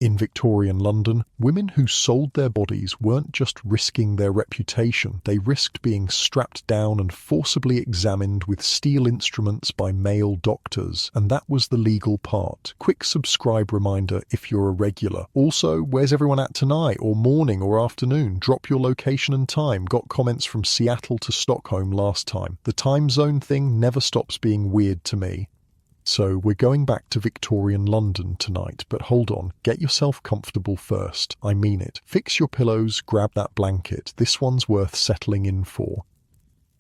In Victorian London, women who sold their bodies weren't just risking their reputation, they risked being strapped down and forcibly examined with steel instruments by male doctors, and that was the legal part. Quick subscribe reminder if you're a regular. Also, where's everyone at tonight, or morning or afternoon? Drop your location and time. Got comments from Seattle to Stockholm last time. The time zone thing never stops being weird to me. So we're going back to Victorian London tonight, but hold on, get yourself comfortable first. I mean it. Fix your pillows, grab that blanket. This one's worth settling in for.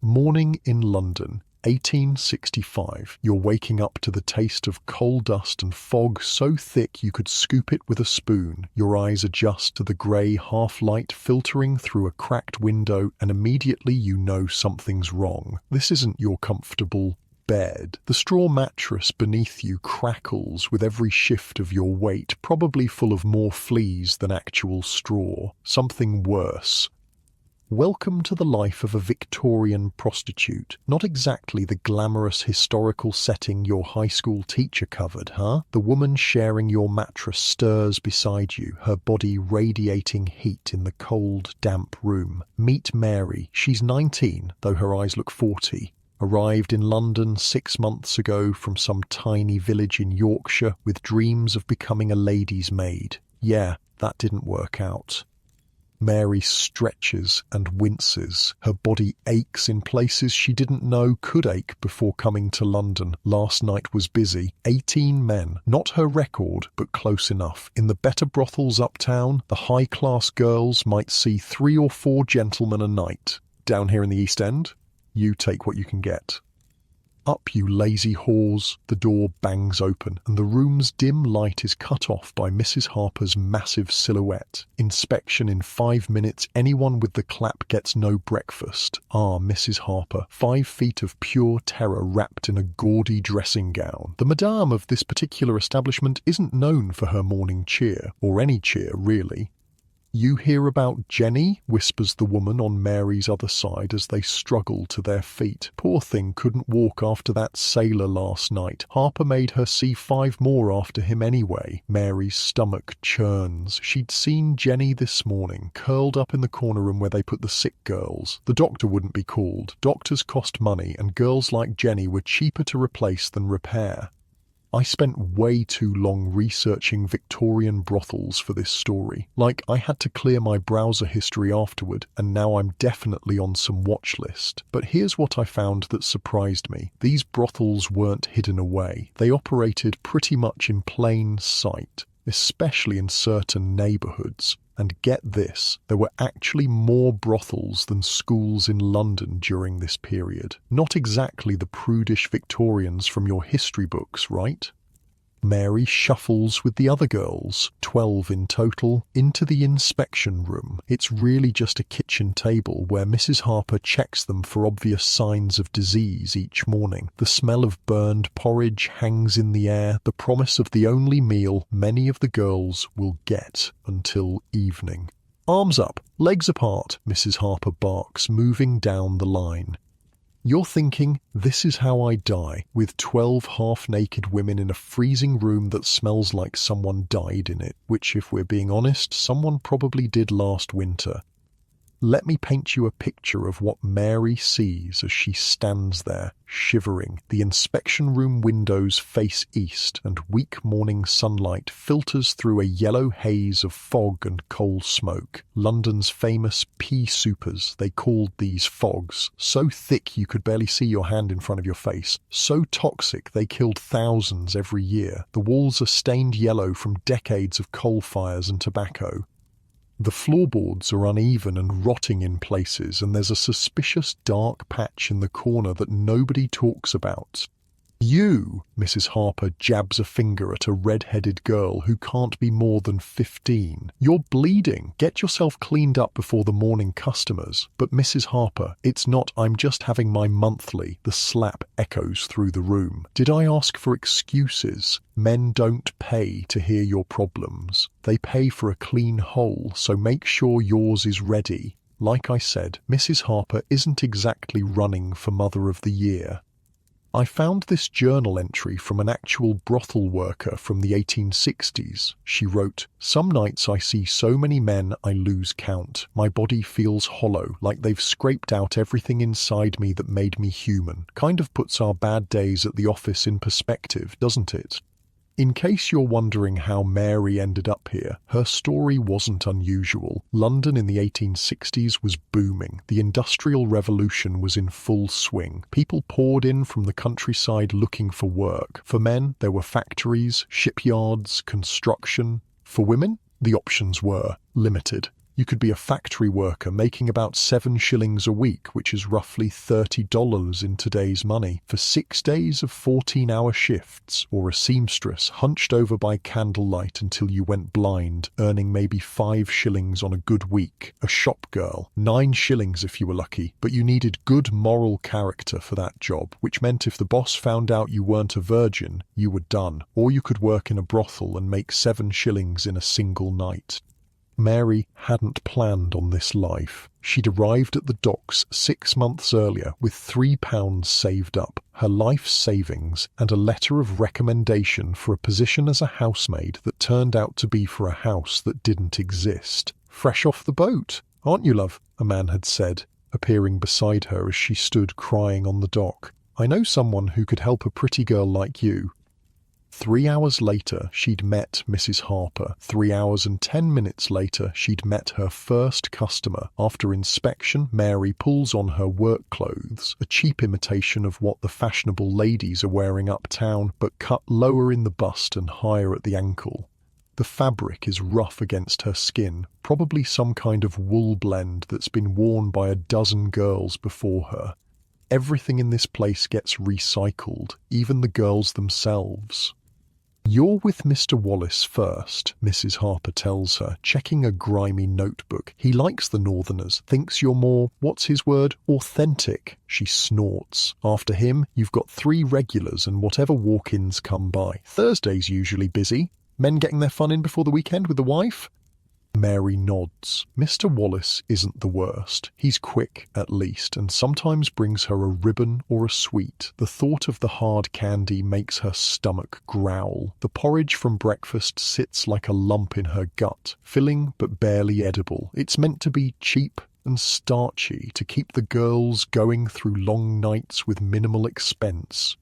Morning in London, 1865. You're waking up to the taste of coal dust and fog so thick you could scoop it with a spoon. Your eyes adjust to the grey half-light filtering through a cracked window, and immediately you know something's wrong. This isn't your comfortable bed. The straw mattress beneath you crackles with every shift of your weight, probably full of more fleas than actual straw. Something worse. Welcome to the life of a Victorian prostitute. Not exactly the glamorous historical setting your high school teacher covered, huh? The woman sharing your mattress stirs beside you, her body radiating heat in the cold, damp room. Meet Mary. She's 19, though her eyes look 40. Arrived in London 6 months ago from some tiny village in Yorkshire with dreams of becoming a lady's maid. Yeah, that didn't work out. Mary stretches and winces. Her body aches in places she didn't know could ache before coming to London. Last night was busy. 18 men. Not her record, but close enough. In the better brothels uptown, the high-class girls might see 3 or 4 gentlemen a night. Down here in the East End, you take what you can get. Up, you lazy whores. The door bangs open, and the room's dim light is cut off by Mrs. Harper's massive silhouette. Inspection in 5 minutes. Anyone with the clap gets no breakfast. Ah, Mrs. Harper, 5 feet of pure terror wrapped in a gaudy dressing gown. The madame of this particular establishment isn't known for her morning cheer, or any cheer, really. "You hear about Jenny?" whispers the woman on Mary's other side as they struggle to their feet. Poor thing couldn't walk after that sailor last night. Harper made her see 5 more after him anyway. Mary's stomach churns. She'd seen Jenny this morning, curled up in the corner room where they put the sick girls. The doctor wouldn't be called. Doctors cost money, and girls like Jenny were cheaper to replace than repair. I spent way too long researching Victorian brothels for this story. Like, I had to clear my browser history afterward, and now I'm definitely on some watch list. But here's what I found that surprised me. These brothels weren't hidden away. They operated pretty much in plain sight, especially in certain neighbourhoods. And get this, there were actually more brothels than schools in London during this period. Not exactly the prudish Victorians from your history books, right? Mary shuffles with the other girls, 12 in total, into the inspection room. It's really just a kitchen table where Mrs. Harper checks them for obvious signs of disease each morning. The smell of burned porridge hangs in the air, the promise of the only meal many of the girls will get until evening. "Arms up, legs apart," Mrs. Harper barks, moving down the line. You're thinking, this is how I die, with 12 half-naked women in a freezing room that smells like someone died in it, which, if we're being honest, someone probably did last winter. Let me paint you a picture of what Mary sees as she stands there, shivering. The inspection room windows face east, and weak morning sunlight filters through a yellow haze of fog and coal smoke. London's famous pea soupers, they called these fogs. So thick you could barely see your hand in front of your face. So toxic they killed thousands every year. The walls are stained yellow from decades of coal fires and tobacco. The floorboards are uneven and rotting in places, and there's a suspicious dark patch in the corner that nobody talks about. "You," Mrs. Harper jabs a finger at a red-headed girl who can't be more than 15. "You're bleeding. Get yourself cleaned up before the morning customers." But Mrs. Harper, it's not "I'm just having my monthly." The slap echoes through the room. Did I ask for excuses? Men don't pay to hear your problems. They pay for a clean hole, so make sure yours is ready. Like I said, Mrs. Harper isn't exactly running for Mother of the Year. I found this journal entry from an actual brothel worker from the 1860s. She wrote, "Some nights I see so many men I lose count. My body feels hollow, like they've scraped out everything inside me that made me human. Kind of puts our bad days at the office in perspective, doesn't it?" In case you're wondering how Mary ended up here, her story wasn't unusual. London in the 1860s was booming. The Industrial Revolution was in full swing. People poured in from the countryside looking for work. For men, there were factories, shipyards, construction. For women, the options were limited. You could be a factory worker making about 7 shillings a week, which is roughly $30 in today's money, for 6 days of 14-hour shifts, or a seamstress hunched over by candlelight until you went blind, earning maybe 5 shillings on a good week. A shop girl, 9 shillings if you were lucky, but you needed good moral character for that job, which meant if the boss found out you weren't a virgin, you were done. Or you could work in a brothel and make 7 shillings in a single night. Mary hadn't planned on this life. She'd arrived at the docks 6 months earlier with £3 saved up, her life savings, and a letter of recommendation for a position as a housemaid that turned out to be for a house that didn't exist. "Fresh off the boat, aren't you, love?" a man had said, appearing beside her as she stood crying on the dock. "I know someone who could help a pretty girl like you." 3 hours later, she'd met Mrs. Harper. 3 hours and 10 minutes later, she'd met her first customer. After inspection, Mary pulls on her work clothes, a cheap imitation of what the fashionable ladies are wearing uptown, but cut lower in the bust and higher at the ankle. The fabric is rough against her skin, probably some kind of wool blend that's been worn by a dozen girls before her. Everything in this place gets recycled, even the girls themselves. "You're with Mr. Wallace first," Mrs. Harper tells her, checking a grimy notebook. "He likes the Northerners, thinks you're more, what's his word, authentic." She snorts. "After him, you've got 3 regulars and whatever walk-ins come by. Thursday's usually busy. Men getting their fun in before the weekend with the wife?" Mary nods. Mr. Wallace isn't the worst. He's quick, at least, and sometimes brings her a ribbon or a sweet. The thought of the hard candy makes her stomach growl. The porridge from breakfast sits like a lump in her gut, filling but barely edible. It's meant to be cheap and starchy to keep the girls going through long nights with minimal expense.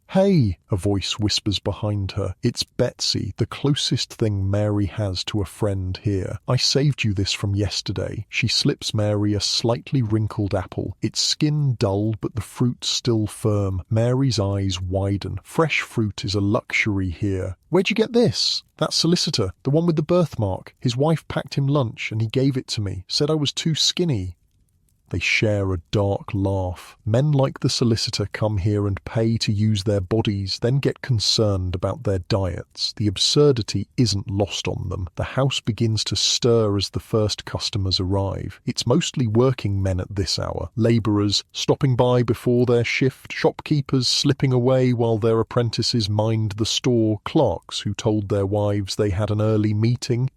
"Hey," a voice whispers behind her. It's Betsy, the closest thing Mary has to a friend here. "I saved you this from yesterday." She slips Mary a slightly wrinkled apple, its skin dull but the fruit still firm. Mary's eyes widen. Fresh fruit is a luxury here. "Where'd you get this?" "That solicitor, the one with the birthmark. His wife packed him lunch and he gave it to me. Said I was too skinny." They share a dark laugh. Men like the solicitor come here and pay to use their bodies, then get concerned about their diets. The absurdity isn't lost on them. The house begins to stir as the first customers arrive. It's mostly working men at this hour. Labourers stopping by before their shift, shopkeepers slipping away while their apprentices mind the store, clerks who told their wives they had an early meeting.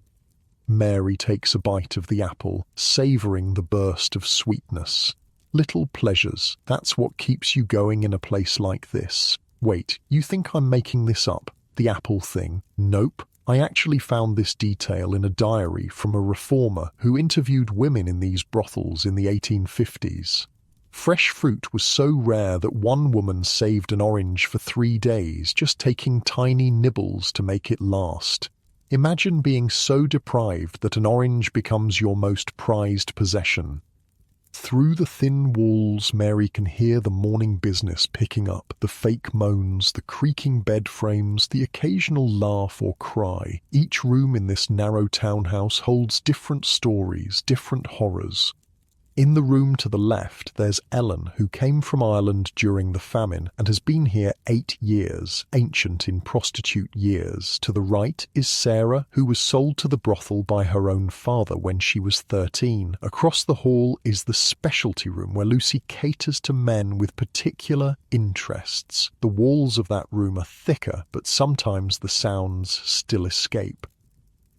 Mary takes a bite of the apple, savouring the burst of sweetness. Little pleasures, that's what keeps you going in a place like this. Wait, you think I'm making this up? The apple thing? Nope. I actually found this detail in a diary from a reformer who interviewed women in these brothels in the 1850s. Fresh fruit was so rare that one woman saved an orange for 3 days, just taking tiny nibbles to make it last. Imagine being so deprived that an orange becomes your most prized possession. Through the thin walls, Mary can hear the morning business picking up, the fake moans, the creaking bed frames, the occasional laugh or cry. Each room in this narrow townhouse holds different stories, different horrors. In the room to the left, there's Ellen, who came from Ireland during the famine and has been here 8 years, ancient in prostitute years. To the right is Sarah, who was sold to the brothel by her own father when she was 13. Across the hall is the specialty room where Lucy caters to men with particular interests. The walls of that room are thicker, but sometimes the sounds still escape.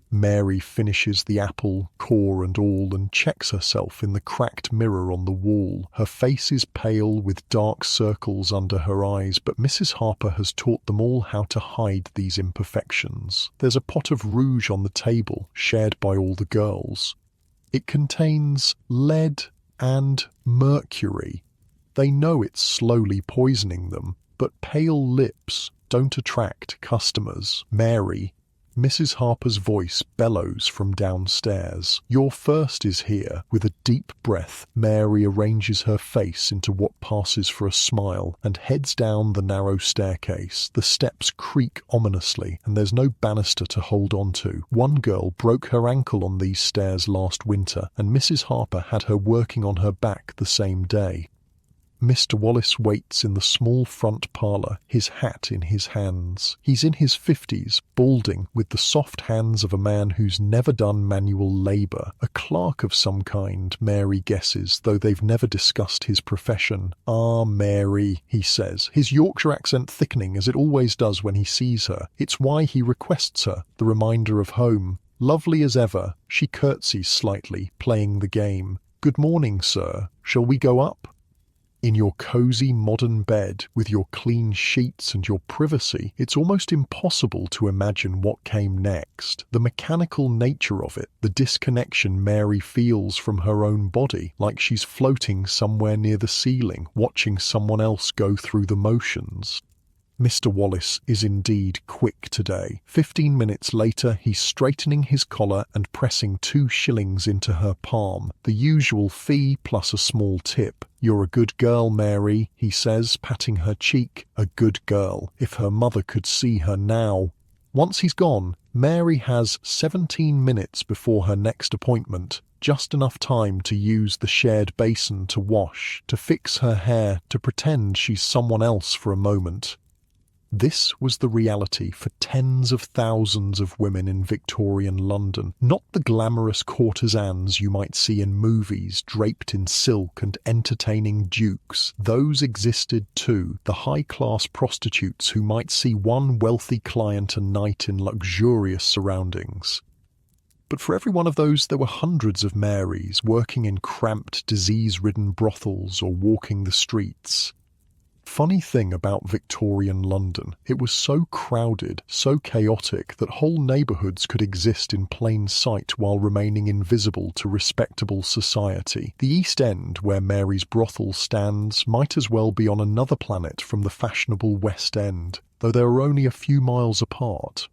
Mary finishes the apple, core and all, and checks herself in the cracked mirror on the wall. Her face is pale with dark circles under her eyes, but Mrs. Harper has taught them all how to hide these imperfections. There's a pot of rouge on the table, shared by all the girls. It contains lead and mercury. They know it's slowly poisoning them, but pale lips don't attract customers. Mrs. Harper's voice bellows from downstairs. Your first is here. With a deep breath, Mary arranges her face into what passes for a smile and heads down the narrow staircase. The steps creak ominously, and there's no banister to hold on to. One girl broke her ankle on these stairs last winter, and Mrs. Harper had her working on her back the same day. Mr. Wallace waits in the small front parlour, his hat in his hands. He's in his 50s, balding, with the soft hands of a man who's never done manual labour. A clerk of some kind, Mary guesses, though they've never discussed his profession. "Ah, Mary," he says, his Yorkshire accent thickening as it always does when he sees her. It's why he requests her, the reminder of home. Lovely as ever, she curtsies slightly, playing the game. "Good morning, sir. Shall we go up?" In your cosy modern bed, with your clean sheets and your privacy, it's almost impossible to imagine what came next. The mechanical nature of it, the disconnection Mary feels from her own body, like she's floating somewhere near the ceiling, watching someone else go through the motions. Mr. Wallace is indeed quick today. 15 minutes later, he's straightening his collar and pressing 2 shillings into her palm, the usual fee plus a small tip. "You're a good girl, Mary," he says, patting her cheek. A good girl. If her mother could see her now. Once he's gone, Mary has 17 minutes before her next appointment. Just enough time to use the shared basin to wash, to fix her hair, to pretend she's someone else for a moment. This was the reality for tens of thousands of women in Victorian London, not the glamorous courtesans you might see in movies draped in silk and entertaining dukes. Those existed too, the high-class prostitutes who might see one wealthy client a night in luxurious surroundings. But for every one of those, there were hundreds of Marys working in cramped, disease-ridden brothels or walking the streets. Funny thing about Victorian London, it was so crowded, so chaotic, that whole neighbourhoods could exist in plain sight while remaining invisible to respectable society. The East End, where Mary's brothel stands, might as well be on another planet from the fashionable West End, though they are only a few miles apart.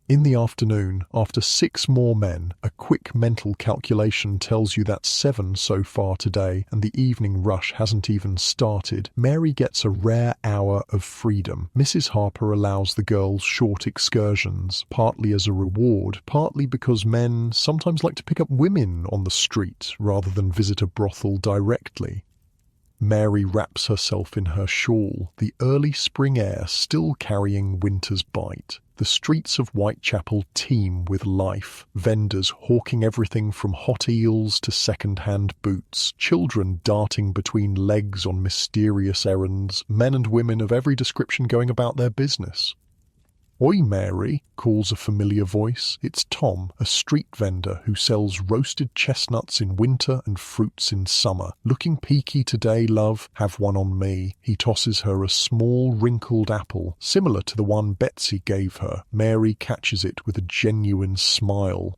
In the afternoon, after 6 more men, a quick mental calculation tells you that's 7 so far today, and the evening rush hasn't even started. Mary gets a rare hour of freedom. Mrs. Harper allows the girls short excursions, partly as a reward, partly because men sometimes like to pick up women on the street rather than visit a brothel directly. Mary wraps herself in her shawl, the early spring air still carrying winter's bite. The streets of Whitechapel teem with life, vendors hawking everything from hot eels to second-hand boots, children darting between legs on mysterious errands, men and women of every description going about their business. "Oi, Mary," calls a familiar voice. It's Tom, a street vendor who sells roasted chestnuts in winter and fruits in summer. "Looking peaky today, love? Have one on me." He tosses her a small, wrinkled apple, similar to the one Betsy gave her. Mary catches it with a genuine smile.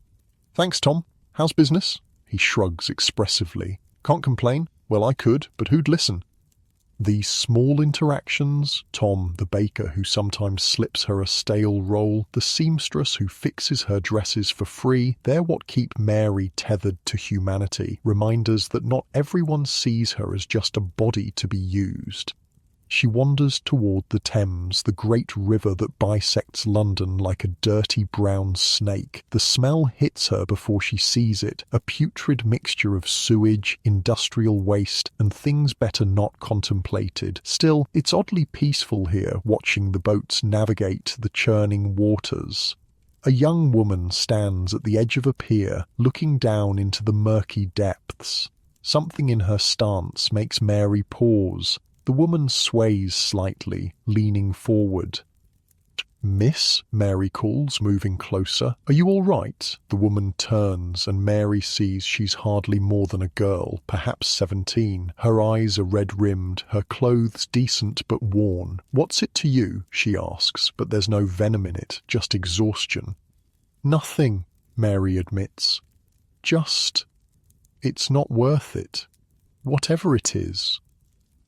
"Thanks, Tom. How's business?" He shrugs expressively. "Can't complain. Well, I could, but who'd listen?" These small interactions, Tom, the baker who sometimes slips her a stale roll, the seamstress who fixes her dresses for free, they're what keep Mary tethered to humanity, reminders that not everyone sees her as just a body to be used. She wanders toward the Thames, the great river that bisects London like a dirty brown snake. The smell hits her before she sees it, a putrid mixture of sewage, industrial waste, and things better not contemplated. Still, it's oddly peaceful here, watching the boats navigate the churning waters. A young woman stands at the edge of a pier, looking down into the murky depths. Something in her stance makes Mary pause. The woman sways slightly, leaning forward. "Miss," Mary calls, moving closer. "Are you all right?" The woman turns, and Mary sees she's hardly more than a girl, perhaps 17. Her eyes are red-rimmed, her clothes decent but worn. "What's it to you?" she asks, but there's no venom in it, just exhaustion. "Nothing," Mary admits. It's not worth it. Whatever it is."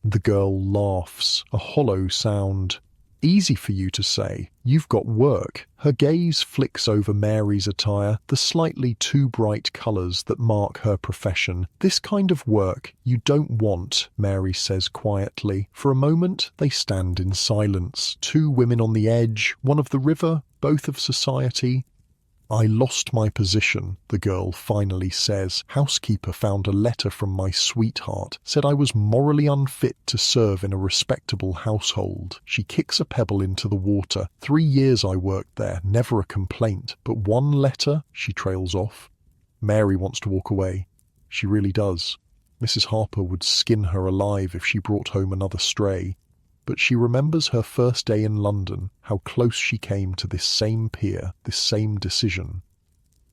The girl laughs, a hollow sound. "Easy for you to say. You've got work." Her gaze flicks over Mary's attire, the slightly too bright colours that mark her profession. "This kind of work you don't want," Mary says quietly. For a moment they stand in silence, two women on the edge, one of the river, both of society. "I lost my position," the girl finally says. "Housekeeper found a letter from my sweetheart, said I was morally unfit to serve in a respectable household." She kicks a pebble into the water. "3 years I worked there, never a complaint. But one letter," she trails off. Mary wants to walk away. She really does. Mrs. Harper would skin her alive if she brought home another stray. But she remembers her first day in London, how close she came to this same pier, this same decision.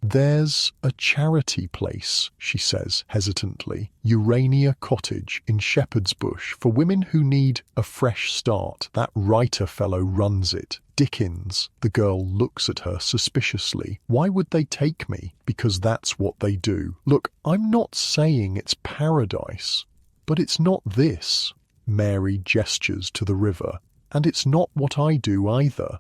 "There's a charity place," she says hesitantly, "Urania Cottage in Shepherd's Bush, for women who need a fresh start. That writer fellow runs it. Dickens." The girl looks at her suspiciously. "Why would they take me?" "Because that's what they do. Look, I'm not saying it's paradise, but it's not this." Mary gestures to the river. "And it's not what I do either."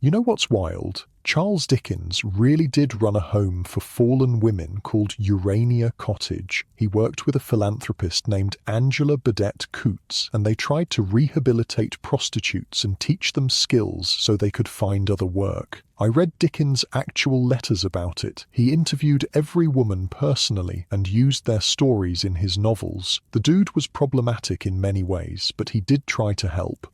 You know what's wild? Charles Dickens really did run a home for fallen women called Urania Cottage. He worked with a philanthropist named Angela Burdett Coutts, and they tried to rehabilitate prostitutes and teach them skills so they could find other work. I read Dickens' actual letters about it. He interviewed every woman personally and used their stories in his novels. The dude was problematic in many ways, but he did try to help.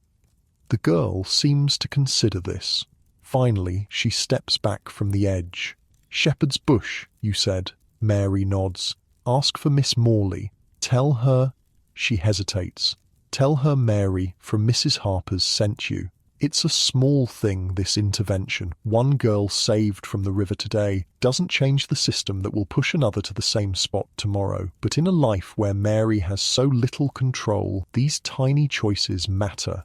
The girl seems to consider this. Finally, she steps back from the edge. "Shepherd's Bush, you said?" Mary nods. "Ask for Miss Morley. Tell her—" She hesitates. "Tell her Mary from Mrs. Harper's sent you. It's a small thing, this intervention. One girl saved from the river today doesn't change the system that will push another to the same spot tomorrow. But in a life where Mary has so little control, these tiny choices matter."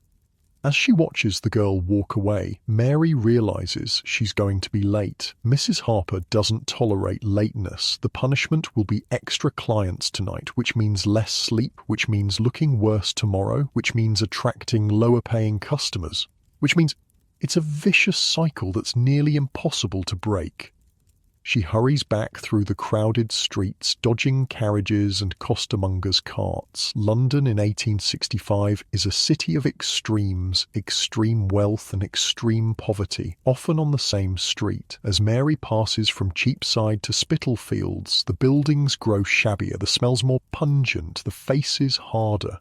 As she watches the girl walk away, Mary realizes she's going to be late. Mrs. Harper doesn't tolerate lateness. The punishment will be extra clients tonight, which means less sleep, which means looking worse tomorrow, which means attracting lower-paying customers, which means it's a vicious cycle that's nearly impossible to break. She hurries back through the crowded streets, dodging carriages and costermongers' carts. London in 1865 is a city of extremes, extreme wealth and extreme poverty, often on the same street. As Mary passes from Cheapside to Spitalfields, the buildings grow shabbier, the smells more pungent, the faces harder.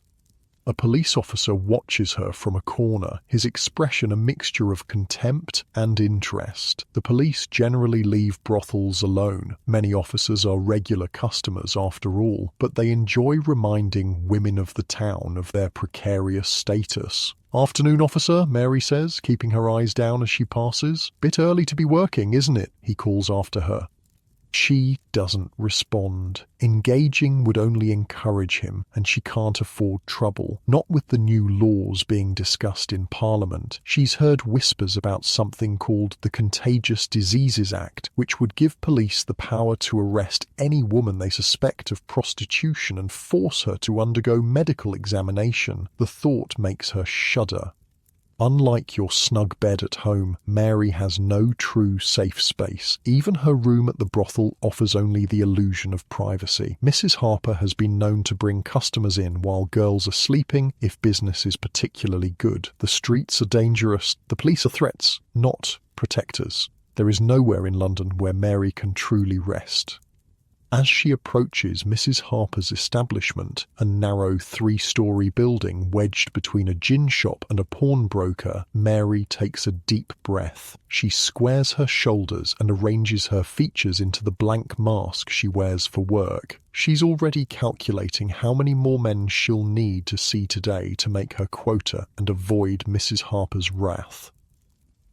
A police officer watches her from a corner, his expression a mixture of contempt and interest. The police generally leave brothels alone. Many officers are regular customers after all, but they enjoy reminding women of the town of their precarious status. "Afternoon, officer," Mary says, keeping her eyes down as she passes. "Bit early to be working, isn't it?" he calls after her. She doesn't respond. Engaging would only encourage him, and she can't afford trouble. Not with the new laws being discussed in Parliament. She's heard whispers about something called the Contagious Diseases Act, which would give police the power to arrest any woman they suspect of prostitution and force her to undergo medical examination. The thought makes her shudder. Unlike your snug bed at home, Mary has no true safe space. Even her room at the brothel offers only the illusion of privacy. Mrs. Harper has been known to bring customers in while girls are sleeping if business is particularly good. The streets are dangerous. The police are threats, not protectors. There is nowhere in London where Mary can truly rest. As she approaches Mrs. Harper's establishment, a narrow 3-story building wedged between a gin shop and a pawnbroker, Mary takes a deep breath. She squares her shoulders and arranges her features into the blank mask she wears for work. She's already calculating how many more men she'll need to see today to make her quota and avoid Mrs. Harper's wrath.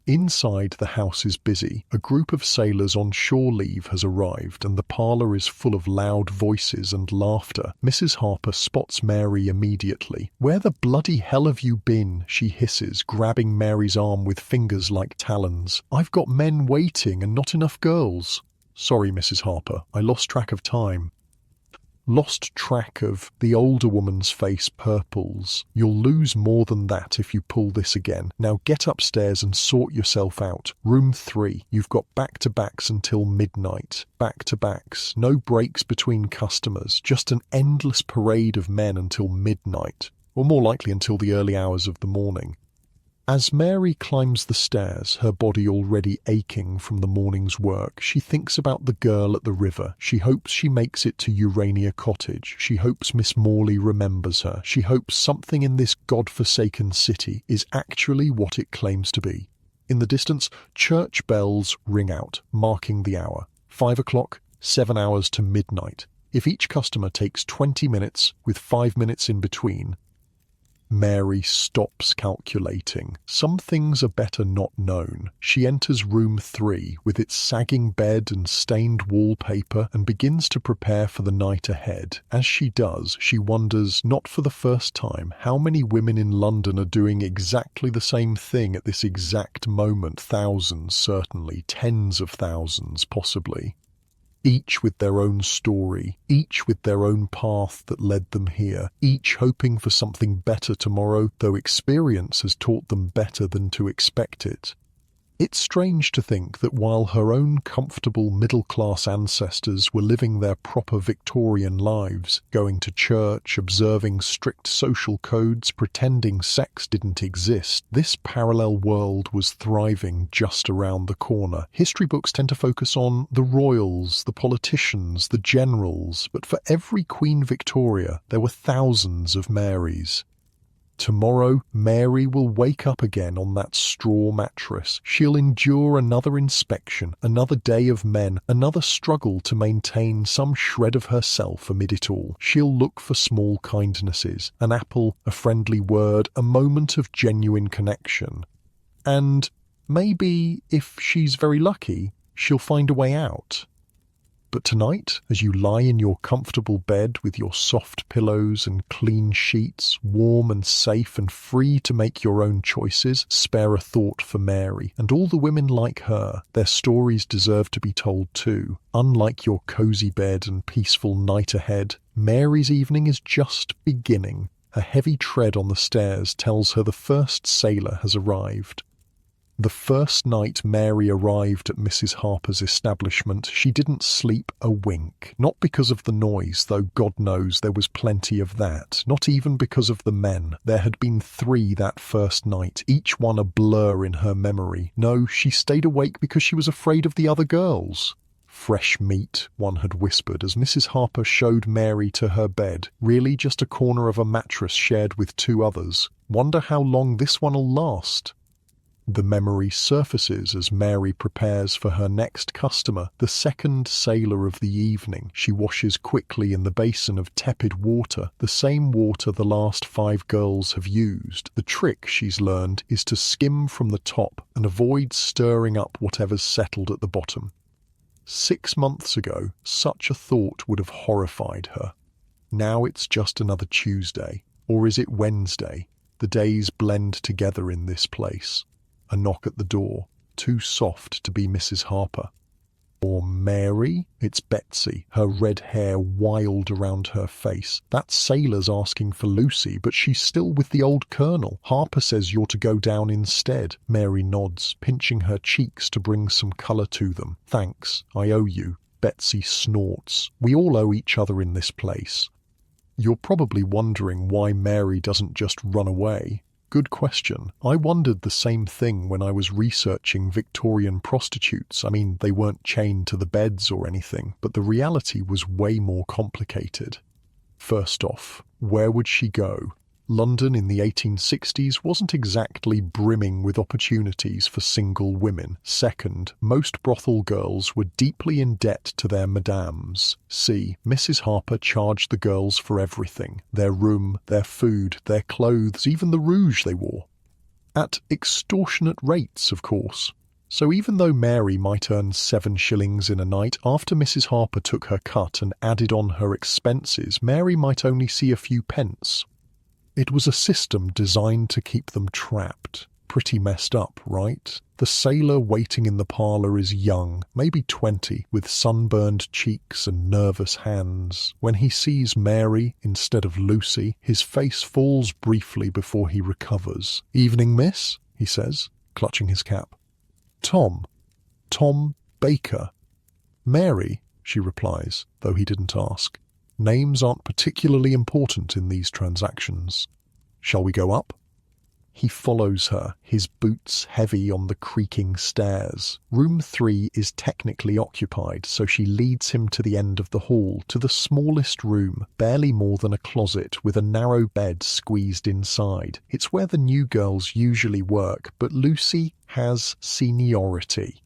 Inside, the house is busy. A group of sailors on shore leave has arrived, and the parlour is full of loud voices and laughter. Mrs. Harper spots Mary immediately. "Where the bloody hell have you been?" she hisses, grabbing Mary's arm with fingers like talons. "I've got men waiting and not enough girls." "Sorry, Mrs. Harper, I lost track of time." Lost track of, the older woman's face purples. "You'll lose more than that if you pull this again. Now get upstairs and sort yourself out. Room 3, you've got back-to-backs until midnight. Back-to-backs, no breaks between customers, just an endless parade of men until midnight, or more likely until the early hours of the morning." As Mary climbs the stairs, her body already aching from the morning's work, she thinks about the girl at the river. She hopes she makes it to Urania Cottage. She hopes Miss Morley remembers her. She hopes something in this godforsaken city is actually what it claims to be. In the distance, church bells ring out, marking the hour. 5 o'clock, 7 hours to midnight. If each customer takes 20 minutes, with 5 minutes in between, Mary stops calculating. Some things are better not known. She enters room 3 with its sagging bed and stained wallpaper and begins to prepare for the night ahead. As she does, she wonders, not for the first time, how many women in London are doing exactly the same thing at this exact moment. Thousands, certainly. Tens of thousands, possibly. Each with their own story, each with their own path that led them here, each hoping for something better tomorrow, though experience has taught them better than to expect it. It's strange to think that while her own comfortable middle-class ancestors were living their proper Victorian lives, going to church, observing strict social codes, pretending sex didn't exist, this parallel world was thriving just around the corner. History books tend to focus on the royals, the politicians, the generals, but for every Queen Victoria, there were thousands of Marys. Tomorrow, Mary will wake up again on that straw mattress. She'll endure another inspection, another day of men, another struggle to maintain some shred of herself amid it all. She'll look for small kindnesses, an apple, a friendly word, a moment of genuine connection. And maybe, if she's very lucky, she'll find a way out. But tonight, as you lie in your comfortable bed with your soft pillows and clean sheets, warm and safe and free to make your own choices, spare a thought for Mary and all the women like her. Their stories deserve to be told too. Unlike your cozy bed and peaceful night ahead, Mary's evening is just beginning. A heavy tread on the stairs tells her the first sailor has arrived. The first night Mary arrived at Mrs. Harper's establishment, she didn't sleep a wink. Not because of the noise, though God knows there was plenty of that. Not even because of the men. There had been 3 that first night, each one a blur in her memory. No, she stayed awake because she was afraid of the other girls. "Fresh meat," one had whispered as Mrs. Harper showed Mary to her bed. Really just a corner of a mattress shared with 2 others. Wonder how long this one'll last. The memory surfaces as Mary prepares for her next customer, the second sailor of the evening. She washes quickly in the basin of tepid water, the same water the last 5 girls have used. The trick, she's learned, is to skim from the top and avoid stirring up whatever's settled at the bottom. 6 months ago, such a thought would have horrified her. Now it's just another Tuesday. Or is it Wednesday? The days blend together in this place. A knock at the door, too soft to be Mrs. Harper. Or Mary? It's Betsy, her red hair wild around her face. That sailor's asking for Lucy, but she's still with the old colonel. Harper says you're to go down instead. Mary nods, pinching her cheeks to bring some colour to them. "Thanks, I owe you." Betsy snorts. "We all owe each other in this place." You're probably wondering why Mary doesn't just run away. Good question. I wondered the same thing when I was researching Victorian prostitutes. I mean, they weren't chained to the beds or anything, but the reality was way more complicated. First off, where would she go? London in the 1860s wasn't exactly brimming with opportunities for single women. Second, most brothel girls were deeply in debt to their madams. See, Mrs. Harper charged the girls for everything: their room, their food, their clothes, even the rouge they wore. At extortionate rates, of course. So even though Mary might earn 7 shillings in a night, after Mrs. Harper took her cut and added on her expenses, Mary might only see a few pence. It was a system designed to keep them trapped. Pretty messed up, right? The sailor waiting in the parlour is young, maybe 20, with sunburned cheeks and nervous hands. When he sees Mary instead of Lucy, his face falls briefly before he recovers. "Evening, miss," he says, clutching his cap. Tom Baker." "Mary," she replies, though he didn't ask. Names aren't particularly important in these transactions. "Shall we go up?" He follows her, his boots heavy on the creaking stairs. Room 3 is technically occupied, so she leads him to the end of the hall, to the smallest room, barely more than a closet, with a narrow bed squeezed inside. It's where the new girls usually work, but Lucy has seniority.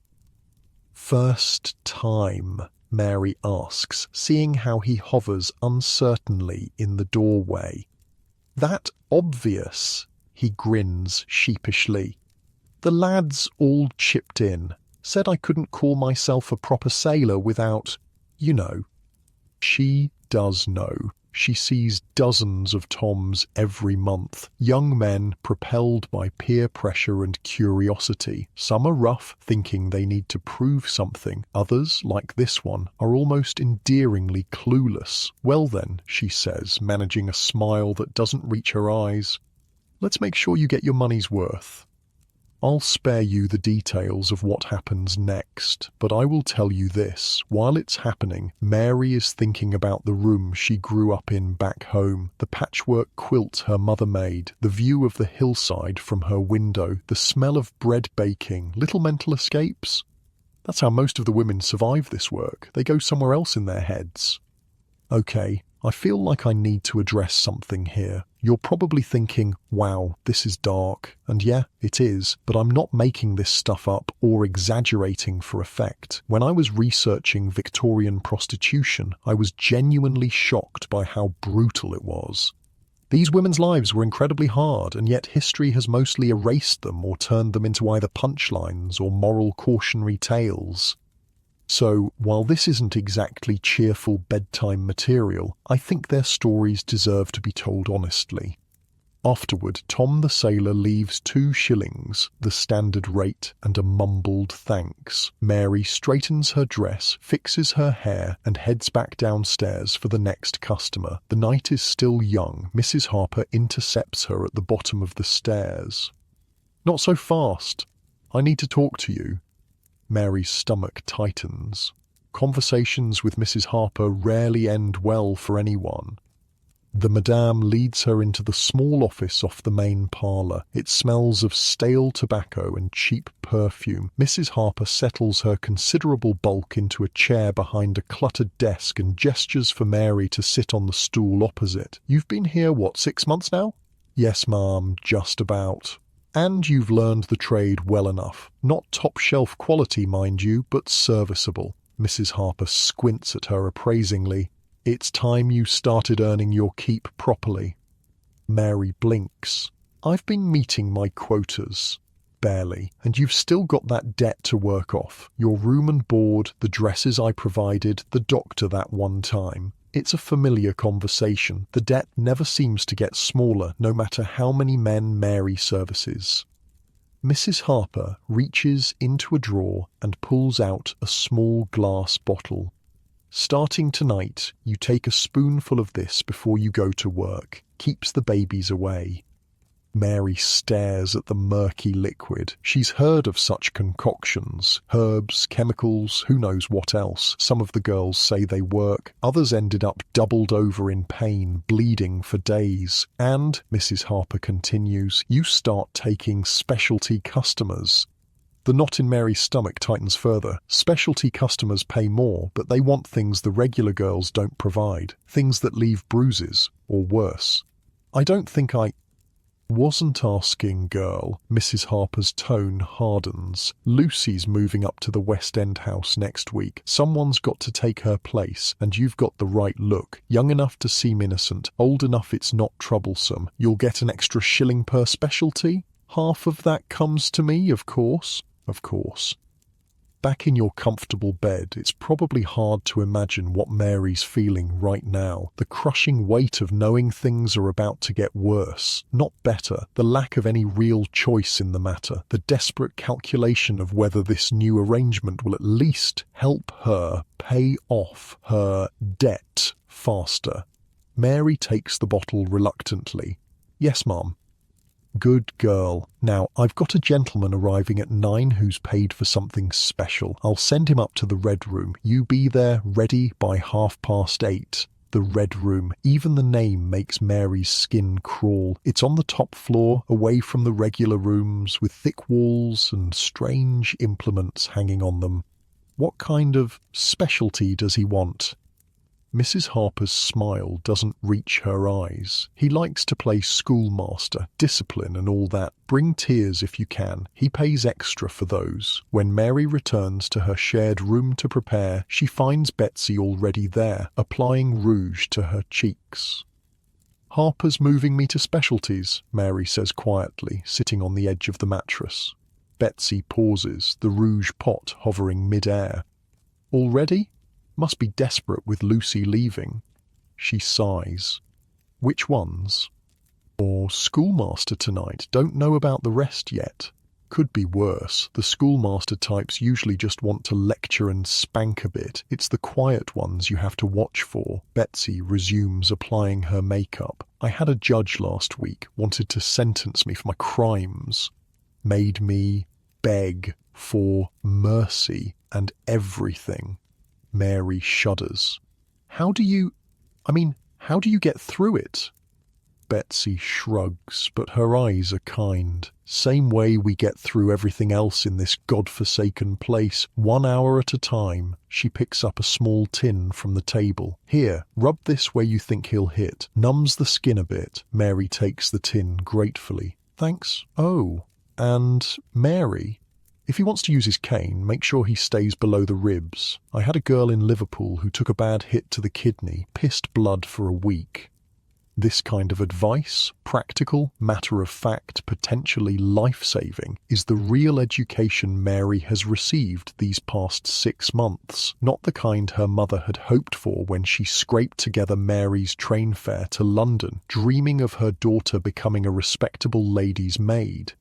"First time?" Mary asks, seeing how he hovers uncertainly in the doorway. "That obvious?" He grins sheepishly. "The lads all chipped in, said I couldn't call myself a proper sailor without, you know." She does know. She sees dozens of Toms every month, young men propelled by peer pressure and curiosity. Some are rough, thinking they need to prove something. Others, like this one, are almost endearingly clueless. "Well then," she says, managing a smile that doesn't reach her eyes, "let's make sure you get your money's worth. I'll spare you the details of what happens next, but I will tell you this. While it's happening, Mary is thinking about the room she grew up in back home, the patchwork quilt her mother made, the view of the hillside from her window, the smell of bread baking, little mental escapes. That's how most of the women survive this work. They go somewhere else in their heads. Okay, I feel like I need to address something here. You're probably thinking, wow, this is dark. And yeah, it is, but I'm not making this stuff up or exaggerating for effect. When I was researching Victorian prostitution, I was genuinely shocked by how brutal it was. These women's lives were incredibly hard, and yet history has mostly erased them or turned them into either punchlines or moral cautionary tales. So, while this isn't exactly cheerful bedtime material, I think their stories deserve to be told honestly. Afterward, Tom the sailor leaves 2 shillings, the standard rate, and a mumbled thanks. Mary straightens her dress, fixes her hair, and heads back downstairs for the next customer. The night is still young. Mrs. Harper intercepts her at the bottom of the stairs. "Not so fast. I need to talk to you." Mary's stomach tightens. Conversations with Mrs. Harper rarely end well for anyone. The madame leads her into the small office off the main parlour. It smells of stale tobacco and cheap perfume. Mrs. Harper settles her considerable bulk into a chair behind a cluttered desk and gestures for Mary to sit on the stool opposite. "You've been here, 6 months now?" "Yes, ma'am, just about." "And you've learned the trade well enough. Not top-shelf quality, mind you, but serviceable." Mrs. Harper squints at her appraisingly. "It's time you started earning your keep properly." Mary blinks. "I've been meeting my quotas." "Barely. And you've still got that debt to work off. Your room and board, the dresses I provided, the doctor that one time. It's a familiar conversation. The debt never seems to get smaller, no matter how many men Mary services." Mrs. Harper reaches into a drawer and pulls out a small glass bottle. "Starting tonight, you take a spoonful of this before you go to work. Keeps the babies away." Mary stares at the murky liquid. She's heard of such concoctions. Herbs, chemicals, who knows what else. Some of the girls say they work. Others ended up doubled over in pain, bleeding for days. And, Mrs. Harper continues, you start taking specialty customers. The knot in Mary's stomach tightens further. Specialty customers pay more, but they want things the regular girls don't provide. Things that leave bruises, or worse. "I don't think I wasn't asking, girl." Mrs. Harper's tone hardens. "Lucy's moving up to the West End house next week. Someone's got to take her place, and you've got the right look. Young enough to seem innocent, old enough it's not troublesome. You'll get an extra shilling per specialty?" Half of that comes to me, of course. Of course. Back in your comfortable bed, it's probably hard to imagine what Mary's feeling right now. The crushing weight of knowing things are about to get worse, not better, the lack of any real choice in the matter, the desperate calculation of whether this new arrangement will at least help her pay off her debt faster. Mary takes the bottle reluctantly. Yes, Mum. Good girl. Now, I've got a gentleman arriving at 9 who's paid for something special. I'll send him up to the Red Room. You be there, ready by 8:30. The Red Room. Even the name makes Mary's skin crawl. It's on the top floor, away from the regular rooms, with thick walls and strange implements hanging on them. What kind of specialty does he want? Mrs. Harper's smile doesn't reach her eyes. He likes to play schoolmaster, discipline and all that. Bring tears if you can. He pays extra for those. When Mary returns to her shared room to prepare, she finds Betsy already there, applying rouge to her cheeks. Harper's moving me to specialties, Mary says quietly, sitting on the edge of the mattress. Betsy pauses, the rouge pot hovering mid-air. Already? Must be desperate with Lucy leaving. She sighs. Which ones? Or schoolmaster tonight. Don't know about the rest yet. Could be worse. The schoolmaster types usually just want to lecture and spank a bit. It's the quiet ones you have to watch for. Betsy resumes applying her makeup. I had a judge last week, wanted to sentence me for my crimes. Made me beg for mercy and everything. Mary shudders. How do you get through it? Betsy shrugs, but her eyes are kind. Same way we get through everything else in this godforsaken place, 1 hour at a time. She picks up a small tin from the table. Here, rub this where you think he'll hit. Numbs the skin a bit. Mary takes the tin gratefully. Thanks. Oh, and Mary... If he wants to use his cane, make sure he stays below the ribs. I had a girl in Liverpool who took a bad hit to the kidney, pissed blood for a week. This kind of advice, practical, matter-of-fact, potentially life-saving, is the real education Mary has received these past 6 months, not the kind her mother had hoped for when she scraped together Mary's train fare to London, dreaming of her daughter becoming a respectable lady's maid.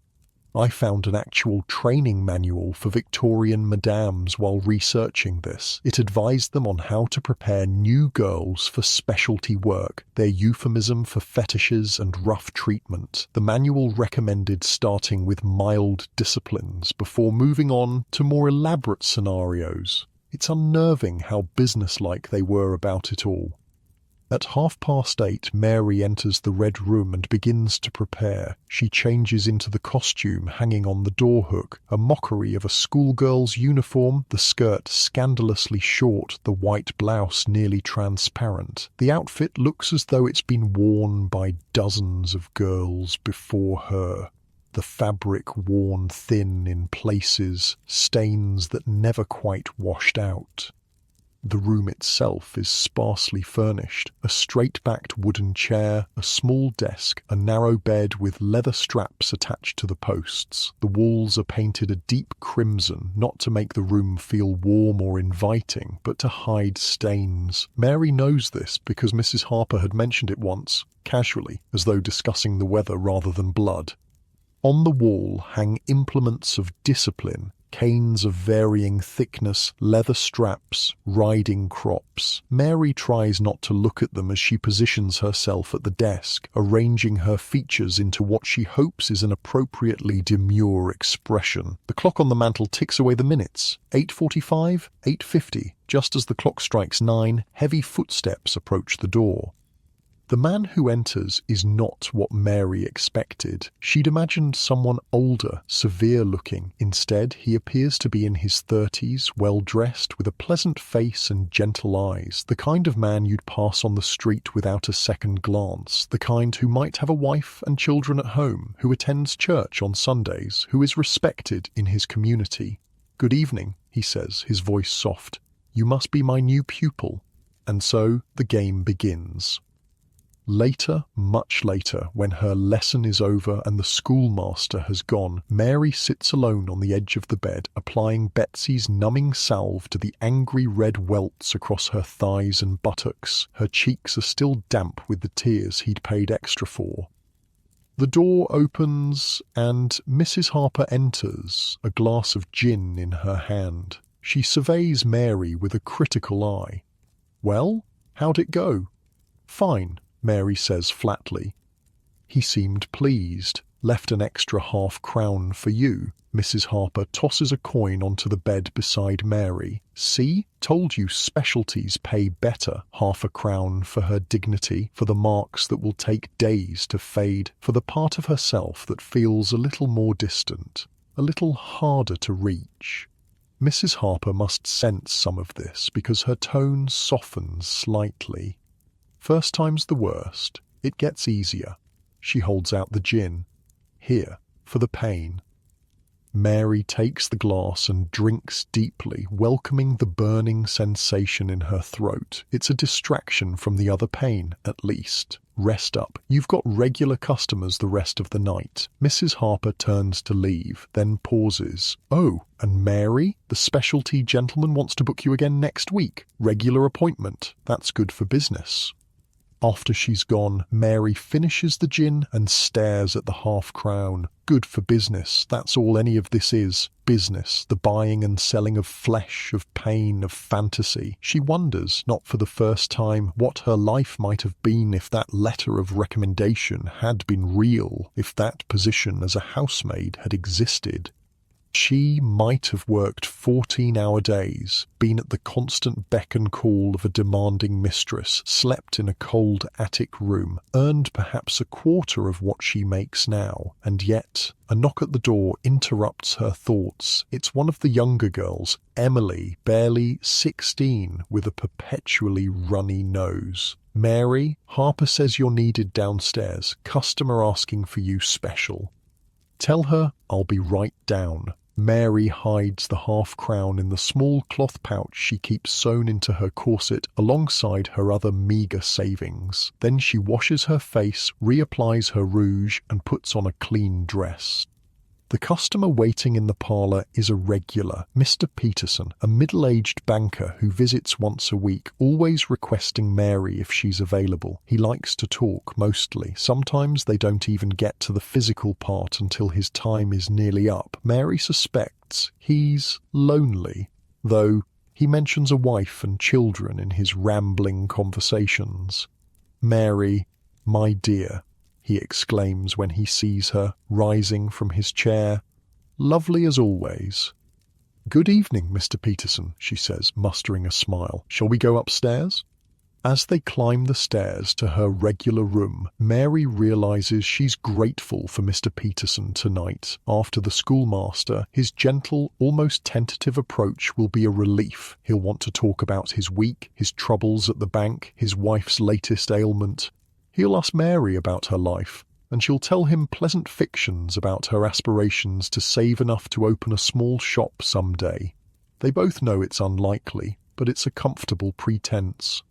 I found an actual training manual for Victorian madams while researching this. It advised them on how to prepare new girls for specialty work, their euphemism for fetishes and rough treatment. The manual recommended starting with mild disciplines before moving on to more elaborate scenarios. It's unnerving how businesslike they were about it all. At 8:30, Mary enters the Red Room and begins to prepare. She changes into the costume hanging on the door hook, a mockery of a schoolgirl's uniform, the skirt scandalously short, the white blouse nearly transparent. The outfit looks as though it's been worn by dozens of girls before her. The fabric worn thin in places, stains that never quite washed out. The room itself is sparsely furnished. A straight-backed wooden chair, a small desk, a narrow bed with leather straps attached to the posts. The walls are painted a deep crimson, not to make the room feel warm or inviting, but to hide stains. Mary knows this because Mrs. Harper had mentioned it once, casually, as though discussing the weather rather than blood. On the wall hang implements of discipline, canes of varying thickness, leather straps, riding crops. Mary tries not to look at them as she positions herself at the desk, arranging her features into what she hopes is an appropriately demure expression. The clock on the mantel ticks away the minutes. 8:45, 8:50. Just as the clock strikes 9, heavy footsteps approach the door. The man who enters is not what Mary expected. She'd imagined someone older, severe-looking. Instead, he appears to be in his 30s, well-dressed, with a pleasant face and gentle eyes, the kind of man you'd pass on the street without a second glance, the kind who might have a wife and children at home, who attends church on Sundays, who is respected in his community. "Good evening," he says, his voice soft. "You must be my new pupil." And so the game begins. Later, much later, when her lesson is over and the schoolmaster has gone, Mary sits alone on the edge of the bed, applying Betsy's numbing salve to the angry red welts across her thighs and buttocks. Her cheeks are still damp with the tears he'd paid extra for. The door opens and Mrs. Harper enters, a glass of gin in her hand. She surveys Mary with a critical eye. "Well, how'd it go?" "Fine," Mary says flatly. "He seemed pleased. Left an extra half-crown for you." Mrs. Harper tosses a coin onto the bed beside Mary. "See? Told you specialties pay better. Half a crown for her dignity, for the marks that will take days to fade, for the part of herself that feels a little more distant, a little harder to reach." Mrs. Harper must sense some of this because her tone softens slightly. First time's the worst. It gets easier. She holds out the gin. "Here, for the pain." Mary takes the glass and drinks deeply, welcoming the burning sensation in her throat. It's a distraction from the other pain, at least. "Rest up. You've got regular customers the rest of the night." Mrs. Harper turns to leave, then pauses. "Oh, and Mary? The specialty gentleman wants to book you again next week. Regular appointment. That's good for business." After she's gone, Mary finishes the gin and stares at the half-crown. Good for business, that's all any of this is. Business, the buying and selling of flesh, of pain, of fantasy. She wonders, not for the first time, what her life might have been if that letter of recommendation had been real, if that position as a housemaid had existed. She might have worked 14-hour days, been at the constant beck and call of a demanding mistress, slept in a cold attic room, earned perhaps a quarter of what she makes now, and yet a knock at the door interrupts her thoughts. It's one of the younger girls, Emily, barely 16, with a perpetually runny nose. "Mary, Harper says you're needed downstairs. Customer asking for you special." "Tell her I'll be right down." Mary hides the half-crown in the small cloth pouch she keeps sewn into her corset alongside her other meagre savings. Then she washes her face, reapplies her rouge, and puts on a clean dress. The customer waiting in the parlour is a regular, Mr. Peterson, a middle-aged banker who visits once a week, always requesting Mary if she's available. He likes to talk, mostly. Sometimes they don't even get to the physical part until his time is nearly up. Mary suspects he's lonely, though he mentions a wife and children in his rambling conversations. "Mary, my dear," he exclaims when he sees her, rising from his chair. "Lovely as always." "Good evening, Mr. Peterson," she says, mustering a smile. "Shall we go upstairs?" As they climb the stairs to her regular room, Mary realizes she's grateful for Mr. Peterson tonight. After the schoolmaster, his gentle, almost tentative approach will be a relief. He'll want to talk about his week, his troubles at the bank, his wife's latest ailment. He'll ask Mary about her life, and she'll tell him pleasant fictions about her aspirations to save enough to open a small shop someday. They both know it's unlikely, but it's a comfortable pretense.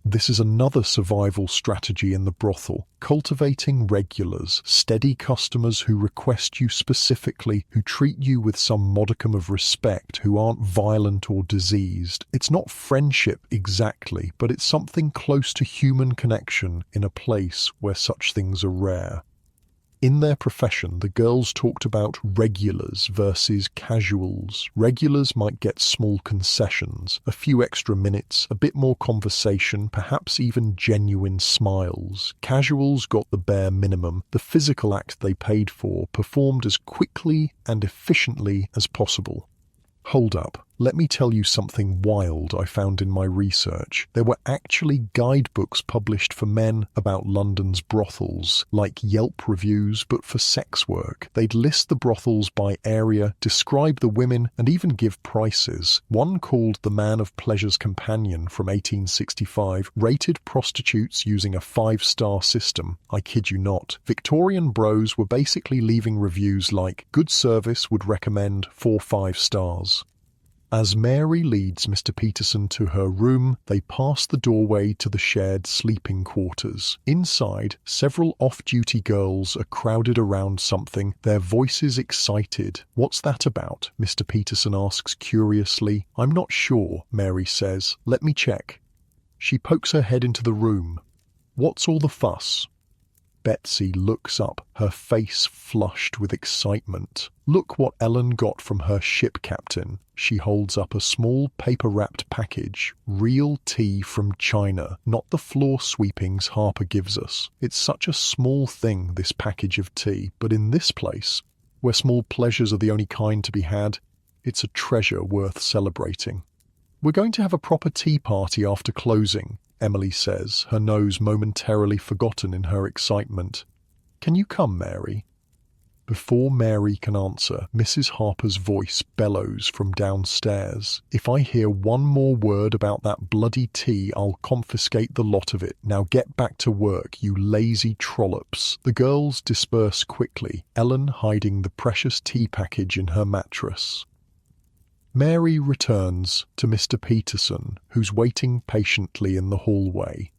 This is another survival strategy in the brothel, cultivating regulars, steady customers who request you specifically, who treat you with some modicum of respect, who aren't violent or diseased. It's not friendship exactly, but it's something close to human connection in a place where such things are rare. In their profession, the girls talked about regulars versus casuals. Regulars might get small concessions, a few extra minutes, a bit more conversation, perhaps even genuine smiles. Casuals got the bare minimum, the physical act they paid for, performed as quickly and efficiently as possible. Hold up, let me tell you something wild I found in my research. There were actually guidebooks published for men about London's brothels, like Yelp reviews but for sex work. They'd list the brothels by area, describe the women, and even give prices. One called The Man of Pleasure's Companion from 1865 rated prostitutes using a 5-star system. I kid you not. Victorian bros were basically leaving reviews like, "Good service, would recommend 4 5 stars." As Mary leads Mr. Peterson to her room, they pass the doorway to the shared sleeping quarters. Inside, several off-duty girls are crowded around something, their voices excited. "What's that about?" Mr. Peterson asks curiously. "I'm not sure," Mary says. "Let me check." She pokes her head into the room. "What's all the fuss?" Betsy looks up, her face flushed with excitement. "Look what Ellen got from her ship captain." She holds up a small paper-wrapped package. "Real tea from China, not the floor sweepings Harper gives us. It's such a small thing, this package of tea, but in this place, where small pleasures are the only kind to be had, it's a treasure worth celebrating." "We're going to have a proper tea party after closing," Emily says, her nose momentarily forgotten in her excitement. "Can you come, Mary?" Before Mary can answer, Mrs. Harper's voice bellows from downstairs. "If I hear one more word about that bloody tea, I'll confiscate the lot of it. Now get back to work, you lazy trollops." The girls disperse quickly, Ellen hiding the precious tea package in her mattress. Mary returns to Mr. Peterson, who's waiting patiently in the hallway.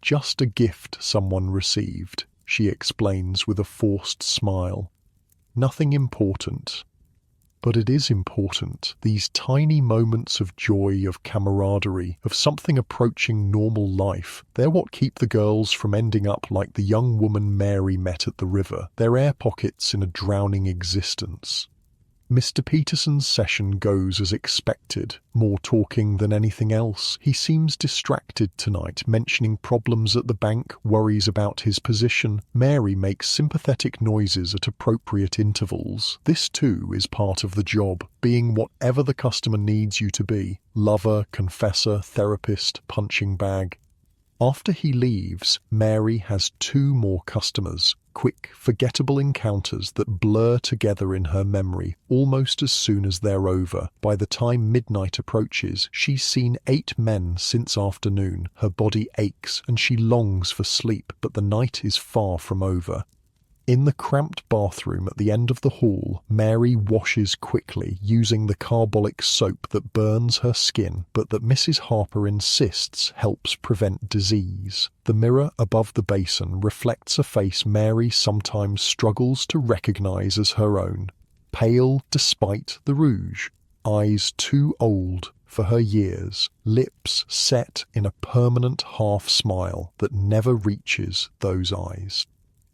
"Just a gift someone received," she explains with a forced smile. "Nothing important. But it is important. These tiny moments of joy, of camaraderie, of something approaching normal life, they're what keep the girls from ending up like the young woman Mary met at the river. They're air pockets in a drowning existence." Mr. Peterson's session goes as expected, more talking than anything else. He seems distracted tonight, mentioning problems at the bank, worries about his position. Mary makes sympathetic noises at appropriate intervals. This too is part of the job, being whatever the customer needs you to be: lover, confessor, therapist, punching bag. After he leaves, Mary has 2 more customers, quick, forgettable encounters that blur together in her memory almost as soon as they're over. By the time midnight approaches, she's seen 8 men since afternoon. Her body aches and she longs for sleep, but the night is far from over. In the cramped bathroom at the end of the hall, Mary washes quickly, using the carbolic soap that burns her skin, but that Mrs. Harper insists helps prevent disease. The mirror above the basin reflects a face Mary sometimes struggles to recognize as her own. Pale despite the rouge, eyes too old for her years, lips set in a permanent half-smile that never reaches those eyes.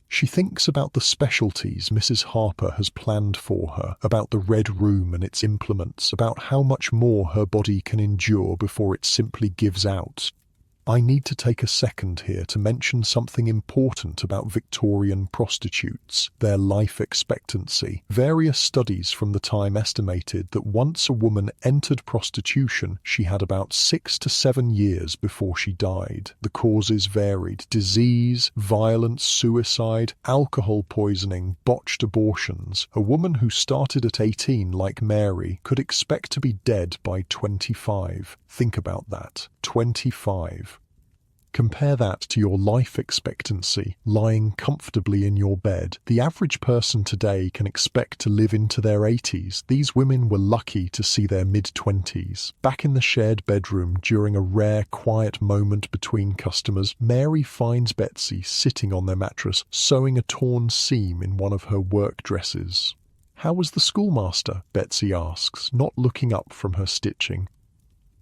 She thinks about the specialties Mrs. Harper has planned for her, about the Red Room and its implements, about how much more her body can endure before it simply gives out. I need to take a second here to mention something important about Victorian prostitutes, their life expectancy. Various studies from the time estimated that once a woman entered prostitution, she had about 6 to 7 years before she died. The causes varied: disease, violence, suicide, alcohol poisoning, botched abortions. A woman who started at 18, like Mary, could expect to be dead by 25. Think about that. 25. Compare that to your life expectancy, lying comfortably in your bed. The average person today can expect to live into their 80s. These women were lucky to see their mid-20s. Back in the shared bedroom, during a rare, quiet moment between customers, Mary finds Betsy sitting on their mattress, sewing a torn seam in one of her work dresses. "How was the schoolmaster?" Betsy asks, not looking up from her stitching.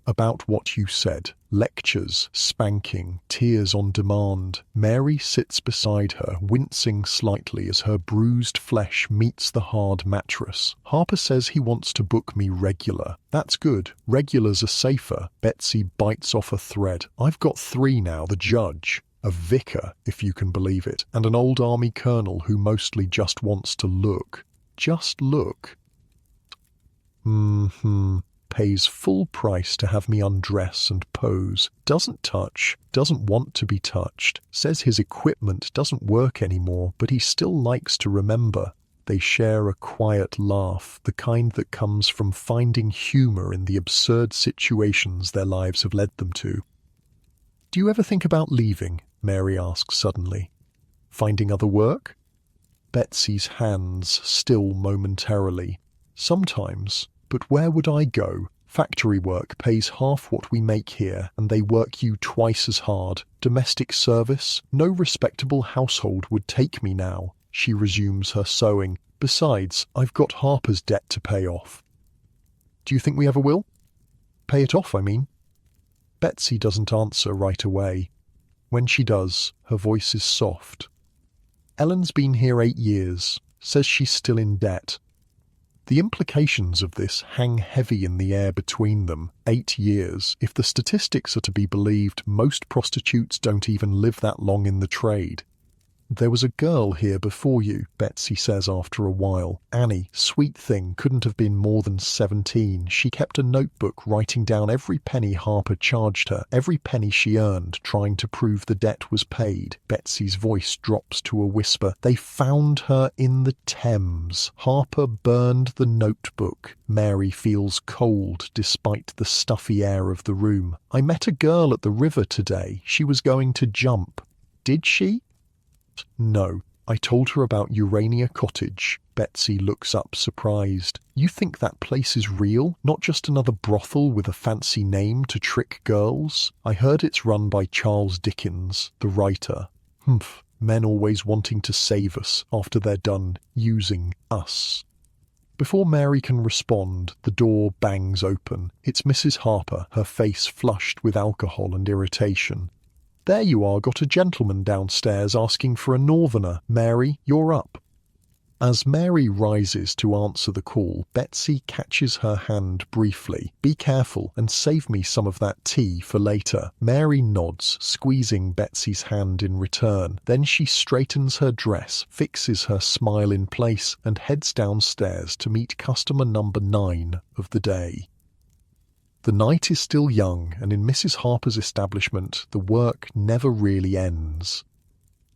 "About what you said. Lectures, spanking, tears on demand." Mary sits beside her, wincing slightly as her bruised flesh meets the hard mattress. "Harper says he wants to book me regular." "That's good. Regulars are safer." Betsy bites off a thread. "I've got 3 now, the judge, a vicar, if you can believe it, and an old army colonel who mostly just wants to look. Just look. Pays full price to have me undress and pose. Doesn't touch, doesn't want to be touched. Says his equipment doesn't work anymore, but he still likes to remember." They share a quiet laugh, the kind that comes from finding humor in the absurd situations their lives have led them to. "Do you ever think about leaving?" Mary asks suddenly. "Finding other work?" Betsy's hands still momentarily. "Sometimes. But where would I go? Factory work pays half what we make here, and they work you twice as hard. Domestic service? No respectable household would take me now. She resumes her sewing. Besides, I've got Harper's debt to pay off. Do you think we ever will? Pay it off, I mean. Betsy doesn't answer right away. When she does, her voice is soft. Ellen's been here 8 years, says she's still in debt. The implications of this hang heavy in the air between them. 8 years. If the statistics are to be believed, most prostitutes don't even live that long in the trade. There was a girl here before you, Betsy says after a while. Annie, sweet thing, couldn't have been more than 17. She kept a notebook writing down every penny Harper charged her, every penny she earned, trying to prove the debt was paid. Betsy's voice drops to a whisper. They found her in the Thames. Harper burned the notebook. Mary feels cold despite the stuffy air of the room. I met a girl at the river today. She was going to jump. Did she? No. I told her about Urania Cottage. Betsy looks up surprised. You think that place is real? Not just another brothel with a fancy name to trick girls? I heard it's run by Charles Dickens, the writer. Humph. Men always wanting to save us after they're done using us. Before Mary can respond, the door bangs open. It's Mrs. Harper, her face flushed with alcohol and irritation. There you are, got a gentleman downstairs asking for a northerner. Mary, you're up. As Mary rises to answer the call, Betsy catches her hand briefly. Be careful and save me some of that tea for later. Mary nods, squeezing Betsy's hand in return. Then she straightens her dress, fixes her smile in place, and heads downstairs to meet customer number 9 of the day. The night is still young, and in Mrs. Harper's establishment, the work never really ends.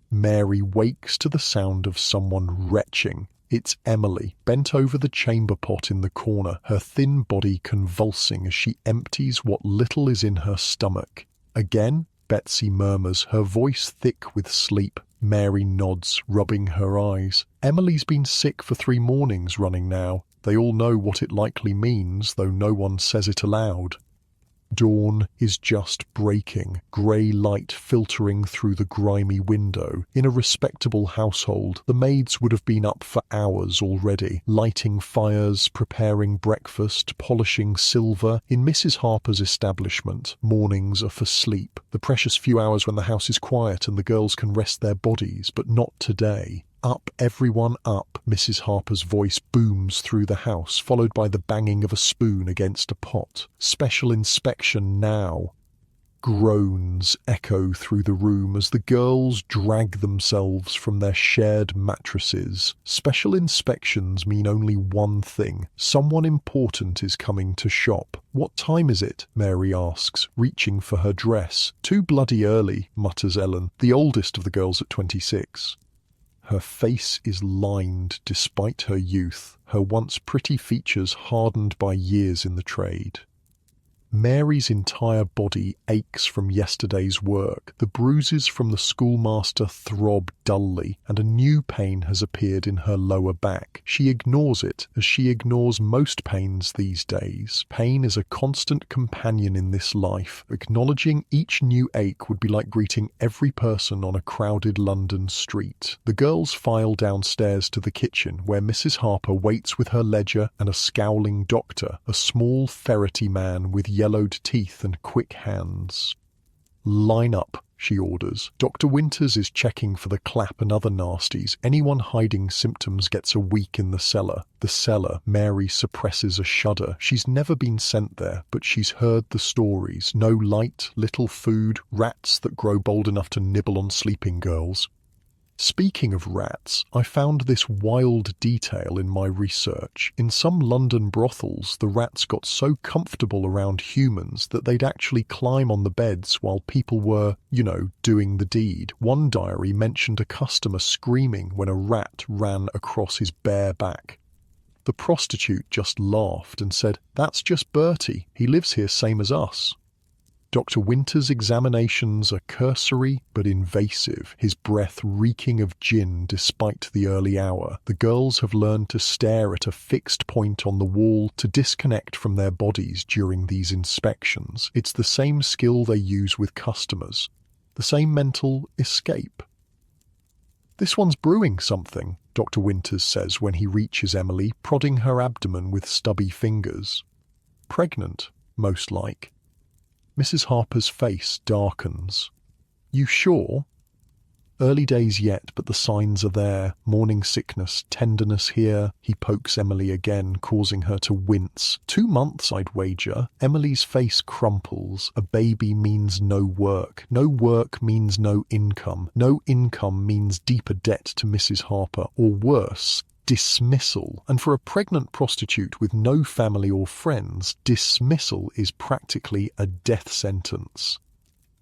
Mary wakes to the sound of someone retching. It's Emily, bent over the chamber pot in the corner, her thin body convulsing as she empties what little is in her stomach. Again, Betsy murmurs, her voice thick with sleep. Mary nods, rubbing her eyes. Emily's been sick for 3 mornings running now. They all know what it likely means, though no one says it aloud. Dawn is just breaking, grey light filtering through the grimy window. In a respectable household, the maids would have been up for hours already, lighting fires, preparing breakfast, polishing silver. In Mrs. Harper's establishment, mornings are for sleep, the precious few hours when the house is quiet and the girls can rest their bodies, but not today. Up, everyone up, Mrs. Harper's voice booms through the house, followed by the banging of a spoon against a pot. Special inspection now. Groans echo through the room as the girls drag themselves from their shared mattresses. Special inspections mean only one thing. Someone important is coming to shop. What time is it? Mary asks, reaching for her dress. Too bloody early, mutters Ellen, the oldest of the girls at 26. Her face is lined despite her youth, her once pretty features hardened by years in the trade. Mary's entire body aches from yesterday's work. The bruises from the schoolmaster throb dully, and a new pain has appeared in her lower back. She ignores it, as she ignores most pains these days. Pain is a constant companion in this life. Acknowledging each new ache would be like greeting every person on a crowded London street. The girls file downstairs to the kitchen, where Mrs. Harper waits with her ledger and a scowling doctor, a small ferrety man with yellowed teeth and quick hands. Line up, she orders. Dr. Winters is checking for the clap and other nasties. Anyone hiding symptoms gets a week in the cellar. The cellar, Mary suppresses a shudder. She's never been sent there, but she's heard the stories. No light, little food, rats that grow bold enough to nibble on sleeping girls. Speaking of rats, I found this wild detail in my research. In some London brothels, the rats got so comfortable around humans that they'd actually climb on the beds while people were, doing the deed. One diary mentioned a customer screaming when a rat ran across his bare back. The prostitute just laughed and said, "That's just Bertie. He lives here same as us." Dr. Winter's examinations are cursory but invasive, his breath reeking of gin despite the early hour. The girls have learned to stare at a fixed point on the wall to disconnect from their bodies during these inspections. It's the same skill they use with customers, the same mental escape. "This one's brewing something," Dr. Winters says when he reaches Emily, prodding her abdomen with stubby fingers. "Pregnant, most like." Mrs. Harper's face darkens. "You sure?" "Early days yet, but the signs are there. Morning sickness, tenderness here." He pokes Emily again, causing her to wince. 2 months, I'd wager." Emily's face crumples. A baby means no work. No work means no income. No income means deeper debt to Mrs. Harper, or worse, dismissal. And for a pregnant prostitute with no family or friends, dismissal is practically a death sentence.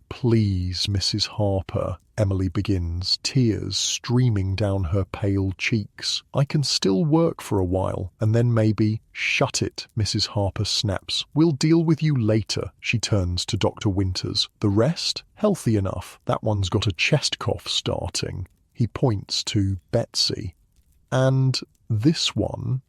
"Please, Mrs. Harper," Emily begins, tears streaming down her pale cheeks. "I can still work for a while, and then maybe—" "Shut it," Mrs. Harper snaps. "We'll deal with you later." She turns to Dr. Winters. "The rest? Healthy enough. That one's got a chest cough starting." He points to Betsy. "And this one?"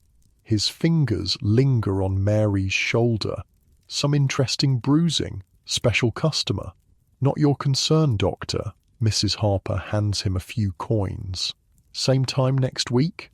His fingers linger on Mary's shoulder. "Some interesting bruising. Special customer." "Not your concern, doctor." Mrs. Harper hands him a few coins. "Same time next week?"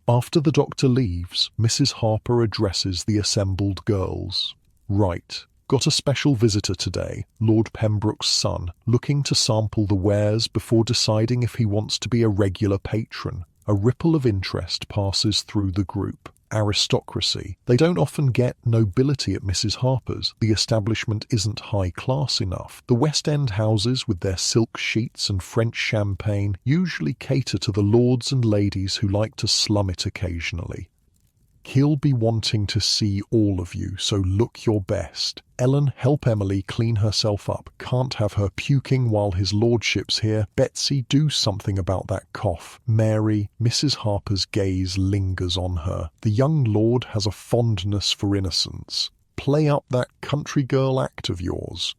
After the doctor leaves, Mrs. Harper addresses the assembled girls. "Right. Got a special visitor today, Lord Pembroke's son, looking to sample the wares before deciding if he wants to be a regular patron." A ripple of interest passes through the group. Aristocracy. They don't often get nobility at Mrs. Harper's. The establishment isn't high class enough. The West End houses, with their silk sheets and French champagne, usually cater to the lords and ladies who like to slum it occasionally. "He'll be wanting to see all of you, so look your best. Ellen, help Emily clean herself up. Can't have her puking while his lordship's here. Betsy, do something about that cough. Mary," Mrs. Harper's gaze lingers on her. "The young lord has a fondness for innocence. Play up that country girl act of yours."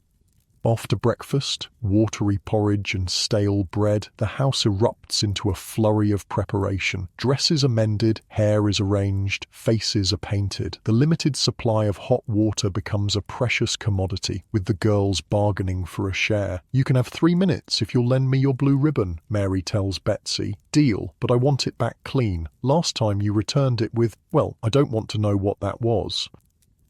After breakfast, watery porridge and stale bread, the house erupts into a flurry of preparation. Dresses are mended, hair is arranged, faces are painted. The limited supply of hot water becomes a precious commodity, with the girls bargaining for a share. "You can have 3 minutes if you'll lend me your blue ribbon," Mary tells Betsy. "Deal, but I want it back clean. Last time you returned it with, well, I don't want to know what that was."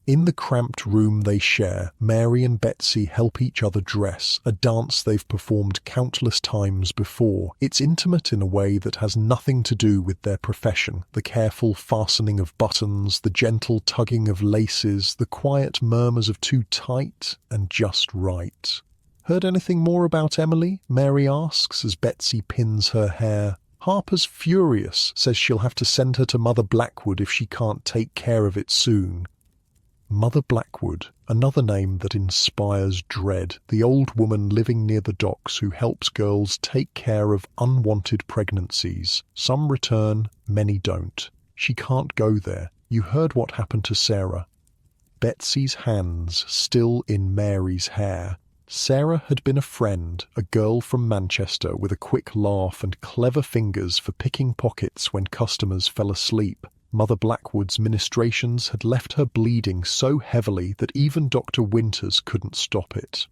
In the cramped room they share, Mary and Betsy help each other dress, a dance they've performed countless times before. It's intimate in a way that has nothing to do with their profession. The careful fastening of buttons, the gentle tugging of laces, the quiet murmurs of too tight and just right. "Heard anything more about Emily?" Mary asks as Betsy pins her hair. "Harper's furious, says she'll have to send her to Mother Blackwood if she can't take care of it soon." Mother Blackwood, another name that inspires dread, the old woman living near the docks who helps girls take care of unwanted pregnancies. Some return, many don't. She can't go there. You heard what happened to Sarah. Betsy's hands still in Mary's hair. Sarah had been a friend, a girl from Manchester with a quick laugh and clever fingers for picking pockets when customers fell asleep. Mother Blackwood's ministrations had left her bleeding so heavily that even Dr. Winters couldn't stop it.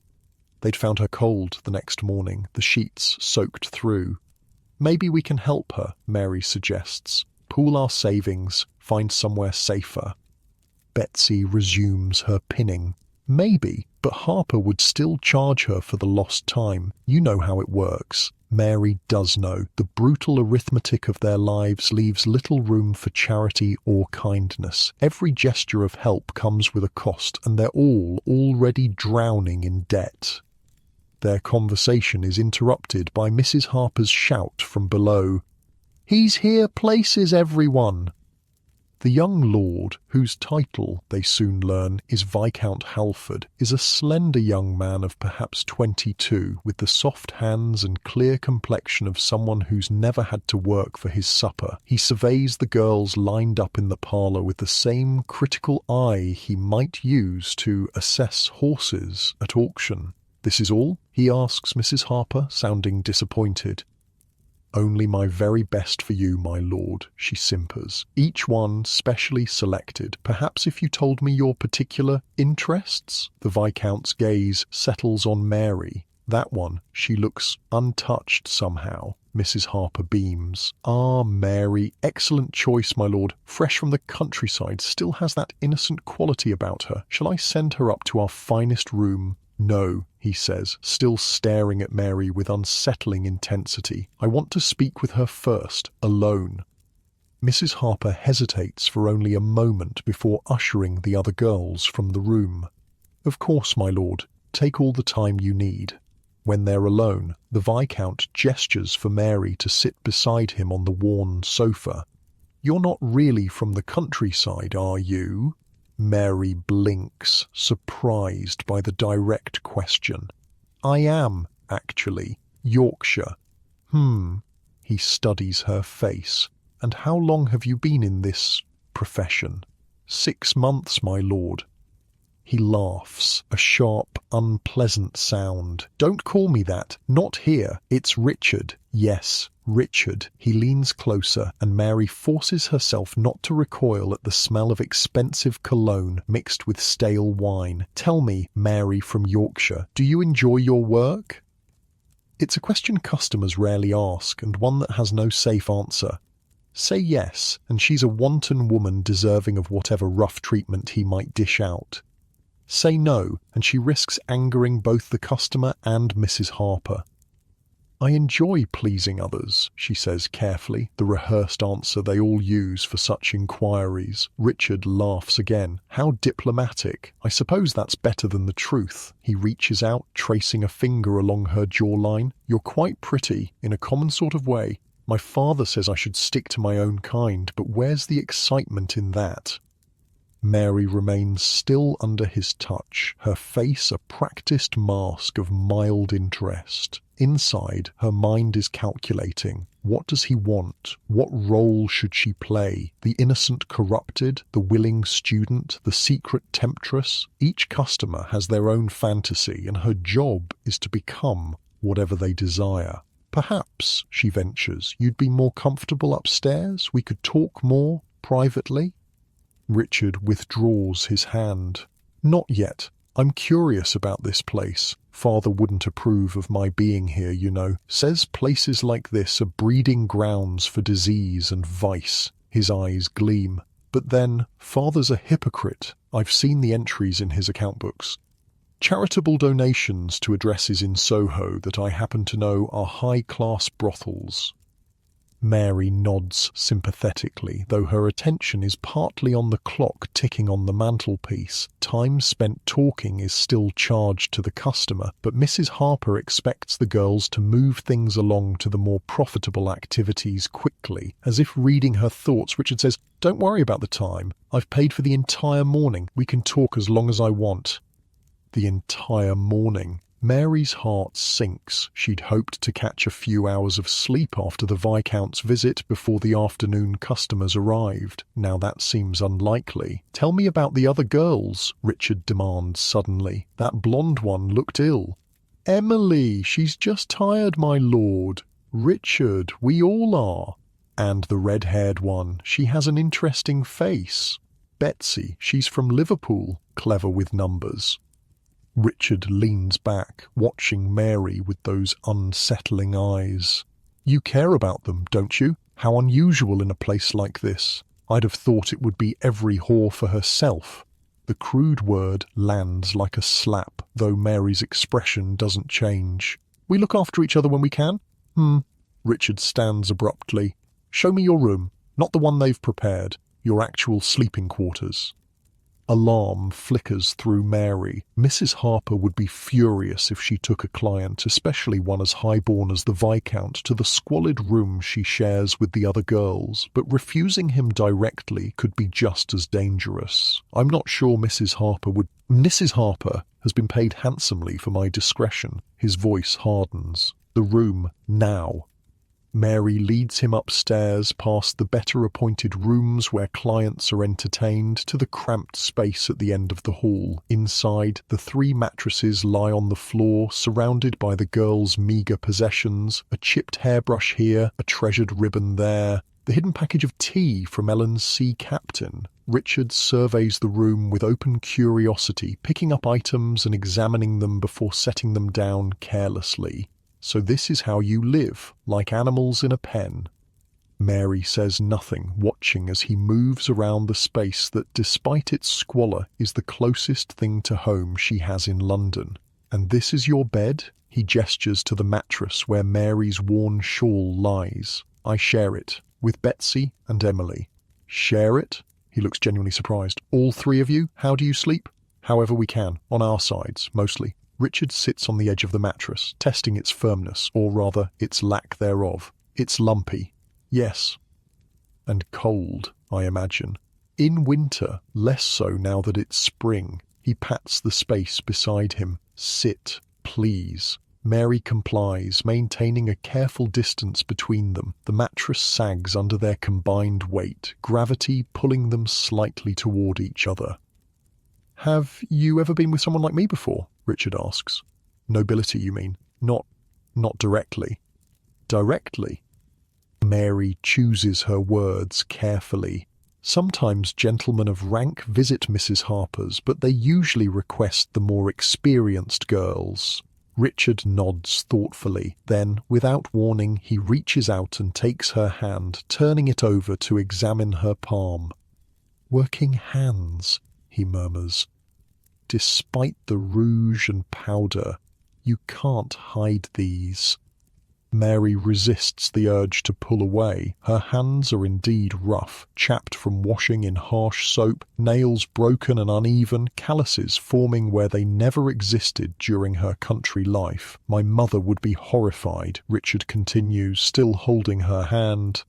They'd found her cold the next morning, the sheets soaked through. "Maybe we can help her," Mary suggests. "Pool our savings, find somewhere safer." Betsy resumes her pinning. "Maybe, but Harper would still charge her for the lost time. You know how it works." Mary does know. The brutal arithmetic of their lives leaves little room for charity or kindness. Every gesture of help comes with a cost, and they're all already drowning in debt. Their conversation is interrupted by Mrs. Harper's shout from below. "He's here places, everyone!" The young lord, whose title, they soon learn, is Viscount Halford, is a slender young man of perhaps 22, with the soft hands and clear complexion of someone who's never had to work for his supper. He surveys the girls lined up in the parlour with the same critical eye he might use to assess horses at auction. "This is all?" he asks Mrs. Harper, sounding disappointed. "Only my very best for you, my lord," she simpers. "Each one specially selected. Perhaps if you told me your particular interests?" The Viscount's gaze settles on Mary. "That one, she looks untouched somehow." Mrs. Harper beams. "Ah, Mary, excellent choice, my lord. Fresh from the countryside, still has that innocent quality about her. Shall I send her up to our finest room?" "No," he says, still staring at Mary with unsettling intensity. "I want to speak with her first, alone." Mrs. Harper hesitates for only a moment before ushering the other girls from the room. "Of course, my lord. Take all the time you need." When they're alone, the Viscount gestures for Mary to sit beside him on the worn sofa. "You're not really from the countryside, are you?" Mary blinks, surprised by the direct question. "I am, actually. Yorkshire." He studies her face. "And how long have you been in this profession?" 6 months, my lord." He laughs, a sharp, unpleasant sound. "Don't call me that. Not here. It's Richard. Yes, Richard." He leans closer, and Mary forces herself not to recoil at the smell of expensive cologne mixed with stale wine. "Tell me, Mary from Yorkshire, do you enjoy your work?" It's a question customers rarely ask, and one that has no safe answer. Say yes, and she's a wanton woman deserving of whatever rough treatment he might dish out. Say no, and she risks angering both the customer and Mrs. Harper. "I enjoy pleasing others," she says carefully, the rehearsed answer they all use for such inquiries. Richard laughs again. "How diplomatic. I suppose that's better than the truth." He reaches out, tracing a finger along her jawline. "You're quite pretty, in a common sort of way. My father says I should stick to my own kind, but where's the excitement in that?" Mary remains still under his touch, her face a practiced mask of mild interest. Inside, her mind is calculating. What does he want? What role should she play? The innocent corrupted? The willing student? The secret temptress? Each customer has their own fantasy, and her job is to become whatever they desire. "Perhaps," she ventures, "you'd be more comfortable upstairs? We could talk more privately?" Richard withdraws his hand. "Not yet. I'm curious about this place. Father wouldn't approve of my being here, you know. Says places like this are breeding grounds for disease and vice." His eyes gleam. "But then, Father's a hypocrite. I've seen the entries in his account books. Charitable donations to addresses in Soho that I happen to know are high-class brothels." Mary nods sympathetically, though her attention is partly on the clock ticking on the mantelpiece. Time spent talking is still charged to the customer, but Mrs. Harper expects the girls to move things along to the more profitable activities quickly. As if reading her thoughts, Richard says, "Don't worry about the time. I've paid for the entire morning. We can talk as long as I want." The entire morning. Mary's heart sinks. She'd hoped to catch a few hours of sleep after the Viscount's visit before the afternoon customers arrived. Now that seems unlikely. "Tell me about the other girls," Richard demands suddenly. "That blonde one looked ill." "Emily, she's just tired, my lord." "Richard, we all are." "And the red-haired one, she has an interesting face." "Betsy, she's from Liverpool, clever with numbers." Richard leans back, watching Mary with those unsettling eyes. "You care about them, don't you? How unusual in a place like this. I'd have thought it would be every whore for herself." The crude word lands like a slap, though Mary's expression doesn't change. "We look after each other when we can?" Richard stands abruptly. "Show me your room, not the one they've prepared, your actual sleeping quarters." Alarm flickers through Mary. Mrs. Harper would be furious if she took a client, especially one as highborn as the Viscount, to the squalid room she shares with the other girls, but refusing him directly could be just as dangerous. I'm not sure Mrs. Harper would... Mrs. Harper has been paid handsomely for my discretion. His voice hardens. The room, now. Mary leads him upstairs past the better-appointed rooms where clients are entertained to the cramped space at the end of the hall. Inside, the 3 mattresses lie on the floor, surrounded by the girls' meagre possessions, a chipped hairbrush here, a treasured ribbon there, the hidden package of tea from Ellen's sea captain. Richard surveys the room with open curiosity, picking up items and examining them before setting them down carelessly. So this is how you live, like animals in a pen. Mary says nothing, watching as he moves around the space that, despite its squalor, is the closest thing to home she has in London. And this is your bed? He gestures to the mattress where Mary's worn shawl lies. I share it, with Betsy and Emily. Share it? He looks genuinely surprised. All 3 of you? How do you sleep? However we can, on our sides, mostly. Richard sits on the edge of the mattress, testing its firmness, or rather, its lack thereof. It's lumpy. Yes. And cold, I imagine. In winter, less so now that it's spring. He pats the space beside him. Sit, please. Mary complies, maintaining a careful distance between them. The mattress sags under their combined weight, gravity pulling them slightly toward each other. Have you ever been with someone like me before? Richard asks. Nobility, you mean? Not directly. Directly? Mary chooses her words carefully. Sometimes gentlemen of rank visit Mrs. Harper's, but they usually request the more experienced girls. Richard nods thoughtfully. Then, without warning, he reaches out and takes her hand, turning it over to examine her palm. Working hands, he murmurs. Despite the rouge and powder, you can't hide these. Mary resists the urge to pull away. Her hands are indeed rough, chapped from washing in harsh soap, nails broken and uneven, calluses forming where they never existed during her country life. My mother would be horrified, Richard continues, still holding her hand.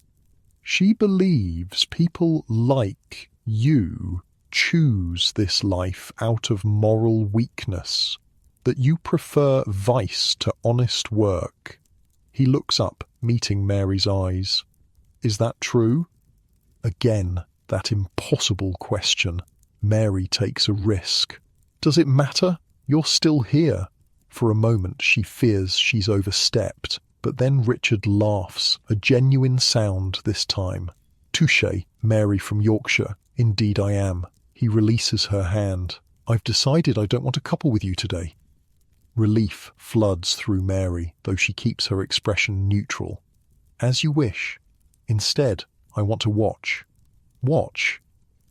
She believes people like you choose this life out of moral weakness, that you prefer vice to honest work. He looks up, meeting Mary's eyes. Is that true? Again, that impossible question. Mary takes a risk. Does it matter? You're still here. For a moment she fears she's overstepped, but then Richard laughs, a genuine sound this time. Touché, Mary from Yorkshire. Indeed I am. He releases her hand. I've decided I don't want to couple with you today. Relief floods through Mary, though she keeps her expression neutral. As you wish. Instead, I want to watch. Watch?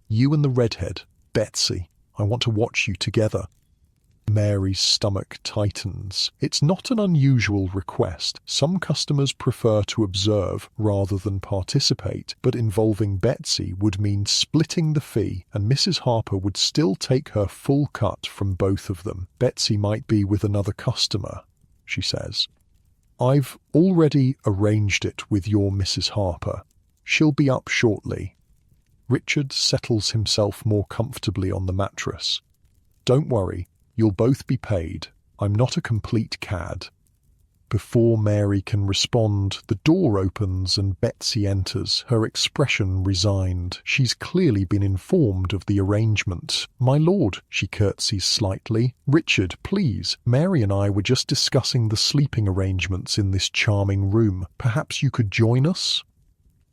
You and the redhead, Betsy. I want to watch you together. Mary's stomach tightens. It's not an unusual request. Some customers prefer to observe rather than participate, but involving Betsy would mean splitting the fee, and Mrs. Harper would still take her full cut from both of them. Betsy might be with another customer, she says. I've already arranged it with your Mrs. Harper. She'll be up shortly. Richard settles himself more comfortably on the mattress. Don't worry. You'll both be paid. I'm not a complete cad. Before Mary can respond, the door opens and Betsy enters, her expression resigned. She's clearly been informed of the arrangement. My lord, she curtsies slightly. Richard, please. Mary and I were just discussing the sleeping arrangements in this charming room. Perhaps you could join us?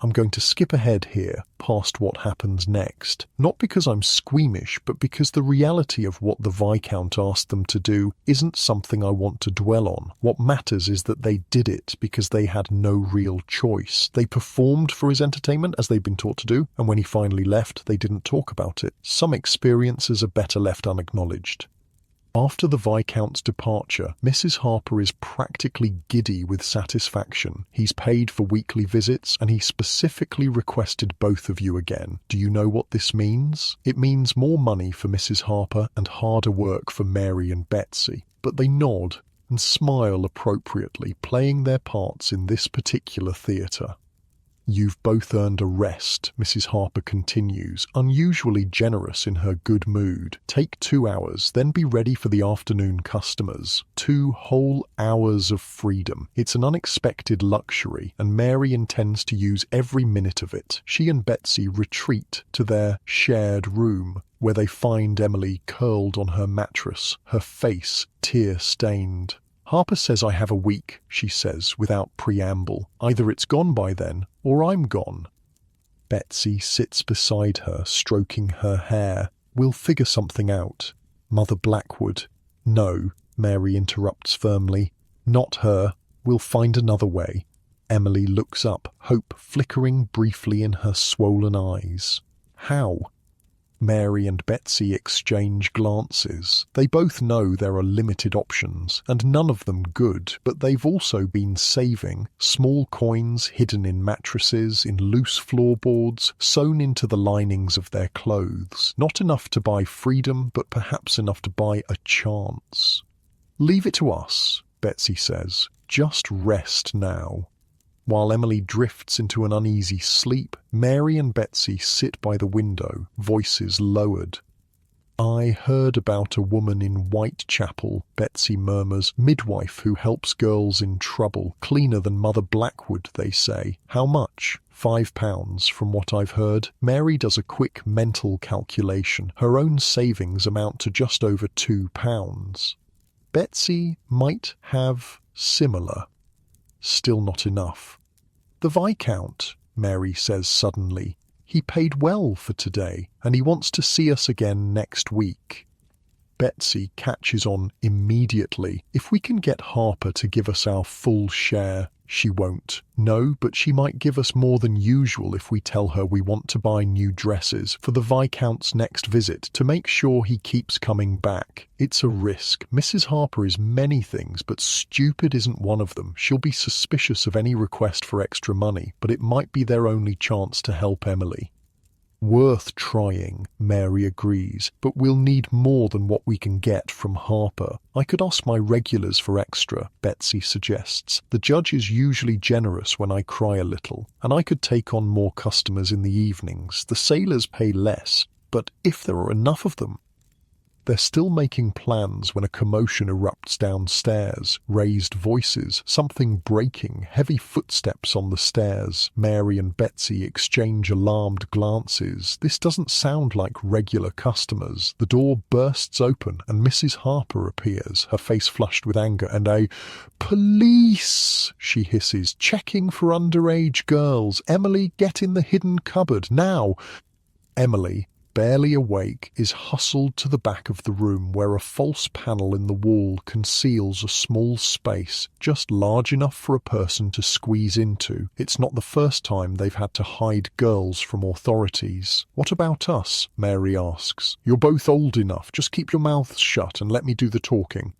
I'm going to skip ahead here, past what happens next. Not because I'm squeamish, but because the reality of what the Viscount asked them to do isn't something I want to dwell on. What matters is that they did it because they had no real choice. They performed for his entertainment as they'd been taught to do, and when he finally left, they didn't talk about it. Some experiences are better left unacknowledged. After the Viscount's departure, Mrs. Harper is practically giddy with satisfaction. He's paid for weekly visits, and he specifically requested both of you again. Do you know what this means? It means more money for Mrs. Harper and harder work for Mary and Betsy. But they nod and smile appropriately, playing their parts in this particular theatre. You've both earned a rest, Mrs. Harper continues, unusually generous in her good mood. Take 2 hours, then be ready for the afternoon customers. 2 whole hours of freedom. It's an unexpected luxury, and Mary intends to use every minute of it. She and Betsy retreat to their shared room, where they find Emily curled on her mattress, her face tear-stained. Harper says I have a week, she says, without preamble. Either it's gone by then, or I'm gone. Betsy sits beside her, stroking her hair. We'll figure something out. Mother Blackwood. No, Mary interrupts firmly. Not her. We'll find another way. Emily looks up, hope flickering briefly in her swollen eyes. How? Mary and Betsy exchange glances. They both know there are limited options, and none of them good, but they've also been saving. Small coins hidden in mattresses, in loose floorboards, sewn into the linings of their clothes. Not enough to buy freedom, but perhaps enough to buy a chance. Leave it to us, Betsy says. Just rest now. While Emily drifts into an uneasy sleep, Mary and Betsy sit by the window, voices lowered. I heard about a woman in Whitechapel, Betsy murmurs, midwife who helps girls in trouble, cleaner than Mother Blackwood, they say. How much? £5, from what I've heard. Mary does a quick mental calculation. Her own savings amount to just over £2. Betsy might have similar. Still not enough. The Viscount, Mary says suddenly. He paid well for today, and he wants to see us again next week. Betsy catches on immediately. If we can get Harper to give us our full share, she won't. No, but she might give us more than usual if we tell her we want to buy new dresses for the Viscount's next visit to make sure he keeps coming back. It's a risk. Mrs. Harper is many things, but stupid isn't one of them. She'll be suspicious of any request for extra money, but it might be their only chance to help Emily. Worth trying, Mary agrees, but we'll need more than what we can get from Harper. I could ask my regulars for extra, Betsy suggests. The judge is usually generous when I cry a little, and I could take on more customers in the evenings. The sailors pay less, but if there are enough of them. They're still making plans when a commotion erupts downstairs. Raised voices, something breaking, heavy footsteps on the stairs. Mary and Betsy exchange alarmed glances. This doesn't sound like regular customers. The door bursts open and Mrs. Harper appears, her face flushed with anger, and a "Police!" she hisses, "checking for underage girls. Emily, get in the hidden cupboard, now!" Emily, barely awake, is hustled to the back of the room where a false panel in the wall conceals a small space, just large enough for a person to squeeze into. It's not the first time they've had to hide girls from authorities. "What about us?" Mary asks. "You're both old enough. Just keep your mouths shut and let me do the talking."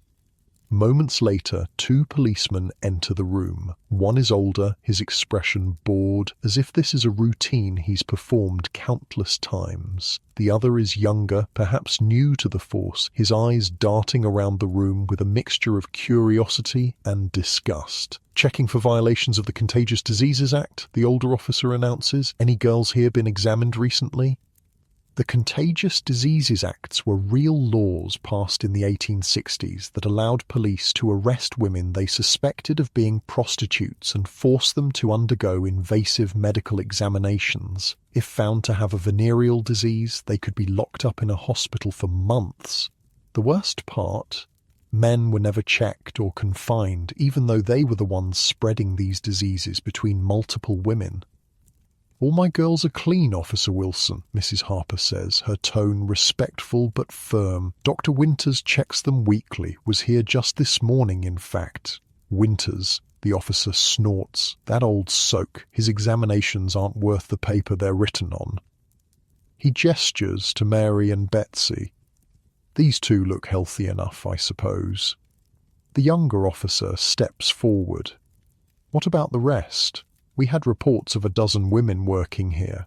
Moments later, 2 policemen enter the room. One is older, his expression bored, as if this is a routine he's performed countless times. The other is younger, perhaps new to the force, his eyes darting around the room with a mixture of curiosity and disgust. "Checking for violations of the Contagious Diseases Act," the older officer announces. "Any girls here been examined recently?" The Contagious Diseases Acts were real laws passed in the 1860s that allowed police to arrest women they suspected of being prostitutes and force them to undergo invasive medical examinations. If found to have a venereal disease, they could be locked up in a hospital for months. The worst part? Men were never checked or confined, even though they were the ones spreading these diseases between multiple women. "All my girls are clean, Officer Wilson," Mrs. Harper says, her tone respectful but firm. "Dr. Winters checks them weekly, was here just this morning, in fact." "Winters," the officer snorts. "That old soak. His examinations aren't worth the paper they're written on." He gestures to Mary and Betsy. These two look healthy enough, I suppose. The younger officer steps forward. What about the rest? We had reports of a dozen women working here.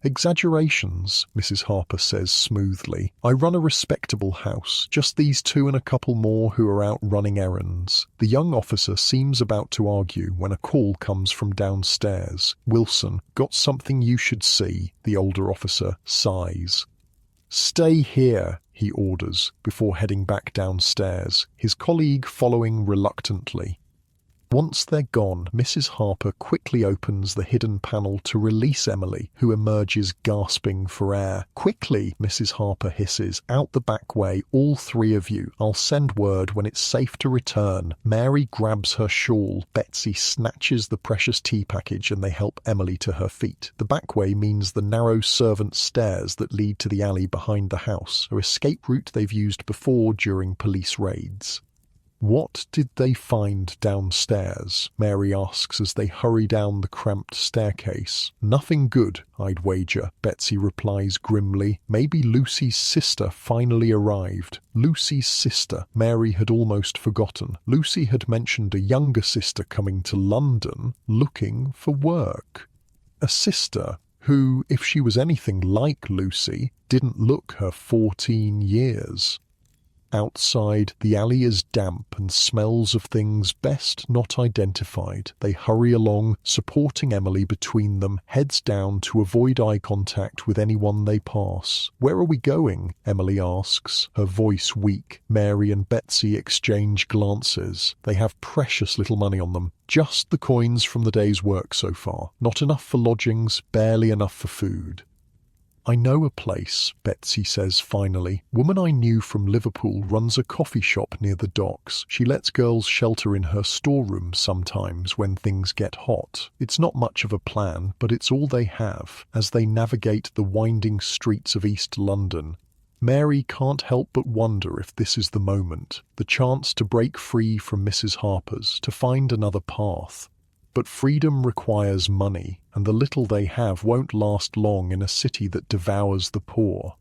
Exaggerations, Mrs. Harper says smoothly. I run a respectable house, just these two and a couple more who are out running errands. The young officer seems about to argue when a call comes from downstairs. Wilson, got something you should see, the older officer sighs. Stay here, he orders, before heading back downstairs, his colleague following reluctantly. Once they're gone, Mrs. Harper quickly opens the hidden panel to release Emily, who emerges gasping for air. Quickly, Mrs. Harper hisses, out the back way, all three of you. I'll send word when it's safe to return. Mary grabs her shawl. Betsy snatches the precious tea package and they help Emily to her feet. The back way means the narrow servant stairs that lead to the alley behind the house, an escape route they've used before during police raids. What did they find downstairs? Mary asks as they hurry down the cramped staircase. Nothing good, I'd wager, Betsy replies grimly. Maybe Lucy's sister finally arrived. Lucy's sister. Mary had almost forgotten. Lucy had mentioned a younger sister coming to London, looking for work. A sister who, if she was anything like Lucy, didn't look her 14 years. Outside, the alley is damp and smells of things best not identified. They hurry along, supporting Emily between them, heads down to avoid eye contact with anyone they pass. Where are we going? Emily asks, her voice weak. Mary and Betsy exchange glances. They have precious little money on them. Just the coins from the day's work so far. Not enough for lodgings, barely enough for food. I know a place, Betsy says finally. Woman I knew from Liverpool runs a coffee shop near the docks. She lets girls shelter in her storeroom sometimes when things get hot. It's not much of a plan, but it's all they have as they navigate the winding streets of East London. Mary can't help but wonder if this is the moment, the chance to break free from Mrs. Harper's, to find another path. But freedom requires money, and the little they have won't last long in a city that devours the poor.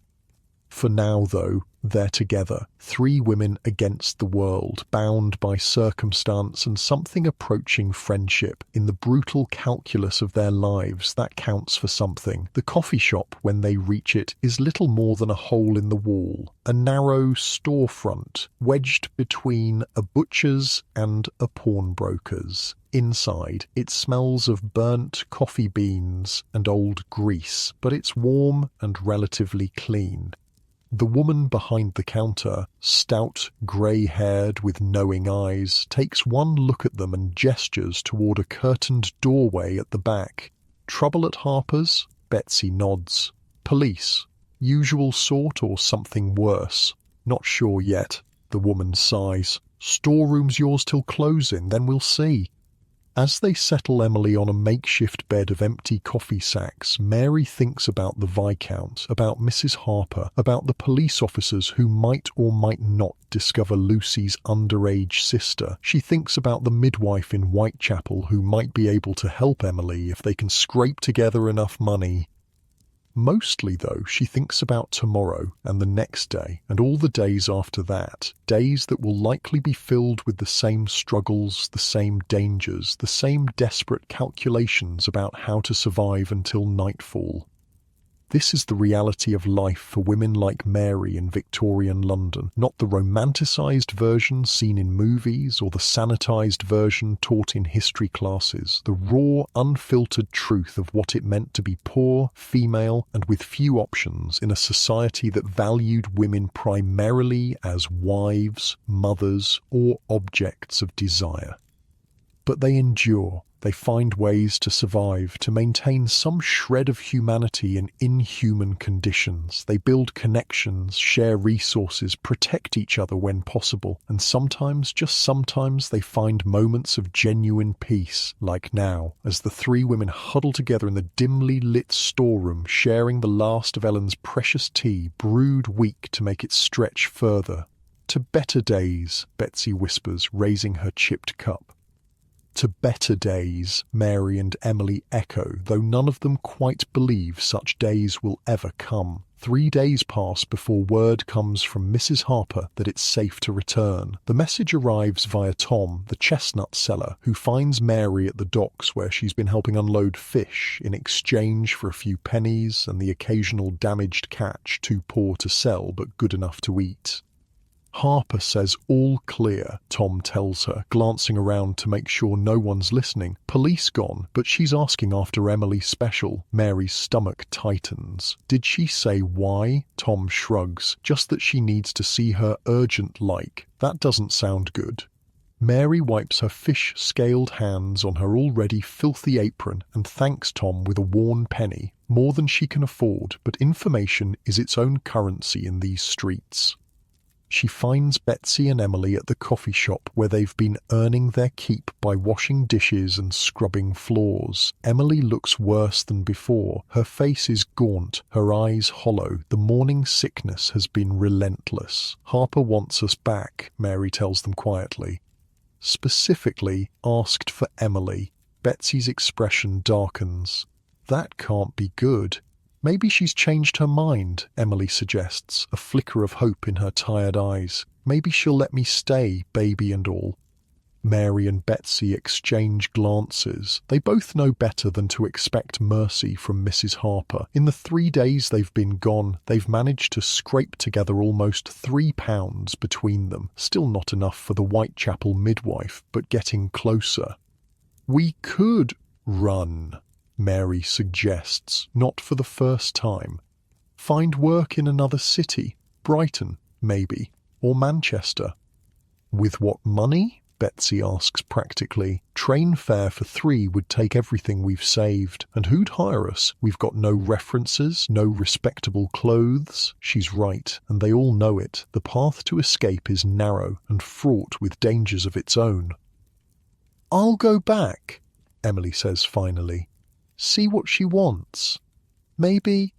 For now, though, they're together, three women against the world, bound by circumstance and something approaching friendship. In the brutal calculus of their lives, that counts for something. The coffee shop, when they reach it, is little more than a hole in the wall, a narrow storefront wedged between a butcher's and a pawnbroker's. Inside, it smells of burnt coffee beans and old grease, but it's warm and relatively clean. The woman behind the counter, stout, grey-haired with knowing eyes, takes one look at them and gestures toward a curtained doorway at the back. Trouble at Harper's? Betsy nods. Police? Usual sort or something worse? Not sure yet. The woman sighs. Storeroom's yours till closing, then we'll see. As they settle Emily on a makeshift bed of empty coffee sacks, Mary thinks about the Viscount, about Mrs. Harper, about the police officers who might or might not discover Lucy's underage sister. She thinks about the midwife in Whitechapel who might be able to help Emily if they can scrape together enough money. Mostly, though, she thinks about tomorrow and the next day and all the days after that, days that will likely be filled with the same struggles, the same dangers, the same desperate calculations about how to survive until nightfall. This is the reality of life for women like Mary in Victorian London, not the romanticised version seen in movies or the sanitised version taught in history classes, the raw, unfiltered truth of what it meant to be poor, female, and with few options in a society that valued women primarily as wives, mothers, or objects of desire. But they endure. They find ways to survive, to maintain some shred of humanity in inhuman conditions. They build connections, share resources, protect each other when possible, and sometimes, just sometimes, they find moments of genuine peace, like now, as the three women huddle together in the dimly lit storeroom, sharing the last of Ellen's precious tea, brewed weak to make it stretch further. To better days, Betsy whispers, raising her chipped cup. To better days, Mary and Emily echo, though none of them quite believe such days will ever come. 3 days pass before word comes from Mrs. Harper that it's safe to return. The message arrives via Tom, the chestnut seller, who finds Mary at the docks where she's been helping unload fish in exchange for a few pennies and the occasional damaged catch too poor to sell but good enough to eat. Harper says all clear, Tom tells her, glancing around to make sure no one's listening. Police gone, but she's asking after Emily Special. Mary's stomach tightens. Did she say why? Tom shrugs. Just that she needs to see her urgent like. That doesn't sound good. Mary wipes her fish-scaled hands on her already filthy apron and thanks Tom with a worn penny. More than she can afford, but information is its own currency in these streets. She finds Betsy and Emily at the coffee shop where they've been earning their keep by washing dishes and scrubbing floors. Emily looks worse than before. Her face is gaunt, her eyes hollow. The morning sickness has been relentless. Harper wants us back, Mary tells them quietly. Specifically asked for Emily. Betsy's expression darkens. That can't be good. Maybe she's changed her mind, Emily suggests, a flicker of hope in her tired eyes. Maybe she'll let me stay, baby and all. Mary and Betsy exchange glances. They both know better than to expect mercy from Mrs. Harper. In the 3 days they've been gone, they've managed to scrape together almost £3 between them. Still not enough for the Whitechapel midwife, but getting closer. We could run, Mary suggests, not for the first time. Find work in another city, Brighton, maybe, or Manchester. With what money? Betsy asks practically. Train fare for 3 would take everything we've saved. And who'd hire us? We've got no references, no respectable clothes. She's right, and they all know it. The path to escape is narrow and fraught with dangers of its own. I'll go back, Emily says finally. See what she wants. Maybe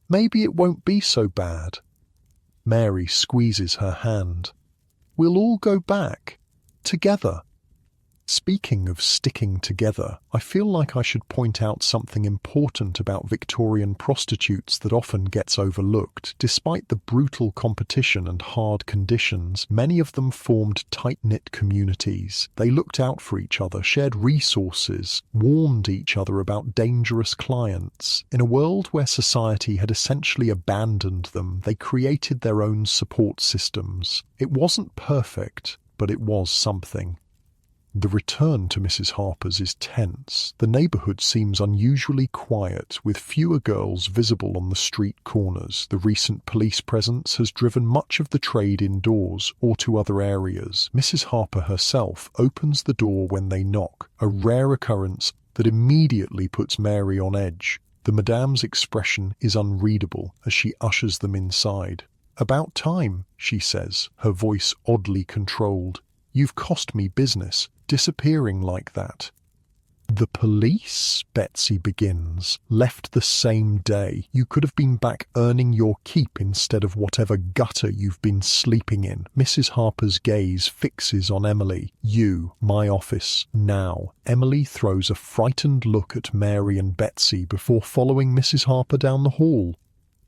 it won't be so bad. Mary squeezes her hand. We'll all go back. Together. Speaking of sticking together, I feel like I should point out something important about Victorian prostitutes that often gets overlooked. Despite the brutal competition and hard conditions, many of them formed tight-knit communities. They looked out for each other, shared resources, warned each other about dangerous clients. In a world where society had essentially abandoned them, they created their own support systems. It wasn't perfect, but it was something. The return to Mrs. Harper's is tense. The neighbourhood seems unusually quiet, with fewer girls visible on the street corners. The recent police presence has driven much of the trade indoors or to other areas. Mrs. Harper herself opens the door when they knock, a rare occurrence that immediately puts Mary on edge. The madame's expression is unreadable as she ushers them inside. About time, she says, her voice oddly controlled. You've cost me business, disappearing like that. The police, Betsy begins, left the same day. You could have been back earning your keep instead of whatever gutter you've been sleeping in. Mrs. Harper's gaze fixes on Emily. You, my office, now. Emily throws a frightened look at Mary and Betsy before following Mrs. Harper down the hall.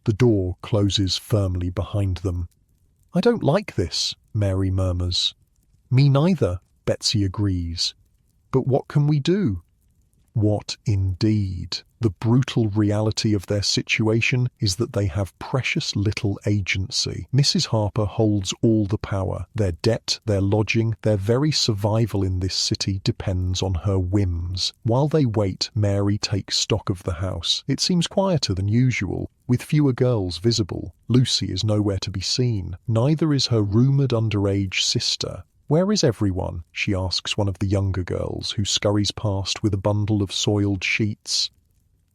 The door closes firmly behind them. I don't like this, Mary murmurs. Me neither, Betsy agrees. But what can we do? What indeed? The brutal reality of their situation is that they have precious little agency. Mrs. Harper holds all the power. Their debt, their lodging, their very survival in this city depends on her whims. While they wait, Mary takes stock of the house. It seems quieter than usual, with fewer girls visible. Lucy is nowhere to be seen. Neither is her rumoured underage sister. Where is everyone? She asks one of the younger girls, who scurries past with a bundle of soiled sheets.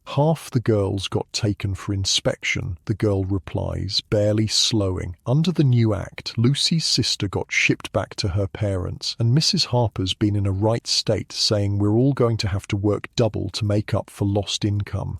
Half the girls got taken for inspection, the girl replies, barely slowing. Under the new act, Lucy's sister got shipped back to her parents, and Mrs. Harper's been in a right state saying we're all going to have to work double to make up for lost income.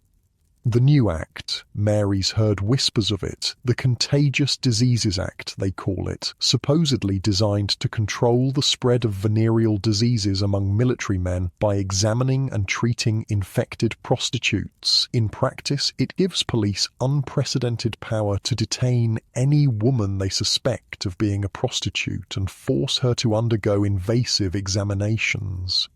The new act, Mary's heard whispers of it, the Contagious Diseases Act, they call it, supposedly designed to control the spread of venereal diseases among military men by examining and treating infected prostitutes. In practice, it gives police unprecedented power to detain any woman they suspect of being a prostitute and force her to undergo invasive examinations.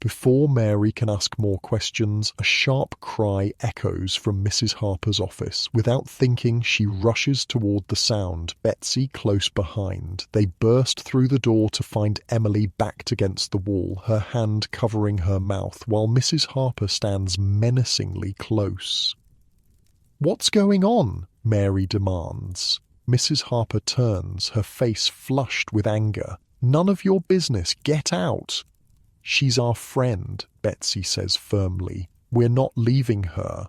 Before Mary can ask more questions, a sharp cry echoes from Mrs. Harper's office. Without thinking, she rushes toward the sound, Betsy close behind. They burst through the door to find Emily backed against the wall, her hand covering her mouth, while Mrs. Harper stands menacingly close. "What's going on?" Mary demands. Mrs. Harper turns, her face flushed with anger. "None of your business. Get out." "She's our friend," Betsy says firmly. "We're not leaving her."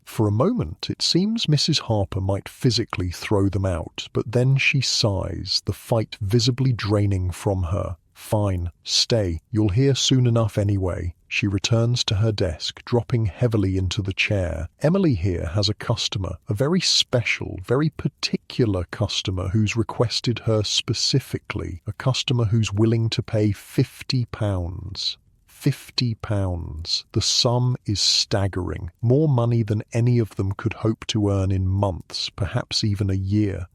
For a moment, it seems Mrs. Harper might physically throw them out, but then she sighs, the fight visibly draining from her. "Fine, stay. You'll hear soon enough anyway." She returns to her desk, dropping heavily into the chair. Emily here has a customer, a very special, very particular customer who's requested her specifically, a customer who's willing to pay £50. £50. The sum is staggering, more money than any of them could hope to earn in months, perhaps even a year.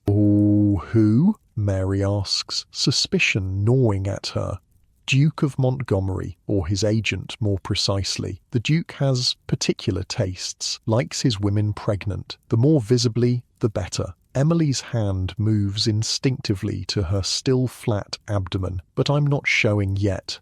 "Oh, who?" Mary asks, suspicion gnawing at her. "Duke of Montgomery, or his agent more precisely. The Duke has particular tastes, likes his women pregnant. The more visibly, the better." Emily's hand moves instinctively to her still flat abdomen, "But I'm not showing yet."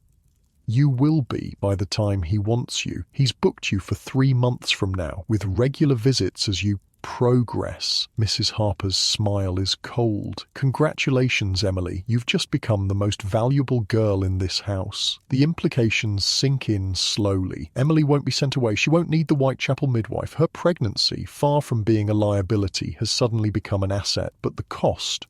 "You will be by the time he wants you. He's booked you for 3 months from now, with regular visits as you progress." Mrs. Harper's smile is cold. "Congratulations, Emily. You've just become the most valuable girl in this house." The implications sink in slowly. Emily won't be sent away. She won't need the Whitechapel midwife. Her pregnancy, far from being a liability, has suddenly become an asset. But the cost?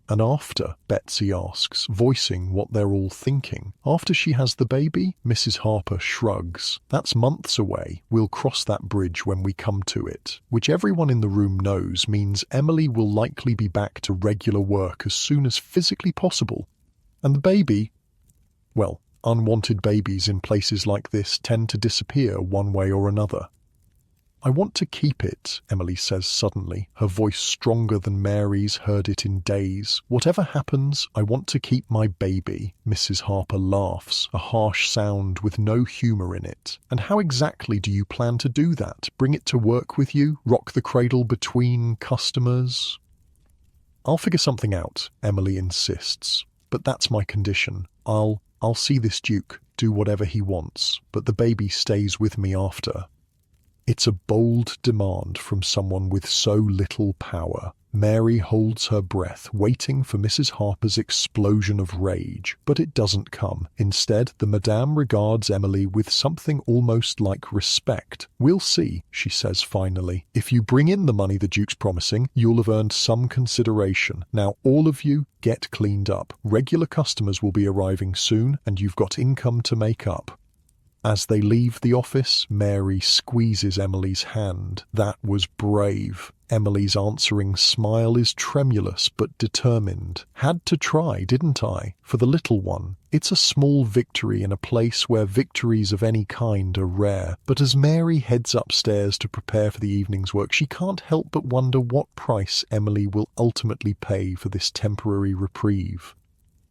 "And after?" Betsy asks, voicing what they're all thinking. "After she has the baby?" Mrs. Harper shrugs. "That's months away. We'll cross that bridge when we come to it." Which everyone in the room knows means Emily will likely be back to regular work as soon as physically possible. And the baby? Well, unwanted babies in places like this tend to disappear one way or another. "I want to keep it," Emily says suddenly, her voice stronger than Mary's heard it in days. "Whatever happens, I want to keep my baby." Mrs. Harper laughs, a harsh sound with no humour in it. "And how exactly do you plan to do that? Bring it to work with you? Rock the cradle between customers?" "I'll figure something out," Emily insists. "But that's my condition. I'll see this Duke, do whatever he wants, but the baby stays with me after." It's a bold demand from someone with so little power. Mary holds her breath, waiting for Mrs. Harper's explosion of rage, but it doesn't come. Instead, the Madame regards Emily with something almost like respect. "We'll see," she says finally. "If you bring in the money the Duke's promising, you'll have earned some consideration. Now all of you, get cleaned up. Regular customers will be arriving soon, and you've got income to make up." As they leave the office, Mary squeezes Emily's hand. That was brave. Emily's answering smile is tremulous but determined. "Had to try, didn't I? For the little one." It's a small victory in a place where victories of any kind are rare. But as Mary heads upstairs to prepare for the evening's work, she can't help but wonder what price Emily will ultimately pay for this temporary reprieve.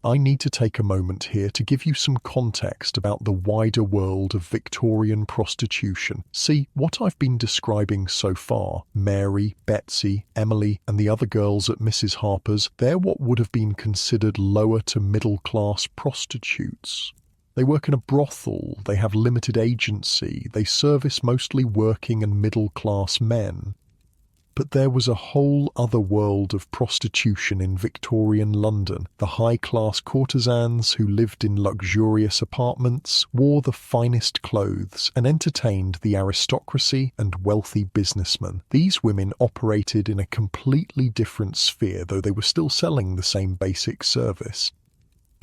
I need to take a moment here to give you some context about the wider world of Victorian prostitution. See, what I've been describing so far, Mary, Betsy, Emily, and the other girls at Mrs. Harper's, they're what would have been considered lower to middle class prostitutes. They work in a brothel, they have limited agency, they service mostly working and middle class men. But there was a whole other world of prostitution in Victorian London. The high-class courtesans who lived in luxurious apartments, wore the finest clothes, and entertained the aristocracy and wealthy businessmen. These women operated in a completely different sphere, though they were still selling the same basic service.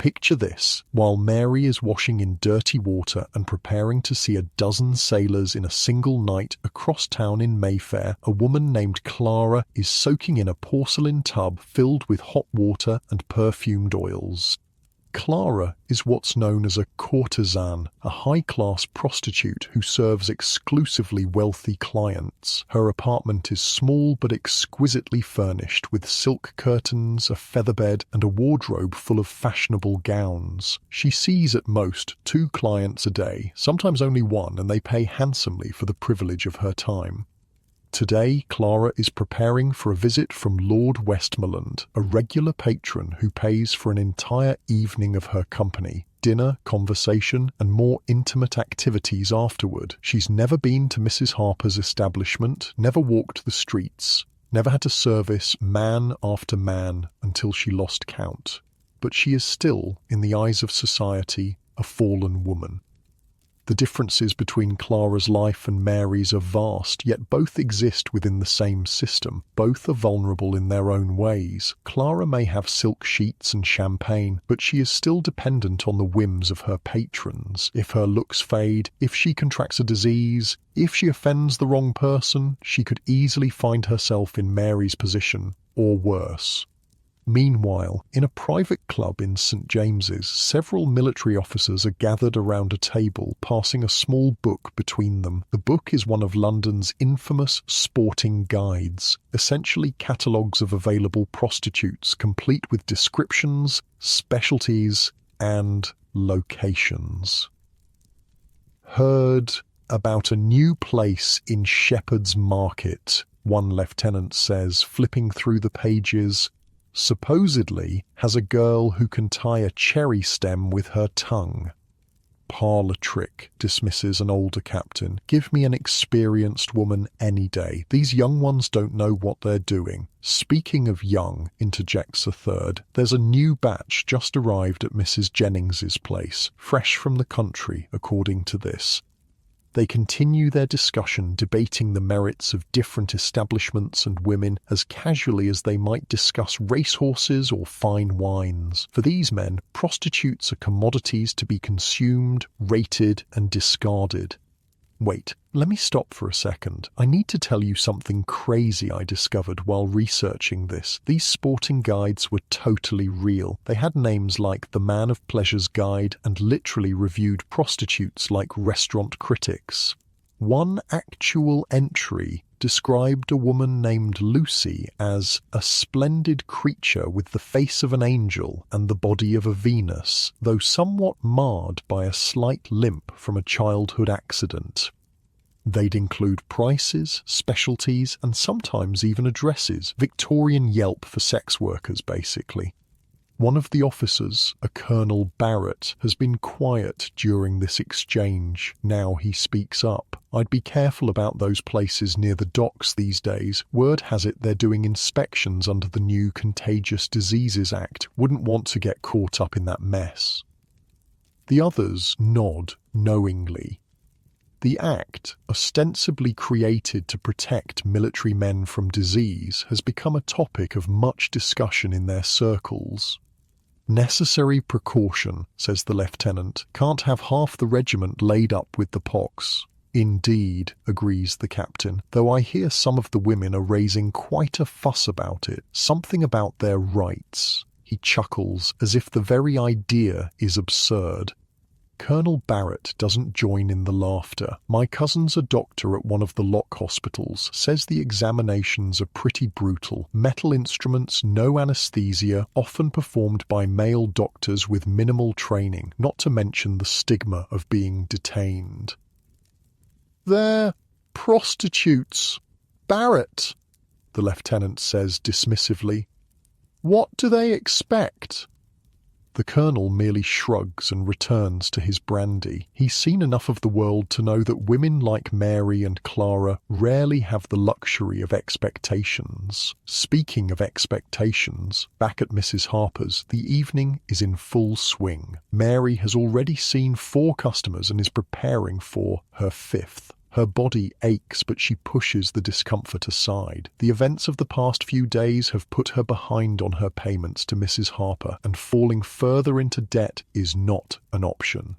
Picture this: while Mary is washing in dirty water and preparing to see a dozen sailors in a single night across town in Mayfair, a woman named Clara is soaking in a porcelain tub filled with hot water and perfumed oils. Clara is what's known as a courtesan, a high-class prostitute who serves exclusively wealthy clients. Her apartment is small but exquisitely furnished with silk curtains, a featherbed, and a wardrobe full of fashionable gowns. She sees at most 2 clients a day, sometimes only 1, and they pay handsomely for the privilege of her time. Today, Clara is preparing for a visit from Lord Westmoreland, a regular patron who pays for an entire evening of her company. Dinner, conversation, and more intimate activities afterward. She's never been to Mrs. Harper's establishment, never walked the streets, never had to service man after man until she lost count. But she is still, in the eyes of society, a fallen woman. The differences between Clara's life and Mary's are vast, yet both exist within the same system. Both are vulnerable in their own ways. Clara may have silk sheets and champagne, but she is still dependent on the whims of her patrons. If her looks fade, if she contracts a disease, if she offends the wrong person, she could easily find herself in Mary's position, or worse. Meanwhile, in a private club in St. James's, several military officers are gathered around a table, passing a small book between them. The book is one of London's infamous sporting guides, essentially catalogues of available prostitutes, complete with descriptions, specialties, and locations. Heard about a new place in Shepherd's Market, one lieutenant says, flipping through the pages. Supposedly has a girl who can tie a cherry stem with her tongue. Parlour trick, dismisses an older captain. Give me an experienced woman any day. These young ones don't know what they're doing. Speaking of young, interjects a third, there's a new batch just arrived at Mrs. Jennings's place, fresh from the country, according to this. They continue their discussion, debating the merits of different establishments and women as casually as they might discuss racehorses or fine wines. For these men, prostitutes are commodities to be consumed, rated, and discarded. Wait, let me stop for a second. I need to tell you something crazy I discovered while researching this. These sporting guides were totally real. They had names like the Man of Pleasure's Guide and literally reviewed prostitutes like restaurant critics. One actual entry described a woman named Lucy as a splendid creature with the face of an angel and the body of a Venus, though somewhat marred by a slight limp from a childhood accident. They'd include prices, specialties, and sometimes even addresses. Victorian Yelp for sex workers, basically. One of the officers, a Colonel Barrett, has been quiet during this exchange. Now he speaks up. I'd be careful about those places near the docks these days. Word has it they're doing inspections under the new Contagious Diseases Act. Wouldn't want to get caught up in that mess. The others nod knowingly. The act, ostensibly created to protect military men from disease, has become a topic of much discussion in their circles. Necessary precaution, says the lieutenant. Can't have half the regiment laid up with the pox. Indeed, agrees the captain, though I hear some of the women are raising quite a fuss about it, something about their rights. He chuckles, as if the very idea is absurd. Colonel Barrett doesn't join in the laughter. My cousin's a doctor at one of the lock hospitals, says the examinations are pretty brutal. Metal instruments, no anesthesia, often performed by male doctors with minimal training, not to mention the stigma of being detained. They're prostitutes. Barrett, the lieutenant says dismissively. What do they expect? The colonel merely shrugs and returns to his brandy. He's seen enough of the world to know that women like Mary and Clara rarely have the luxury of expectations. Speaking of expectations, back at Mrs. Harper's, the evening is in full swing. Mary has already seen 4 customers and is preparing for her 5th. Her body aches, but she pushes the discomfort aside. The events of the past few days have put her behind on her payments to Mrs. Harper, and falling further into debt is not an option.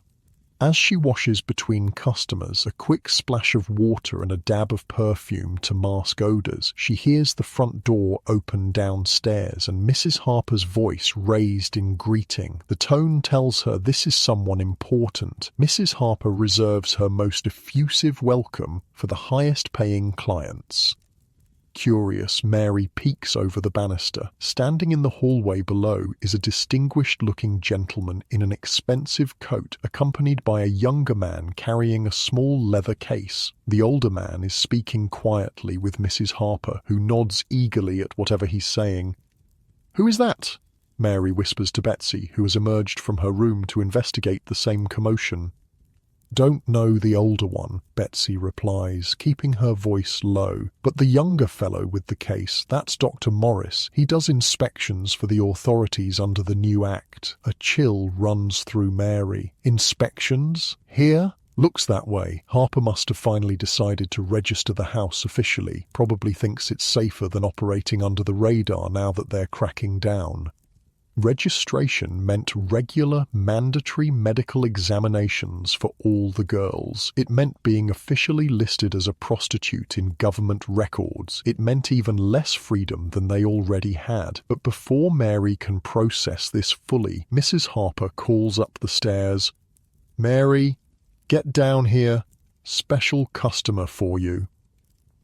As she washes between customers, a quick splash of water and a dab of perfume to mask odors, she hears the front door open downstairs and Mrs. Harper's voice raised in greeting. The tone tells her this is someone important. Mrs. Harper reserves her most effusive welcome for the highest-paying clients. Curious, Mary peeks over the banister. Standing in the hallway below is a distinguished-looking gentleman in an expensive coat, accompanied by a younger man carrying a small leather case. The older man is speaking quietly with Mrs. Harper, who nods eagerly at whatever he's saying. "Who is that?" Mary whispers to Betsy, who has emerged from her room to investigate the same commotion. "Don't know the older one," Betsy replies, keeping her voice low. "But the younger fellow with the case, that's Dr. Morris. He does inspections for the authorities under the new act." A chill runs through Mary. Inspections? Here? Looks that way. Harper must have finally decided to register the house officially. Probably thinks it's safer than operating under the radar now that they're cracking down. Registration meant regular, mandatory medical examinations for all the girls. It meant being officially listed as a prostitute in government records. It meant even less freedom than they already had. But before Mary can process this fully, Mrs. Harper calls up the stairs. "Mary, get down here. Special customer for you."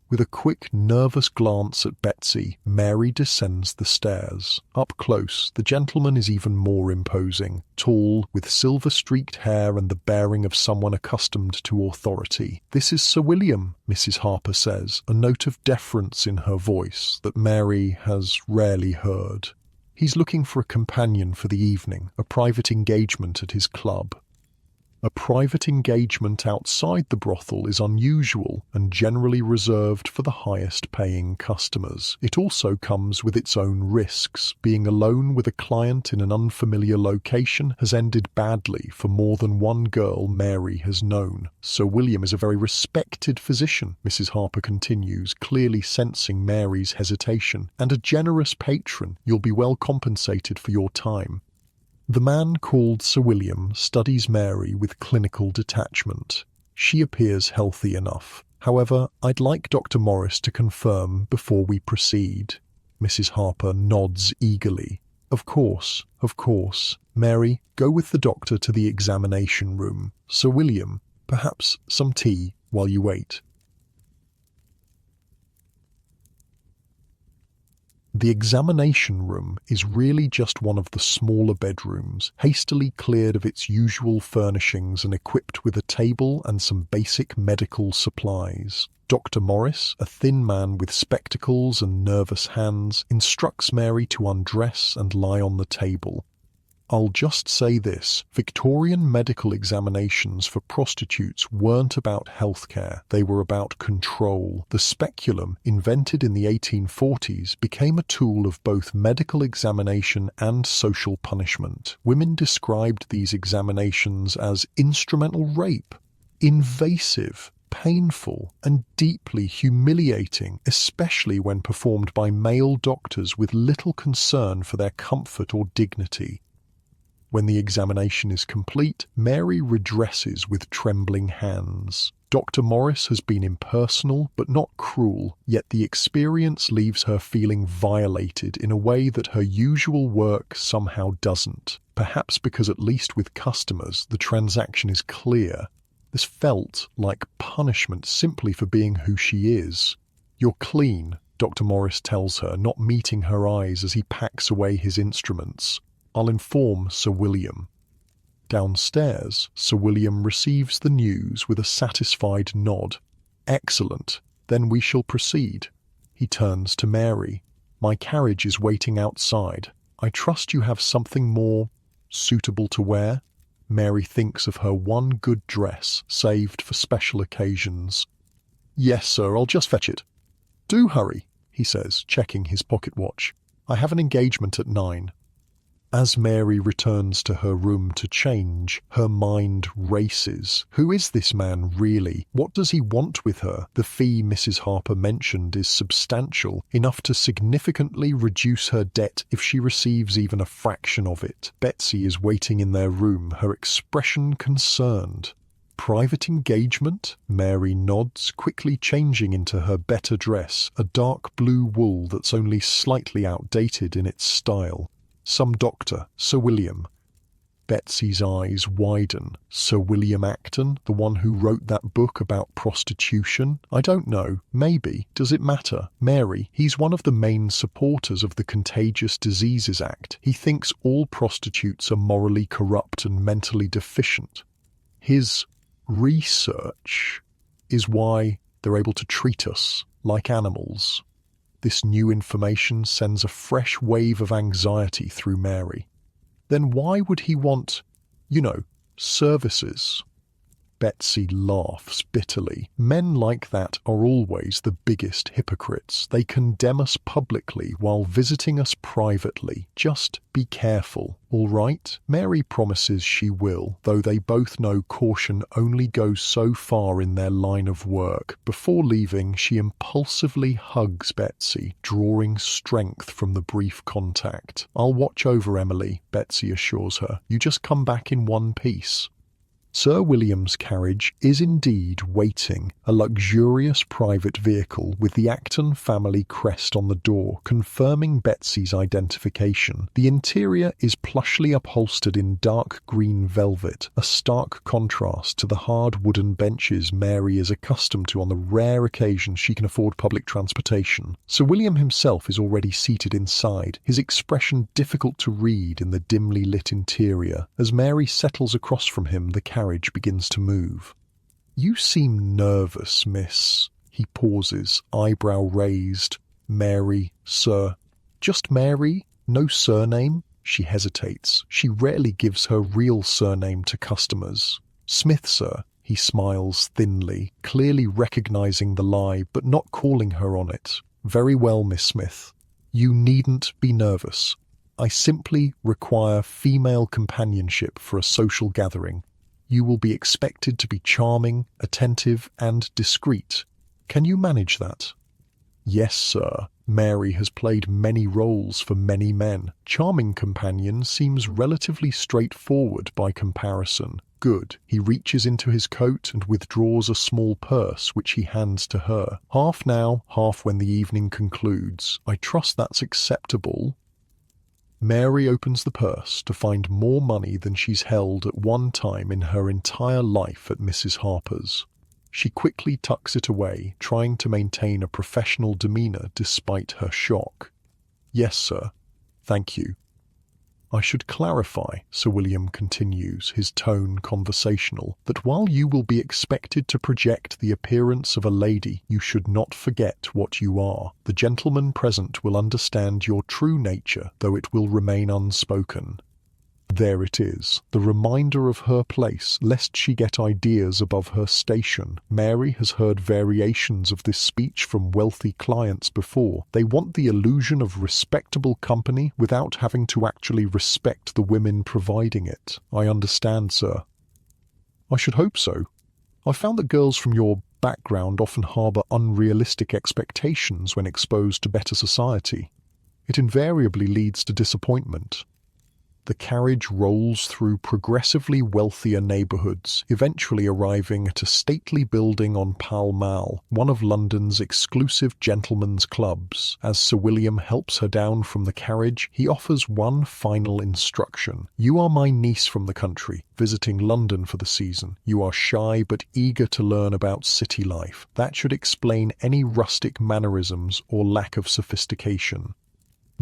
With a quick, nervous glance at Betsy, Mary descends the stairs. Up close, the gentleman is even more imposing. Tall, with silver-streaked hair and the bearing of someone accustomed to authority. "This is Sir William," Mrs. Harper says, a note of deference in her voice that Mary has rarely heard. "He's looking for a companion for the evening, a private engagement at his club." A private engagement outside the brothel is unusual and generally reserved for the highest-paying customers. It also comes with its own risks. Being alone with a client in an unfamiliar location has ended badly for more than one girl Mary has known. Sir William is a very respected physician, Mrs. Harper continues, clearly sensing Mary's hesitation, and a generous patron. You'll be well compensated for your time. The man called Sir William studies Mary with clinical detachment. She appears healthy enough. "However, I'd like Dr. Morris to confirm before we proceed." Mrs. Harper nods eagerly. Of course. Mary, go with the doctor to the examination room. Sir William, perhaps some tea while you wait." The examination room is really just one of the smaller bedrooms, hastily cleared of its usual furnishings and equipped with a table and some basic medical supplies. Dr. Morris, a thin man with spectacles and nervous hands, instructs Mary to undress and lie on the table. I'll just say this, Victorian medical examinations for prostitutes weren't about healthcare, they were about control. The speculum, invented in the 1840s, became a tool of both medical examination and social punishment. Women described these examinations as instrumental rape, invasive, painful, and deeply humiliating, especially when performed by male doctors with little concern for their comfort or dignity. When the examination is complete, Mary redresses with trembling hands. Dr. Morris has been impersonal but not cruel, yet the experience leaves her feeling violated in a way that her usual work somehow doesn't. Perhaps because at least with customers the transaction is clear. This felt like punishment simply for being who she is. "You're clean," Dr. Morris tells her, not meeting her eyes as he packs away his instruments. "I'll inform Sir William." Downstairs, Sir William receives the news with a satisfied nod. "Excellent. Then we shall proceed." He turns to Mary. "My carriage is waiting outside. I trust you have something more suitable to wear?" Mary thinks of her one good dress, saved for special occasions. "Yes, sir, I'll just fetch it." "Do hurry," he says, checking his pocket watch. "I have an engagement at 9. As Mary returns to her room to change, her mind races. Who is this man really? What does he want with her? The fee Mrs. Harper mentioned is substantial, enough to significantly reduce her debt if she receives even a fraction of it. Betsy is waiting in their room, her expression concerned. Private engagement? Mary nods, quickly changing into her better dress, a dark blue wool that's only slightly outdated in its style. Some doctor, Sir William. Betsy's eyes widen. Sir William Acton, the one who wrote that book about prostitution? I don't know. Maybe. Does it matter? Mary, he's one of the main supporters of the Contagious Diseases Act. He thinks all prostitutes are morally corrupt and mentally deficient. His research is why they're able to treat us like animals. This new information sends a fresh wave of anxiety through Mary. Then why would he want, services? Betsy laughs bitterly. Men like that are always the biggest hypocrites. They condemn us publicly while visiting us privately. Just be careful, all right? Mary promises she will, though they both know caution only goes so far in their line of work. Before leaving, she impulsively hugs Betsy, drawing strength from the brief contact. "I'll watch over Emily," Betsy assures her. "You just come back in one piece." Sir William's carriage is indeed waiting, a luxurious private vehicle with the Acton family crest on the door, confirming Betsy's identification. The interior is plushly upholstered in dark green velvet, a stark contrast to the hard wooden benches Mary is accustomed to on the rare occasions she can afford public transportation. Sir William himself is already seated inside, his expression difficult to read in the dimly lit interior. As Mary settles across from him, the carriage begins to move. "You seem nervous, miss." He pauses, eyebrow raised. "Mary, sir." "Just Mary? No surname?" She hesitates. She rarely gives her real surname to customers. "Smith, sir." He smiles thinly, clearly recognizing the lie, but not calling her on it. "Very well, Miss Smith. You needn't be nervous. I simply require female companionship for a social gathering. You will be expected to be charming, attentive, and discreet. Can you manage that?" "Yes, sir." Mary has played many roles for many men. Charming companion seems relatively straightforward by comparison. "Good." He reaches into his coat and withdraws a small purse, which he hands to her. "Half now, half when the evening concludes. I trust that's acceptable." Mary opens the purse to find more money than she's held at one time in her entire life at Mrs. Harper's. She quickly tucks it away, trying to maintain a professional demeanor despite her shock. "Yes, sir. Thank you." "I should clarify," Sir William continues, his tone conversational, "that while you will be expected to project the appearance of a lady, you should not forget what you are. The gentleman present will understand your true nature, though it will remain unspoken." There it is, the reminder of her place, lest she get ideas above her station. Mary has heard variations of this speech from wealthy clients before. They want the illusion of respectable company without having to actually respect the women providing it. "I understand, sir." "I should hope so. I found that girls from your background often harbor unrealistic expectations when exposed to better society. It invariably leads to disappointment." The carriage rolls through progressively wealthier neighbourhoods, eventually arriving at a stately building on Pall Mall, one of London's exclusive gentlemen's clubs. As Sir William helps her down from the carriage, he offers one final instruction. "You are my niece from the country, visiting London for the season. You are shy but eager to learn about city life. That should explain any rustic mannerisms or lack of sophistication."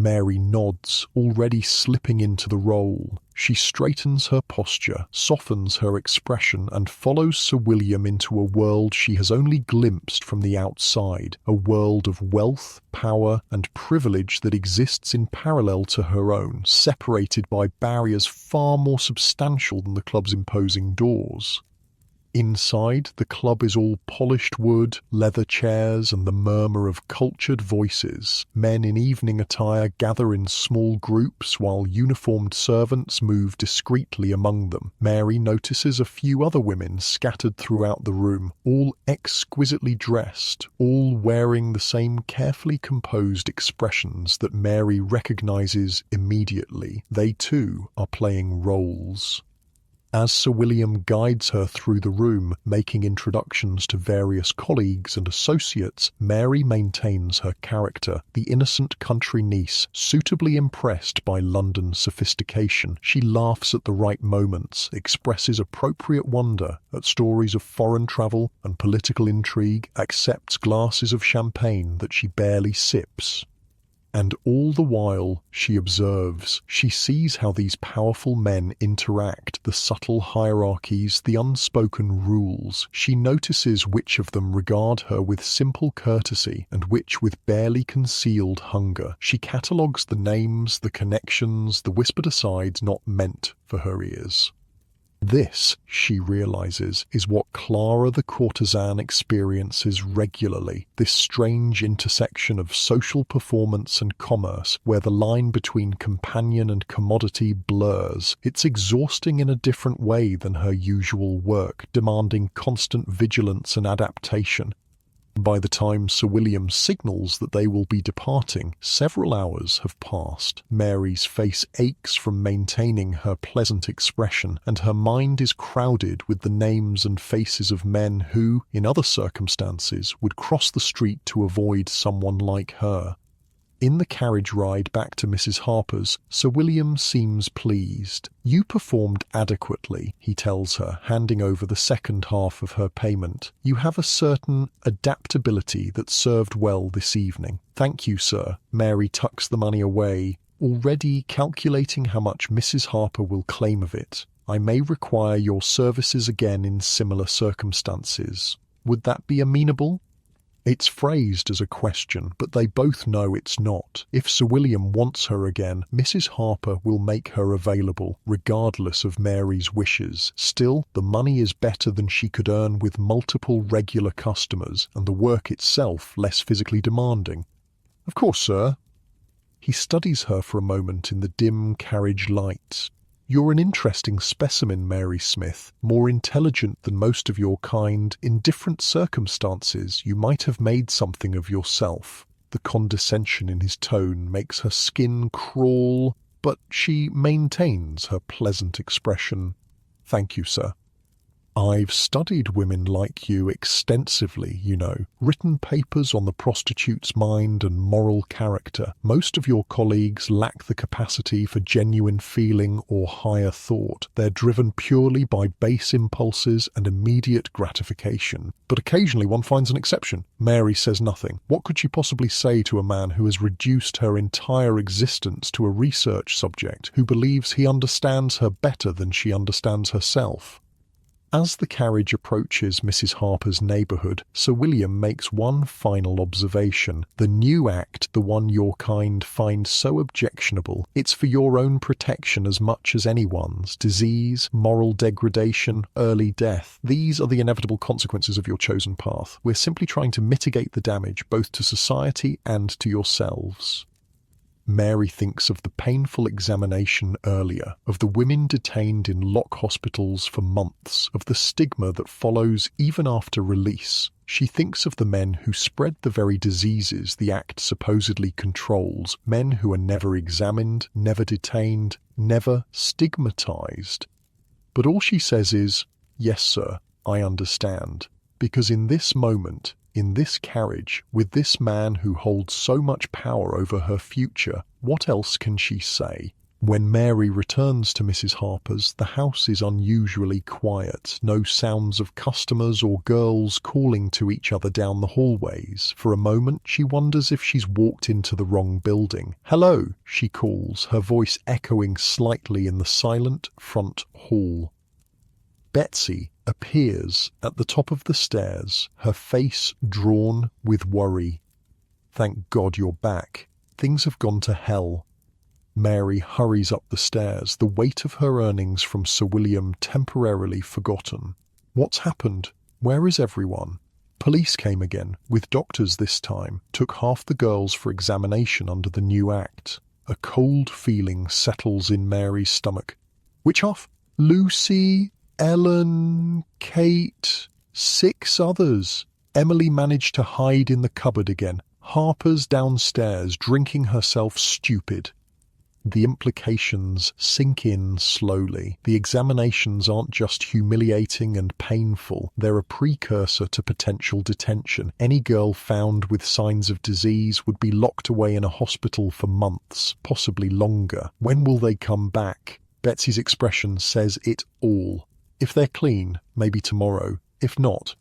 Mary nods, already slipping into the role. She straightens her posture, softens her expression, and follows Sir William into a world she has only glimpsed from the outside, a world of wealth, power, and privilege that exists in parallel to her own, separated by barriers far more substantial than the club's imposing doors. Inside, the club is all polished wood, leather chairs, and the murmur of cultured voices. Men in evening attire gather in small groups while uniformed servants move discreetly among them. Mary notices a few other women scattered throughout the room, all exquisitely dressed, all wearing the same carefully composed expressions that Mary recognizes immediately. They too are playing roles. As Sir William guides her through the room, making introductions to various colleagues and associates, Mary maintains her character, the innocent country niece, suitably impressed by London sophistication. She laughs at the right moments, expresses appropriate wonder at stories of foreign travel and political intrigue, accepts glasses of champagne that she barely sips. And all the while, she observes, she sees how these powerful men interact, the subtle hierarchies, the unspoken rules. She notices which of them regard her with simple courtesy and which with barely concealed hunger. She catalogues the names, the connections, the whispered asides not meant for her ears. This, she realizes, is what Clara the courtesan experiences regularly, this strange intersection of social performance and commerce, where the line between companion and commodity blurs. It's exhausting in a different way than her usual work, demanding constant vigilance and adaptation. By the time Sir William signals that they will be departing, several hours have passed. Mary's face aches from maintaining her pleasant expression, and her mind is crowded with the names and faces of men who, in other circumstances, would cross the street to avoid someone like her. In the carriage ride back to Mrs. Harper's, Sir William seems pleased. "You performed adequately," he tells her, handing over the second half of her payment. "You have a certain adaptability that served well this evening." "Thank you, sir." Mary tucks the money away, already calculating how much Mrs. Harper will claim of it. "I may require your services again in similar circumstances. Would that be amenable?" It's phrased as a question, but they both know it's not. If Sir William wants her again, Mrs. Harper will make her available, regardless of Mary's wishes. Still, the money is better than she could earn with multiple regular customers, and the work itself less physically demanding. "Of course, sir." He studies her for a moment in the dim carriage light. "You're an interesting specimen, Mary Smith, more intelligent than most of your kind. In different circumstances, you might have made something of yourself." The condescension in his tone makes her skin crawl, but she maintains her pleasant expression. "Thank you, sir. I've studied women like you extensively, you know, written papers on the prostitute's mind and moral character. Most of your colleagues lack the capacity for genuine feeling or higher thought. They're driven purely by base impulses and immediate gratification. But occasionally one finds an exception." Mary says nothing. What could she possibly say to a man who has reduced her entire existence to a research subject, who believes he understands her better than she understands herself? As the carriage approaches Mrs. Harper's neighbourhood, Sir William makes one final observation. "The new act, the one your kind find so objectionable, it's for your own protection as much as anyone's. Disease, moral degradation, early death. These are the inevitable consequences of your chosen path. We're simply trying to mitigate the damage both to society and to yourselves." Mary thinks of the painful examination earlier, of the women detained in lock hospitals for months, of the stigma that follows even after release. She thinks of the men who spread the very diseases the act supposedly controls, men who are never examined, never detained, never stigmatized. But all she says is, "Yes, sir, I understand," because in this moment, in this carriage, with this man who holds so much power over her future, what else can she say? When Mary returns to Mrs. Harper's, the house is unusually quiet. No sounds of customers or girls calling to each other down the hallways. For a moment, she wonders if she's walked into the wrong building. "Hello," she calls, her voice echoing slightly in the silent front hall. Betsy appears at the top of the stairs, her face drawn with worry. "Thank God you're back. Things have gone to hell." Mary hurries up the stairs, the weight of her earnings from Sir William temporarily forgotten. What's happened? Where is everyone? Police came again, with doctors this time, took half the girls for examination under the new act. A cold feeling settles in Mary's stomach. Which half? Lucy, Ellen, Kate, 6 others. Emily managed to hide in the cupboard again. Harper's downstairs, drinking herself stupid. The implications sink in slowly. The examinations aren't just humiliating and painful, they're a precursor to potential detention. Any girl found with signs of disease would be locked away in a hospital for months, possibly longer. When will they come back? Betsy's expression says it all. If they're clean, maybe tomorrow. If not,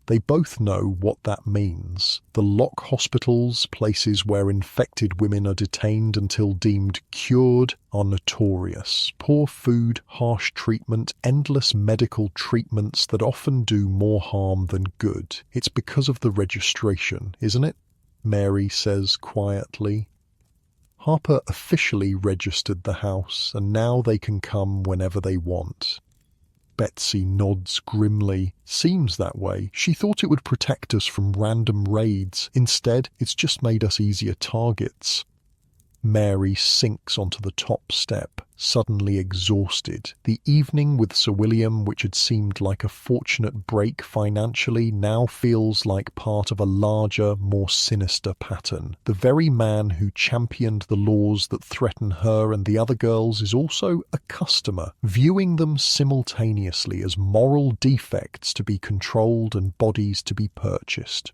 they both know what that means. The lock hospitals, places where infected women are detained until deemed cured, are notorious. Poor food, harsh treatment, endless medical treatments that often do more harm than good. It's because of the registration, isn't it? Mary says quietly. Harper officially registered the house, and now they can come whenever they want. Betsy nods grimly. Seems that way. She thought it would protect us from random raids. Instead, it's just made us easier targets. Mary sinks onto the top step, suddenly exhausted. The evening with Sir William, which had seemed like a fortunate break financially, now feels like part of a larger, more sinister pattern. The very man who championed the laws that threaten her and the other girls is also a customer, viewing them simultaneously as moral defects to be controlled and bodies to be purchased.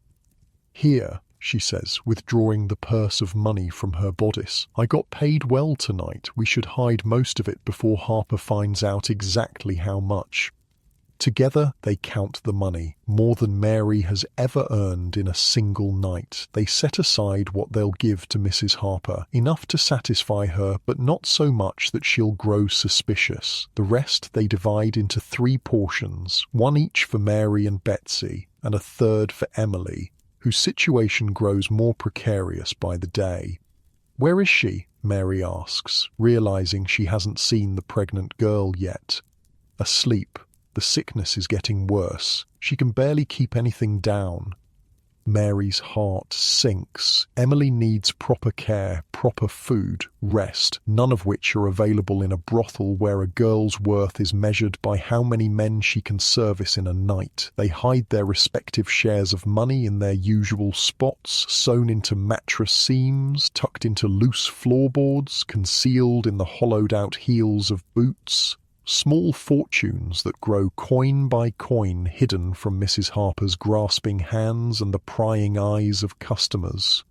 Here, she says, withdrawing the purse of money from her bodice. I got paid well tonight. We should hide most of it before Harper finds out exactly how much. Together they count the money, more than Mary has ever earned in a single night. They set aside what they'll give to Mrs. Harper, enough to satisfy her, but not so much that she'll grow suspicious. The rest they divide into 3 portions, one each for Mary and Betsy, and a third for Emily, whose situation grows more precarious by the day. Where is she? Mary asks, realizing she hasn't seen the pregnant girl yet. Asleep. The sickness is getting worse. She can barely keep anything down. Mary's heart sinks. Emily needs proper care, proper food, rest, none of which are available in a brothel where a girl's worth is measured by how many men she can service in a night. They hide their respective shares of money in their usual spots, sewn into mattress seams, tucked into loose floorboards, concealed in the hollowed-out heels of boots. Small fortunes that grow coin by coin, hidden from Mrs. Harper's grasping hands and the prying eyes of customers.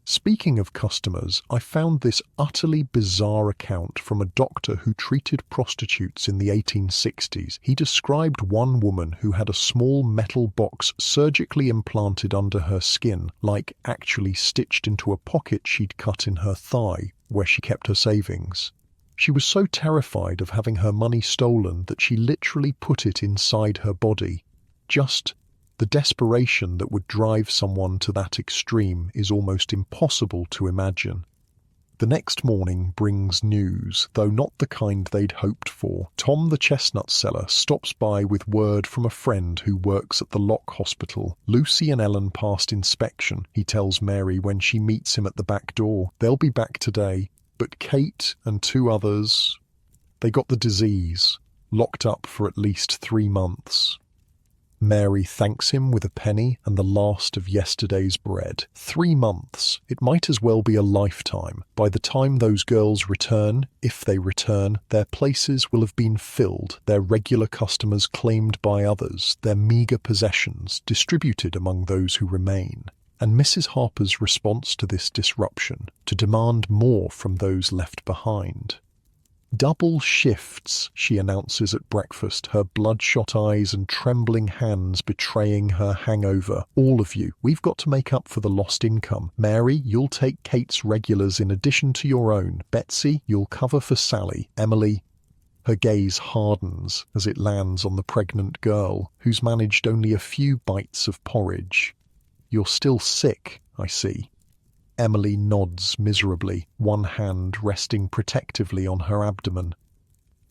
Speaking of customers, I found this utterly bizarre account from a doctor who treated prostitutes in the 1860s. He described one woman who had a small metal box surgically implanted under her skin, like actually stitched into a pocket she'd cut in her thigh, where she kept her savings. She was so terrified of having her money stolen that she literally put it inside her body. Just the desperation that would drive someone to that extreme is almost impossible to imagine. The next morning brings news, though not the kind they'd hoped for. Tom the chestnut seller stops by with word from a friend who works at the Lock Hospital. Lucy and Ellen passed inspection, he tells Mary when she meets him at the back door. They'll be back today. But Kate and 2 others, they got the disease, locked up for at least 3 months. Mary thanks him with a penny and the last of yesterday's bread. 3 months. It might as well be a lifetime. By the time those girls return, if they return, their places will have been filled, their regular customers claimed by others, their meagre possessions distributed among those who remain. And Mrs. Harper's response to this disruption, to demand more from those left behind. Double shifts, she announces at breakfast, her bloodshot eyes and trembling hands betraying her hangover. All of you, we've got to make up for the lost income. Mary, you'll take Kate's regulars in addition to your own. Betsy, you'll cover for Sally. Emily. Her gaze hardens as it lands on the pregnant girl, who's managed only a few bites of porridge. You're still sick, I see. Emily nods miserably, one hand resting protectively on her abdomen.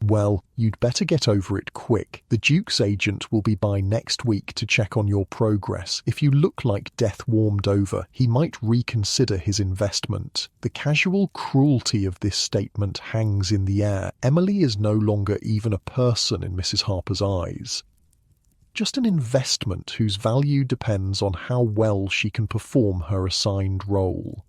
Well, you'd better get over it quick. The Duke's agent will be by next week to check on your progress. If you look like death warmed over, he might reconsider his investment. The casual cruelty of this statement hangs in the air. Emily is no longer even a person in Mrs. Harper's eyes. Just an investment whose value depends on how well she can perform her assigned role.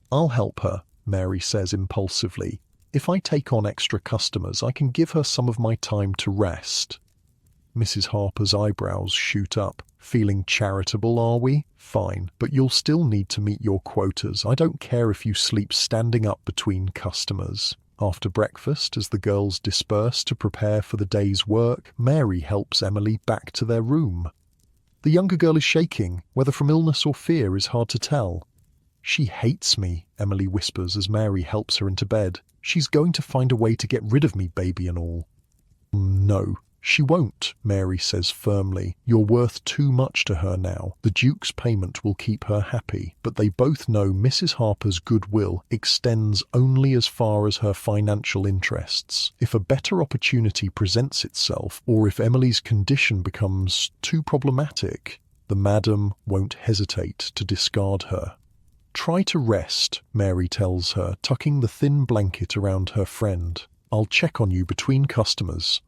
I'll help her, Mary says impulsively. If I take on extra customers, I can give her some of my time to rest. Mrs. Harper's eyebrows shoot up. Feeling charitable, are we? Fine, but you'll still need to meet your quotas. I don't care if you sleep standing up between customers. After breakfast, as the girls disperse to prepare for the day's work, Mary helps Emily back to their room. The younger girl is shaking. Whether from illness or fear is hard to tell. She hates me, Emily whispers as Mary helps her into bed. She's going to find a way to get rid of me, baby and all. No, she won't, Mary says firmly. You're worth too much to her now. The Duke's payment will keep her happy, but they both know Mrs. Harper's goodwill extends only as far as her financial interests. If a better opportunity presents itself, or if Emily's condition becomes too problematic, the madam won't hesitate to discard her. Try to rest, Mary tells her, tucking the thin blanket around her friend. I'll check on you between customers.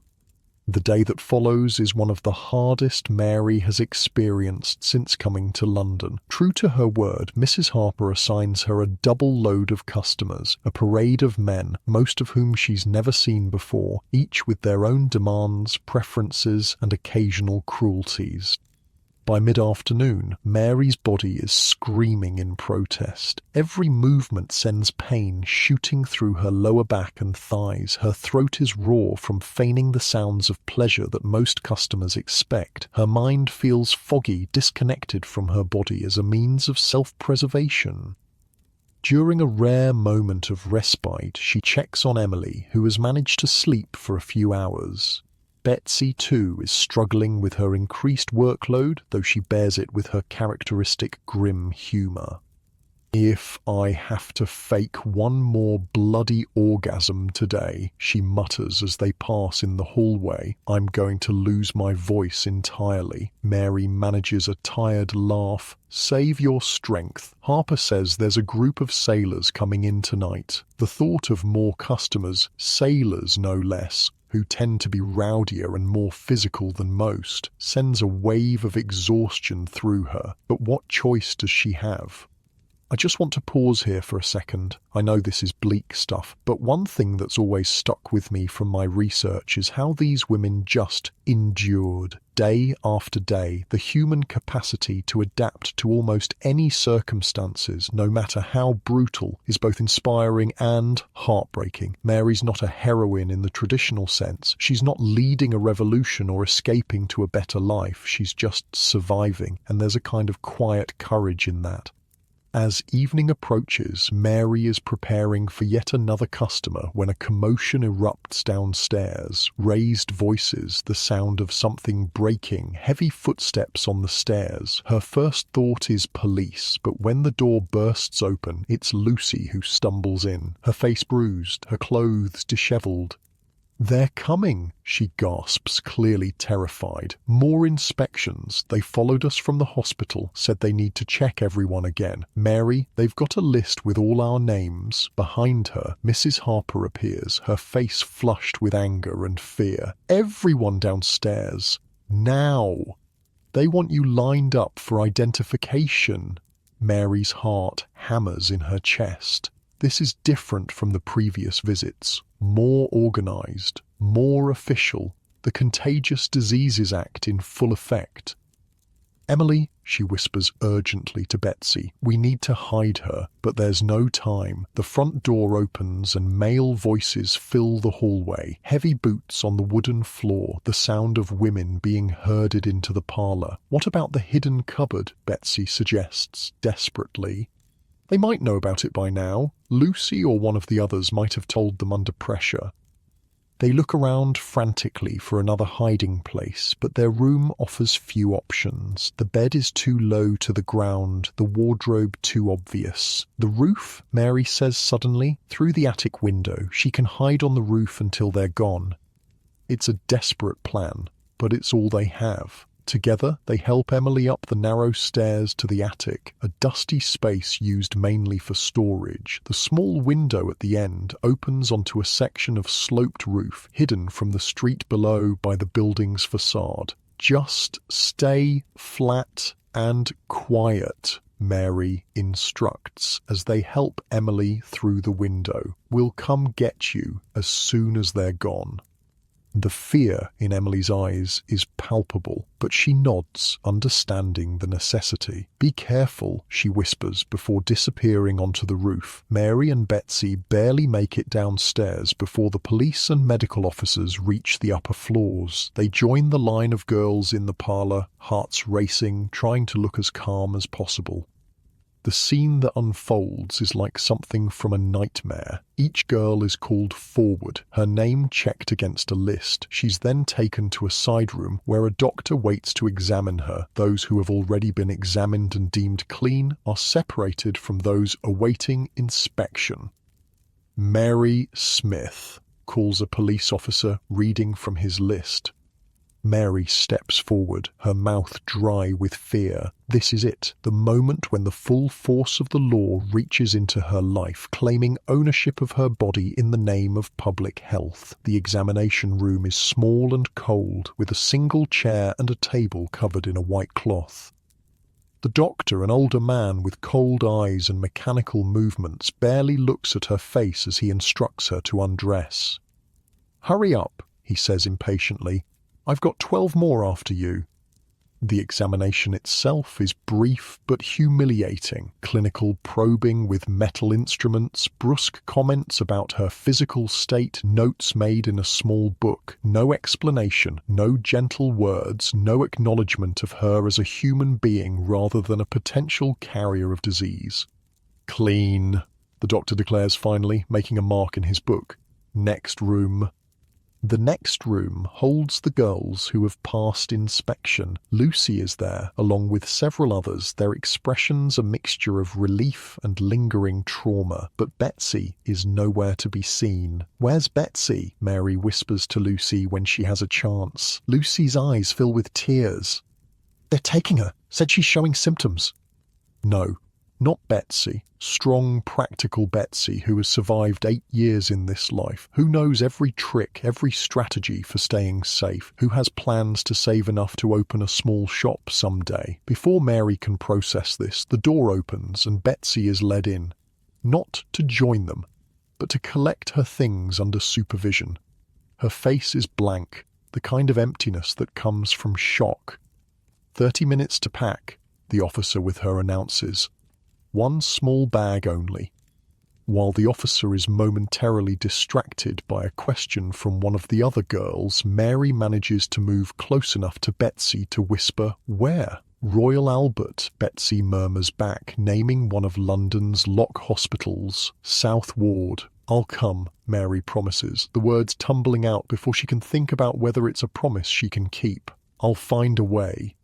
The day that follows is one of the hardest Mary has experienced since coming to London. True to her word, Mrs. Harper assigns her a double load of customers, a parade of men, most of whom she's never seen before, each with their own demands, preferences, and occasional cruelties. By mid-afternoon, Mary's body is screaming in protest. Every movement sends pain shooting through her lower back and thighs. Her throat is raw from feigning the sounds of pleasure that most customers expect. Her mind feels foggy, disconnected from her body as a means of self-preservation. During a rare moment of respite, she checks on Emily, who has managed to sleep for a few hours. Betsy, too, is struggling with her increased workload, though she bears it with her characteristic grim humour. If I have to fake one more bloody orgasm today, she mutters as they pass in the hallway, I'm going to lose my voice entirely. Mary manages a tired laugh. Save your strength. Harper says there's a group of sailors coming in tonight. The thought of more customers, sailors no less, who tend to be rowdier and more physical than most, sends a wave of exhaustion through her. But what choice does she have? I just want to pause here for a second. I know this is bleak stuff, but one thing that's always stuck with me from my research is how these women just endured, day after day. The human capacity to adapt to almost any circumstances, no matter how brutal, is both inspiring and heartbreaking. Mary's not a heroine in the traditional sense. She's not leading a revolution or escaping to a better life. She's just surviving, and there's a kind of quiet courage in that. As evening approaches, Mary is preparing for yet another customer when a commotion erupts downstairs. Raised voices, the sound of something breaking, heavy footsteps on the stairs. Her first thought is police, but when the door bursts open, it's Lucy who stumbles in, her face bruised, her clothes dishevelled. They're coming, she gasps, clearly terrified. More inspections. They followed us from the hospital, said they need to check everyone again. Mary, they've got a list with all our names. Behind her, Mrs. Harper appears, her face flushed with anger and fear. Everyone downstairs. Now. They want you lined up for identification. Mary's heart hammers in her chest. This is different from the previous visits. More organised, more official, the Contagious Diseases Act in full effect. Emily, she whispers urgently to Betsy, we need to hide her, but there's no time. The front door opens and male voices fill the hallway. Heavy boots on the wooden floor, the sound of women being herded into the parlour. What about the hidden cupboard? Betsy suggests, desperately. They might know about it by now. Lucy or one of the others might have told them under pressure. They look around frantically for another hiding place, but their room offers few options. The bed is too low to the ground, the wardrobe too obvious. The roof, Mary says suddenly, through the attic window. She can hide on the roof until they're gone. It's a desperate plan, but it's all they have. Together, they help Emily up the narrow stairs to the attic, a dusty space used mainly for storage. The small window at the end opens onto a section of sloped roof, hidden from the street below by the building's facade. "Just stay flat and quiet," Mary instructs as they help Emily through the window. "We'll come get you as soon as they're gone." The fear in Emily's eyes is palpable, but she nods, understanding the necessity. "Be careful," she whispers before disappearing onto the roof. Mary and Betsy barely make it downstairs before the police and medical officers reach the upper floors. They join the line of girls in the parlor, hearts racing, trying to look as calm as possible. The scene that unfolds is like something from a nightmare. Each girl is called forward, her name checked against a list. She's then taken to a side room where a doctor waits to examine her. Those who have already been examined and deemed clean are separated from those awaiting inspection. "Mary Smith," calls a police officer, reading from his list. Mary steps forward, her mouth dry with fear. This is it, the moment when the full force of the law reaches into her life, claiming ownership of her body in the name of public health. The examination room is small and cold, with a single chair and a table covered in a white cloth. The doctor, an older man with cold eyes and mechanical movements, barely looks at her face as he instructs her to undress. "Hurry up," he says impatiently. "I've got 12 more after you." The examination itself is brief but humiliating. Clinical probing with metal instruments, brusque comments about her physical state, notes made in a small book. No explanation, no gentle words, no acknowledgement of her as a human being rather than a potential carrier of disease. "Clean," the doctor declares finally, making a mark in his book. "Next room." The next room holds the girls who have passed inspection. Lucy is there, along with several others, their expressions a mixture of relief and lingering trauma. But Betsy is nowhere to be seen. "Where's Betsy?" Mary whispers to Lucy when she has a chance. Lucy's eyes fill with tears. "They're taking her. Said she's showing symptoms." No. Not Betsy, strong, practical Betsy, who has survived 8 years in this life, who knows every trick, every strategy for staying safe, who has plans to save enough to open a small shop someday. Before Mary can process this, the door opens and Betsy is led in. Not to join them, but to collect her things under supervision. Her face is blank, the kind of emptiness that comes from shock. 30 minutes to pack, the officer with her announces. One small bag only. While the officer is momentarily distracted by a question from one of the other girls, Mary manages to move close enough to Betsy to whisper, "Where?" "Royal Albert," Betsy murmurs back, naming one of London's lock hospitals. "South Ward." "I'll come," Mary promises, the words tumbling out before she can think about whether it's a promise she can keep. "I'll find a way."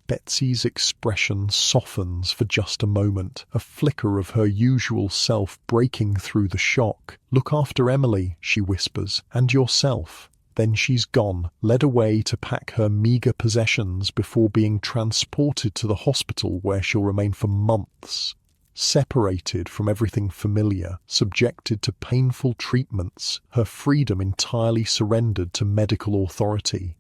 Betsy's expression softens for just a moment, a flicker of her usual self breaking through the shock. "Look after Emily," she whispers, "and yourself." Then she's gone, led away to pack her meagre possessions before being transported to the hospital where she'll remain for months. Separated from everything familiar, subjected to painful treatments, her freedom entirely surrendered to medical authority.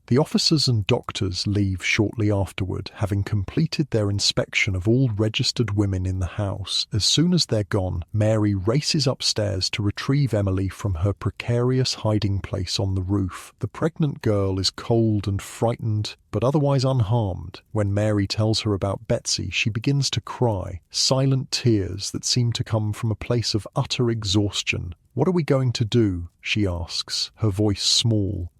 The officers and doctors leave shortly afterward, having completed their inspection of all registered women in the house. As soon as they're gone, Mary races upstairs to retrieve Emily from her precarious hiding place on the roof. The pregnant girl is cold and frightened, but otherwise unharmed. When Mary tells her about Betsy, she begins to cry, silent tears that seem to come from a place of utter exhaustion. "What are we going to do?" she asks, her voice small.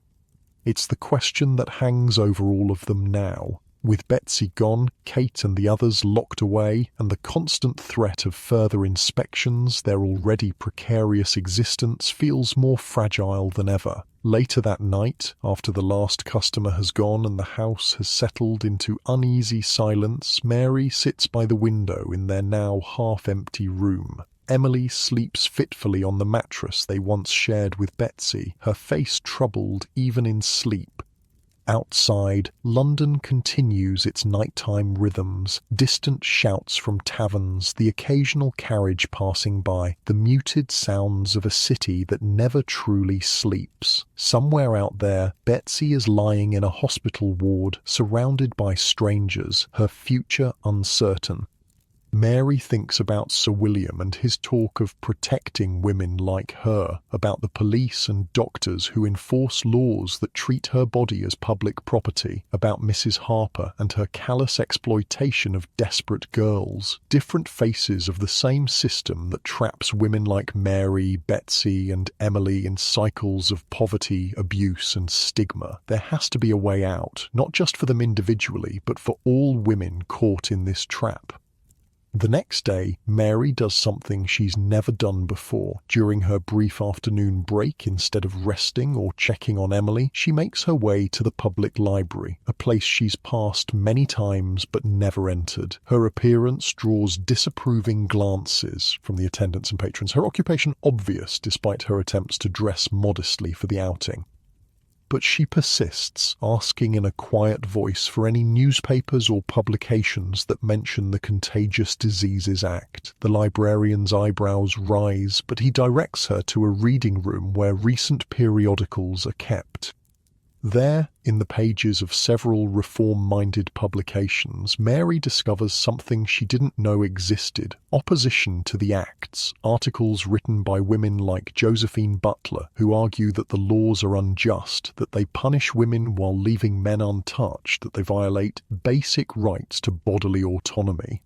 It's the question that hangs over all of them now. With Betsy gone, Kate and the others locked away, and the constant threat of further inspections, their already precarious existence feels more fragile than ever. Later that night, after the last customer has gone and the house has settled into uneasy silence, Mary sits by the window in their now half-empty room. Emily sleeps fitfully on the mattress they once shared with Betsy, her face troubled even in sleep. Outside, London continues its nighttime rhythms, distant shouts from taverns, the occasional carriage passing by, the muted sounds of a city that never truly sleeps. Somewhere out there, Betsy is lying in a hospital ward, surrounded by strangers, her future uncertain. Mary thinks about Sir William and his talk of protecting women like her, about the police and doctors who enforce laws that treat her body as public property, about Mrs. Harper and her callous exploitation of desperate girls, different faces of the same system that traps women like Mary, Betsy and Emily in cycles of poverty, abuse and stigma. There has to be a way out, not just for them individually, but for all women caught in this trap. The next day, Mary does something she's never done before. During her brief afternoon break, instead of resting or checking on Emily, she makes her way to the public library, a place she's passed many times but never entered. Her appearance draws disapproving glances from the attendants and patrons, her occupation obvious despite her attempts to dress modestly for the outing. But she persists, asking in a quiet voice for any newspapers or publications that mention the Contagious Diseases Act. The librarian's eyebrows rise, but he directs her to a reading room where recent periodicals are kept. There, in the pages of several reform-minded publications, Mary discovers something she didn't know existed: opposition to the acts, articles written by women like Josephine Butler, who argue that the laws are unjust, that they punish women while leaving men untouched, that they violate basic rights to bodily autonomy.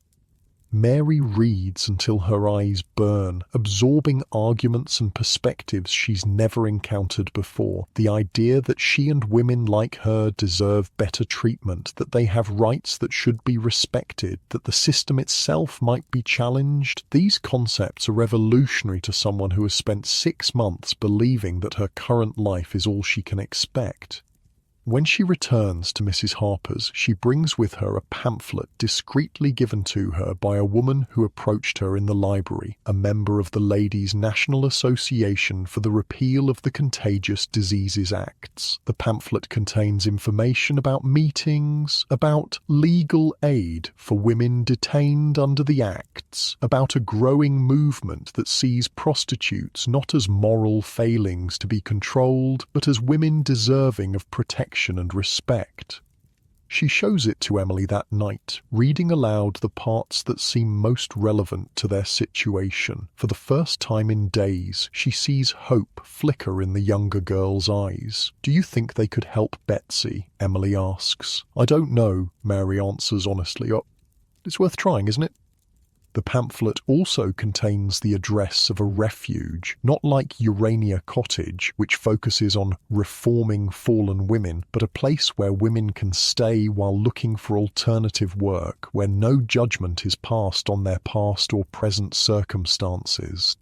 Mary reads until her eyes burn, absorbing arguments and perspectives she's never encountered before. The idea that she and women like her deserve better treatment, that they have rights that should be respected, that the system itself might be challenged. These concepts are revolutionary to someone who has spent 6 months believing that her current life is all she can expect. When she returns to Mrs. Harper's, she brings with her a pamphlet discreetly given to her by a woman who approached her in the library, a member of the Ladies' National Association for the Repeal of the Contagious Diseases Acts. The pamphlet contains information about meetings, about legal aid for women detained under the Acts, about a growing movement that sees prostitutes not as moral failings to be controlled, but as women deserving of protection and respect. She shows it to Emily that night, reading aloud the parts that seem most relevant to their situation. For the first time in days, she sees hope flicker in the younger girl's eyes. "Do you think they could help Betsy?" Emily asks. "I don't know," Mary answers honestly. "Oh, it's worth trying, isn't it?" The pamphlet also contains the address of a refuge, not like Urania Cottage, which focuses on reforming fallen women, but a place where women can stay while looking for alternative work, where no judgment is passed on their past or present circumstances.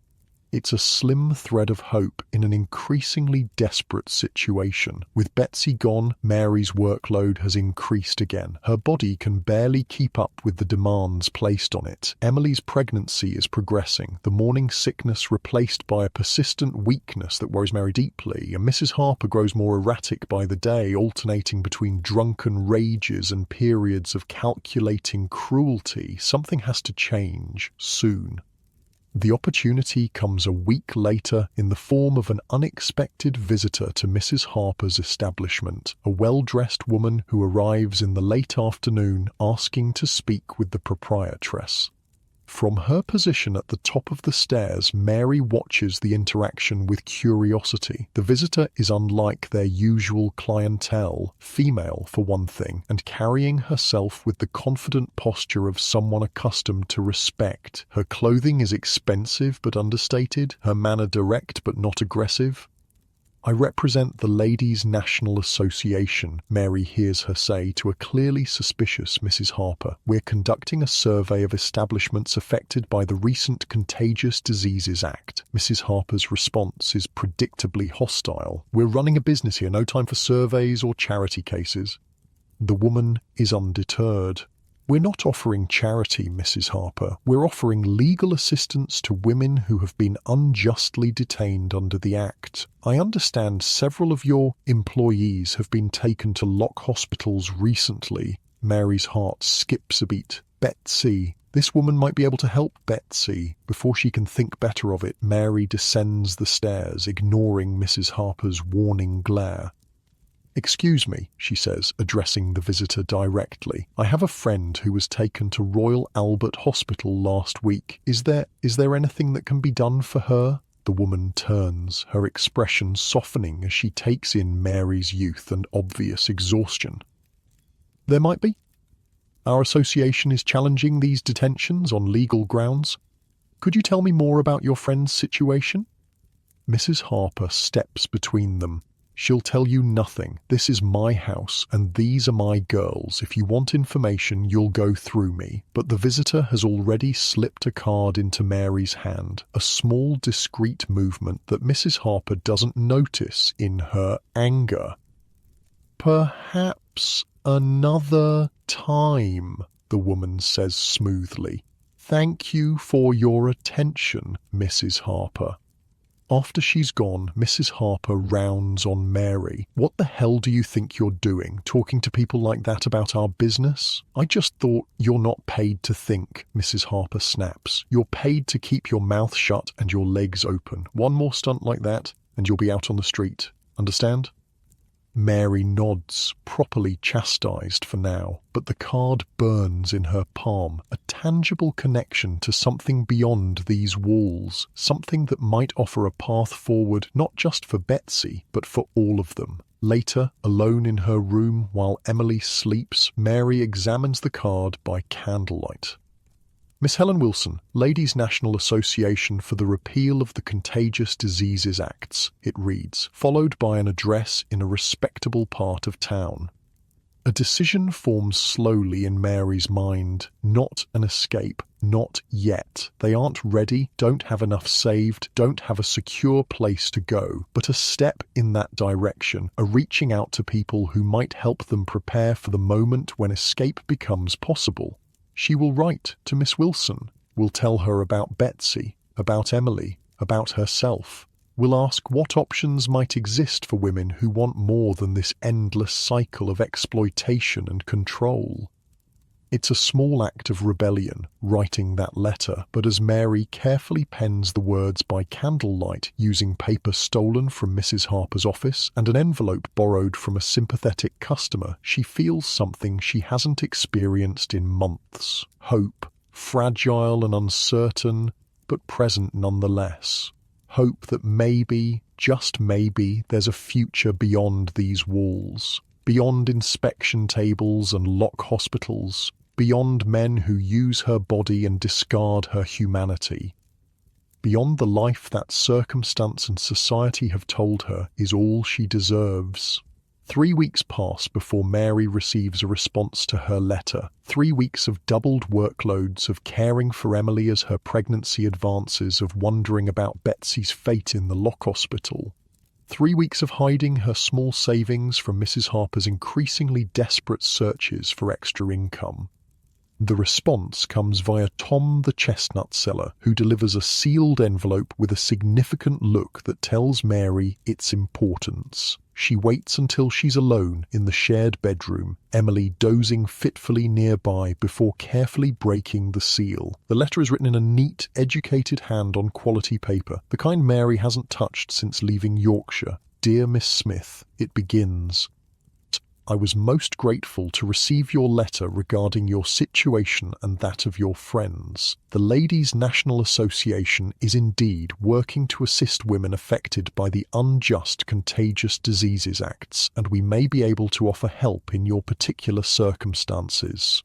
It's a slim thread of hope in an increasingly desperate situation. With Betsy gone, Mary's workload has increased again. Her body can barely keep up with the demands placed on it. Emily's pregnancy is progressing, the morning sickness replaced by a persistent weakness that worries Mary deeply, and Mrs. Harper grows more erratic by the day, alternating between drunken rages and periods of calculating cruelty. Something has to change, soon. The opportunity comes a week later in the form of an unexpected visitor to Mrs. Harper's establishment, a well-dressed woman who arrives in the late afternoon asking to speak with the proprietress. From her position at the top of the stairs, Mary watches the interaction with curiosity. The visitor is unlike their usual clientele, female for one thing, and carrying herself with the confident posture of someone accustomed to respect. Her clothing is expensive but understated, her manner direct but not aggressive. I represent the Ladies' National Association, Mary hears her say to a clearly suspicious Mrs. Harper. We're conducting a survey of establishments affected by the recent Contagious Diseases Act. Mrs. Harper's response is predictably hostile. We're running a business here, no time for surveys or charity cases. The woman is undeterred. We're not offering charity, Mrs. Harper. We're offering legal assistance to women who have been unjustly detained under the Act. I understand several of your employees have been taken to lock hospitals recently. Mary's heart skips a beat. Betsy. This woman might be able to help Betsy. Before she can think better of it, Mary descends the stairs, ignoring Mrs. Harper's warning glare. "Excuse me," she says, addressing the visitor directly. "I have a friend who was taken to Royal Albert Hospital last week. Is there anything that can be done for her?" The woman turns, her expression softening as she takes in Mary's youth and obvious exhaustion. "There might be. Our association is challenging these detentions on legal grounds. Could you tell me more about your friend's situation?" Mrs. Harper steps between them. "She'll tell you nothing. This is my house, and these are my girls. If you want information, you'll go through me." But the visitor has already slipped a card into Mary's hand, a small, discreet movement that Mrs. Harper doesn't notice in her anger. "Perhaps another time," the woman says smoothly. "Thank you for your attention, Mrs. Harper." After she's gone, Mrs. Harper rounds on Mary. "What the hell do you think you're doing, talking to people like that about our business?" "I just thought you're not paid to think," Mrs. Harper snaps. "You're paid to keep your mouth shut and your legs open. One more stunt like that, and you'll be out on the street. Understand?" Mary nods, properly chastised for now, but the card burns in her palm, a tangible connection to something beyond these walls, something that might offer a path forward not just for Betsy, but for all of them. Later, alone in her room while Emily sleeps, Mary examines the card by candlelight. "Miss Helen Wilson, Ladies' National Association for the Repeal of the Contagious Diseases Acts," it reads, followed by an address in a respectable part of town. A decision forms slowly in Mary's mind. Not an escape. Not yet. They aren't ready, don't have enough saved, don't have a secure place to go, but a step in that direction, a reaching out to people who might help them prepare for the moment when escape becomes possible. She will write to Miss Wilson, will tell her about Betsy, about Emily, about herself, will ask what options might exist for women who want more than this endless cycle of exploitation and control. It's a small act of rebellion, writing that letter, but as Mary carefully pens the words by candlelight using paper stolen from Mrs. Harper's office and an envelope borrowed from a sympathetic customer, she feels something she hasn't experienced in months. Hope, fragile and uncertain, but present nonetheless. Hope that maybe, just maybe, there's a future beyond these walls, beyond inspection tables and lock hospitals, beyond men who use her body and discard her humanity, beyond the life that circumstance and society have told her is all she deserves. 3 weeks pass before Mary receives a response to her letter. 3 weeks of doubled workloads, of caring for Emily as her pregnancy advances, of wondering about Betsy's fate in the lock hospital. 3 weeks of hiding her small savings from Mrs. Harper's increasingly desperate searches for extra income. The response comes via Tom the chestnut seller, who delivers a sealed envelope with a significant look that tells Mary its importance. She waits until she's alone in the shared bedroom, Emily dozing fitfully nearby before carefully breaking the seal. The letter is written in a neat, educated hand on quality paper, the kind Mary hasn't touched since leaving Yorkshire. "Dear Miss Smith," it begins. "I was most grateful to receive your letter regarding your situation and that of your friends. The Ladies' National Association is indeed working to assist women affected by the unjust Contagious Diseases Acts, and we may be able to offer help in your particular circumstances.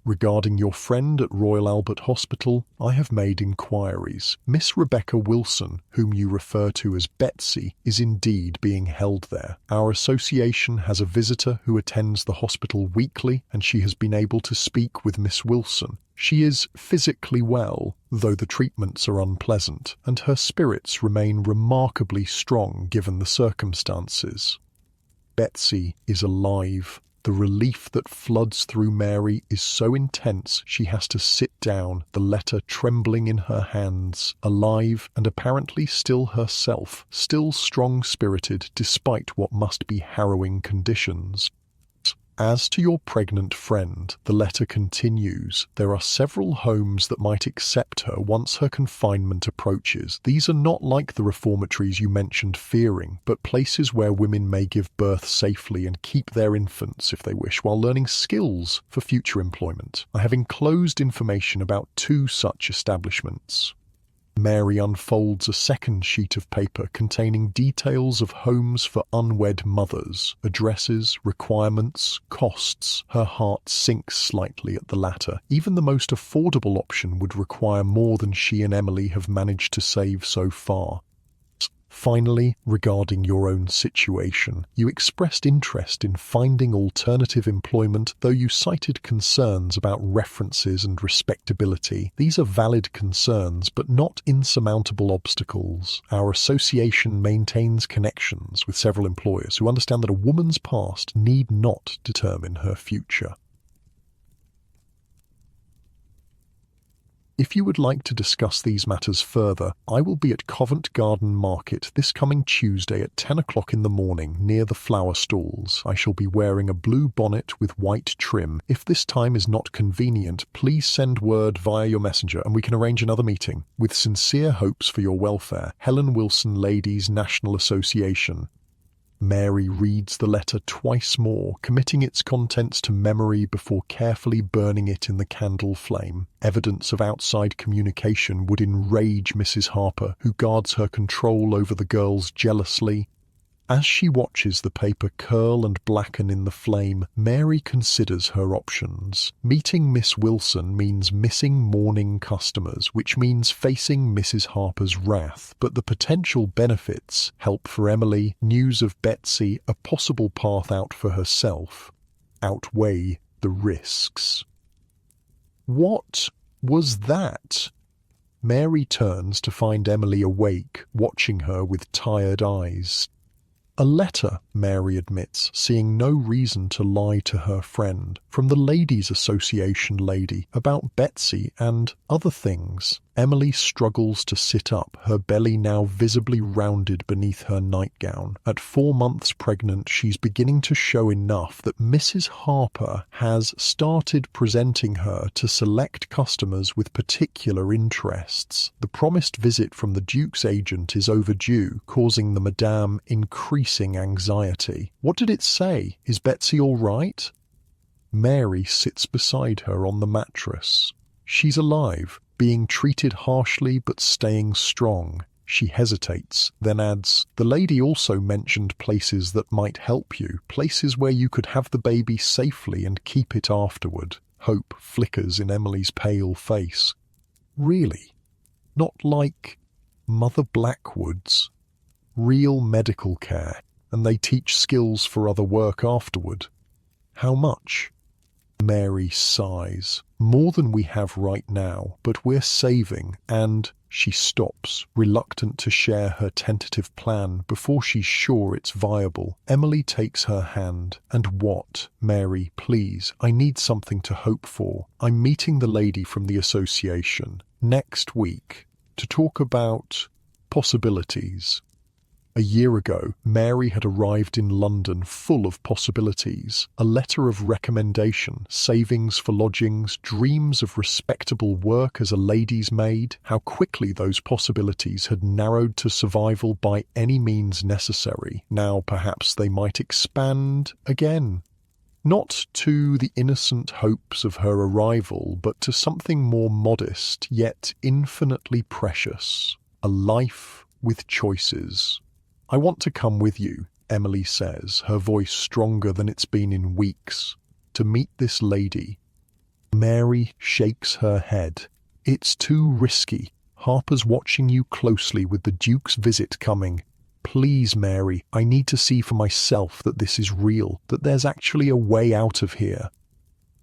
Regarding your friend at Royal Albert Hospital, I have made inquiries. Miss Rebecca Wilson, whom you refer to as Betsy, is indeed being held there. Our association has a visitor who attends the hospital weekly, and she has been able to speak with Miss Wilson. She is physically well, though the treatments are unpleasant, and her spirits remain remarkably strong given the circumstances. Betsy is alive. The relief that floods through Mary is so intense she has to sit down, the letter trembling in her hands, alive and apparently still herself, still strong-spirited despite what must be harrowing conditions. As to your pregnant friend, the letter continues, there are several homes that might accept her once her confinement approaches. These are not like the reformatories you mentioned fearing, but places where women may give birth safely and keep their infants, if they wish, while learning skills for future employment. I have enclosed information about 2 such establishments. Mary unfolds a second sheet of paper containing details of homes for unwed mothers, addresses, requirements, costs. Her heart sinks slightly at the latter. Even the most affordable option would require more than she and Emily have managed to save so far. Finally, regarding your own situation, you expressed interest in finding alternative employment, though you cited concerns about references and respectability. These are valid concerns, but not insurmountable obstacles. Our association maintains connections with several employers who understand that a woman's past need not determine her future. If you would like to discuss these matters further, I will be at Covent Garden Market this coming Tuesday at 10 o'clock in the morning near the flower stalls. I shall be wearing a blue bonnet with white trim. If this time is not convenient, please send word via your messenger and we can arrange another meeting. With sincere hopes for your welfare, Helen Wilson Ladies National Association. Mary reads the letter twice more, committing its contents to memory before carefully burning it in the candle flame. Evidence of outside communication would enrage Mrs. Harper, who guards her control over the girls jealously. As she watches the paper curl and blacken in the flame, Mary considers her options. Meeting Miss Wilson means missing morning customers, which means facing Mrs. Harper's wrath. But the potential benefits, help for Emily, news of Betsy, a possible path out for herself, outweigh the risks. What was that? Mary turns to find Emily awake, watching her with tired eyes. A letter, Mary admits, seeing no reason to lie to her friend, from the Ladies' Association lady about Betsy and other things. Emily struggles to sit up, her belly now visibly rounded beneath her nightgown. At 4 months pregnant, she's beginning to show enough that Mrs. Harper has started presenting her to select customers with particular interests. The promised visit from the Duke's agent is overdue, causing the Madame increasing anxiety. What did it say? Is Betsy all right? Mary sits beside her on the mattress. She's alive, being treated harshly but staying strong. She hesitates, then adds, "The lady also mentioned places that might help you, places where you could have the baby safely and keep it afterward." Hope flickers in Emily's pale face. Really? Not like Mother Blackwood's? Real medical care, and they teach skills for other work afterward. How much? Mary sighs. More than we have right now, but we're saving, and she stops, reluctant to share her tentative plan before she's sure it's viable. Emily takes her hand. "And what? Mary, please, I need something to hope for. I'm meeting the lady from the association next week to talk about possibilities." A year ago, Mary had arrived in London full of possibilities. A letter of recommendation, savings for lodgings, dreams of respectable work as a lady's maid. How quickly those possibilities had narrowed to survival by any means necessary. Now perhaps they might expand again. Not to the innocent hopes of her arrival, but to something more modest, yet infinitely precious. A life with choices. "I want to come with you," Emily says, her voice stronger than it's been in weeks, "to meet this lady." Mary shakes her head. It's too risky. Harper's watching you closely with the Duke's visit coming. Please, Mary, I need to see for myself that this is real, that there's actually a way out of here.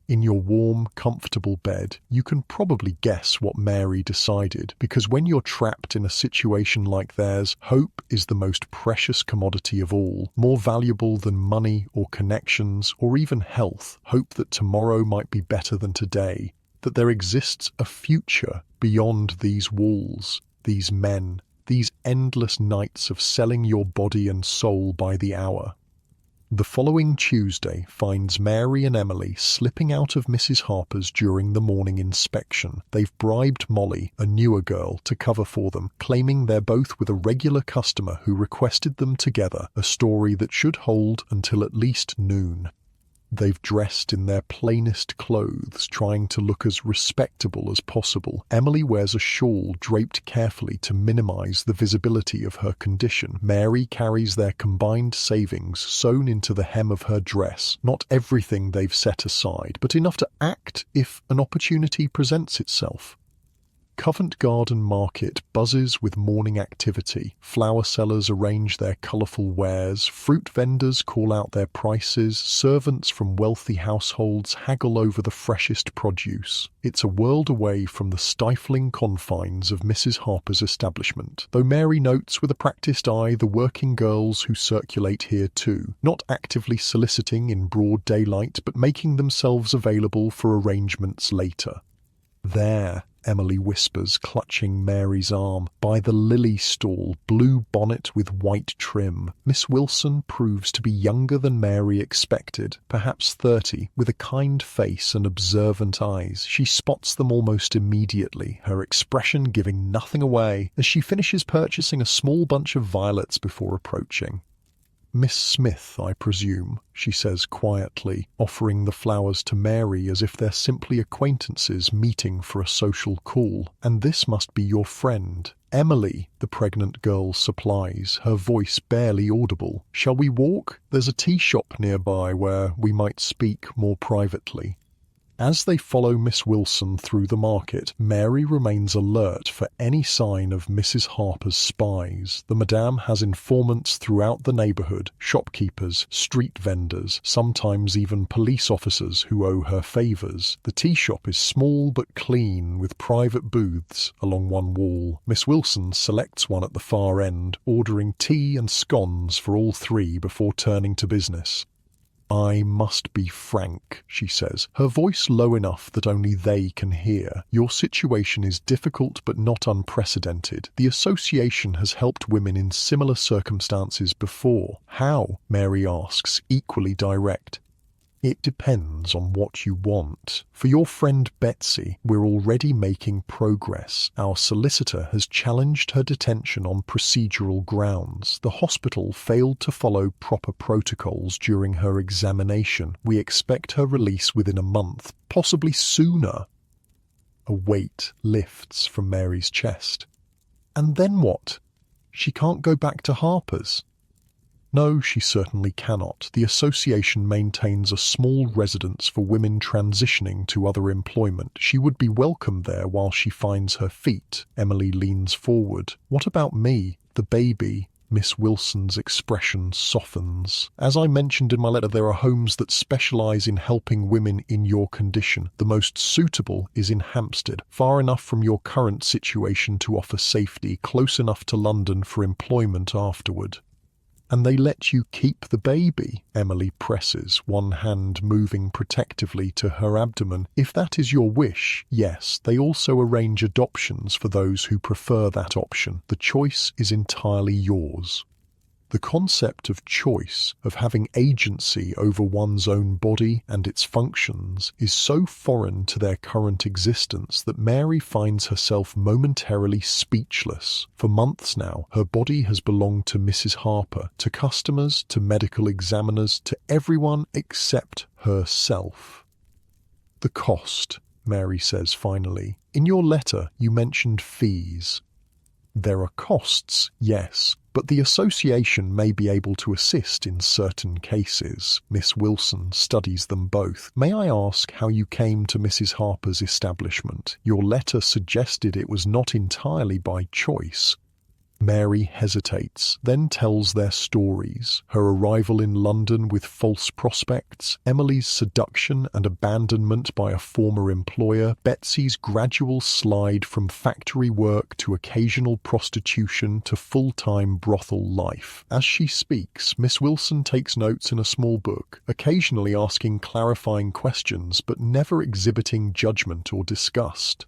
In your warm, comfortable bed, you can probably guess what Mary decided, because when you're trapped in a situation like theirs, hope is the most precious commodity of all, more valuable than money or connections or even health. Hope that tomorrow might be better than today, that there exists a future beyond these walls, these men, these endless nights of selling your body and soul by the hour. The following Tuesday finds Mary and Emily slipping out of Mrs. Harper's during the morning inspection. They've bribed Molly, a newer girl, to cover for them, claiming they're both with a regular customer who requested them together, a story that should hold until at least noon. They've dressed in their plainest clothes, trying to look as respectable as possible. Emily wears a shawl draped carefully to minimize the visibility of her condition. Mary carries their combined savings sewn into the hem of her dress. Not everything they've set aside, but enough to act if an opportunity presents itself. Covent Garden Market buzzes with morning activity. Flower sellers arrange their colourful wares, fruit vendors call out their prices, servants from wealthy households haggle over the freshest produce. It's a world away from the stifling confines of Mrs. Harper's establishment, though Mary notes with a practised eye the working girls who circulate here too, not actively soliciting in broad daylight, but making themselves available for arrangements later. There, Emily whispers, clutching Mary's arm, by the lily stall, blue bonnet with white trim. Miss Wilson proves to be younger than Mary expected, perhaps 30, with a kind face and observant eyes. She spots them almost immediately, her expression giving nothing away, as she finishes purchasing a small bunch of violets before approaching. "Miss Smith, I presume," she says quietly, offering the flowers to Mary as if they're simply acquaintances meeting for a social call. "And this must be your friend." "Emily," the pregnant girl supplies, her voice barely audible. "Shall we walk? There's a tea shop nearby where we might speak more privately." As they follow Miss Wilson through the market, Mary remains alert for any sign of Mrs. Harper's spies. The Madame has informants throughout the neighbourhood, shopkeepers, street vendors, sometimes even police officers who owe her favours. The tea shop is small but clean, with private booths along one wall. Miss Wilson selects one at the far end, ordering tea and scones for all three before turning to business. "I must be frank," she says, her voice low enough that only they can hear. "Your situation is difficult but not unprecedented. The association has helped women in similar circumstances before." "How?" Mary asks, equally direct. "It depends on what you want. For your friend Betsy, we're already making progress. Our solicitor has challenged her detention on procedural grounds. The hospital failed to follow proper protocols during her examination. We expect her release within a month, possibly sooner." A weight lifts from Mary's chest. "And then what? She can't go back to Harper's?" No, she certainly cannot. The association maintains a small residence for women transitioning to other employment. She would be welcome there while she finds her feet. Emily leans forward. "What about me, the baby?" Miss Wilson's expression softens. "As I mentioned in my letter, there are homes that specialise in helping women in your condition. The most suitable is in Hampstead, far enough from your current situation to offer safety, close enough to London for employment afterward." "And they let you keep the baby?" Emily presses, one hand moving protectively to her abdomen. "If that is your wish, yes. They also arrange adoptions for those who prefer that option. The choice is entirely yours." The concept of choice, of having agency over one's own body and its functions, is so foreign to their current existence that Mary finds herself momentarily speechless. For months now, her body has belonged to Mrs. Harper, to customers, to medical examiners, to everyone except herself. "The cost," Mary says finally. "In your letter, you mentioned fees." "There are costs, yes, but the association may be able to assist in certain cases. Miss Wilson studies them both. May I ask how you came to Mrs. Harper's establishment? Your letter suggested it was not entirely by choice. Mary hesitates, then tells their stories: her arrival in London with false prospects, Emily's seduction and abandonment by a former employer, Betsy's gradual slide from factory work to occasional prostitution to full-time brothel life. As she speaks, Miss Wilson takes notes in a small book, occasionally asking clarifying questions but never exhibiting judgment or disgust.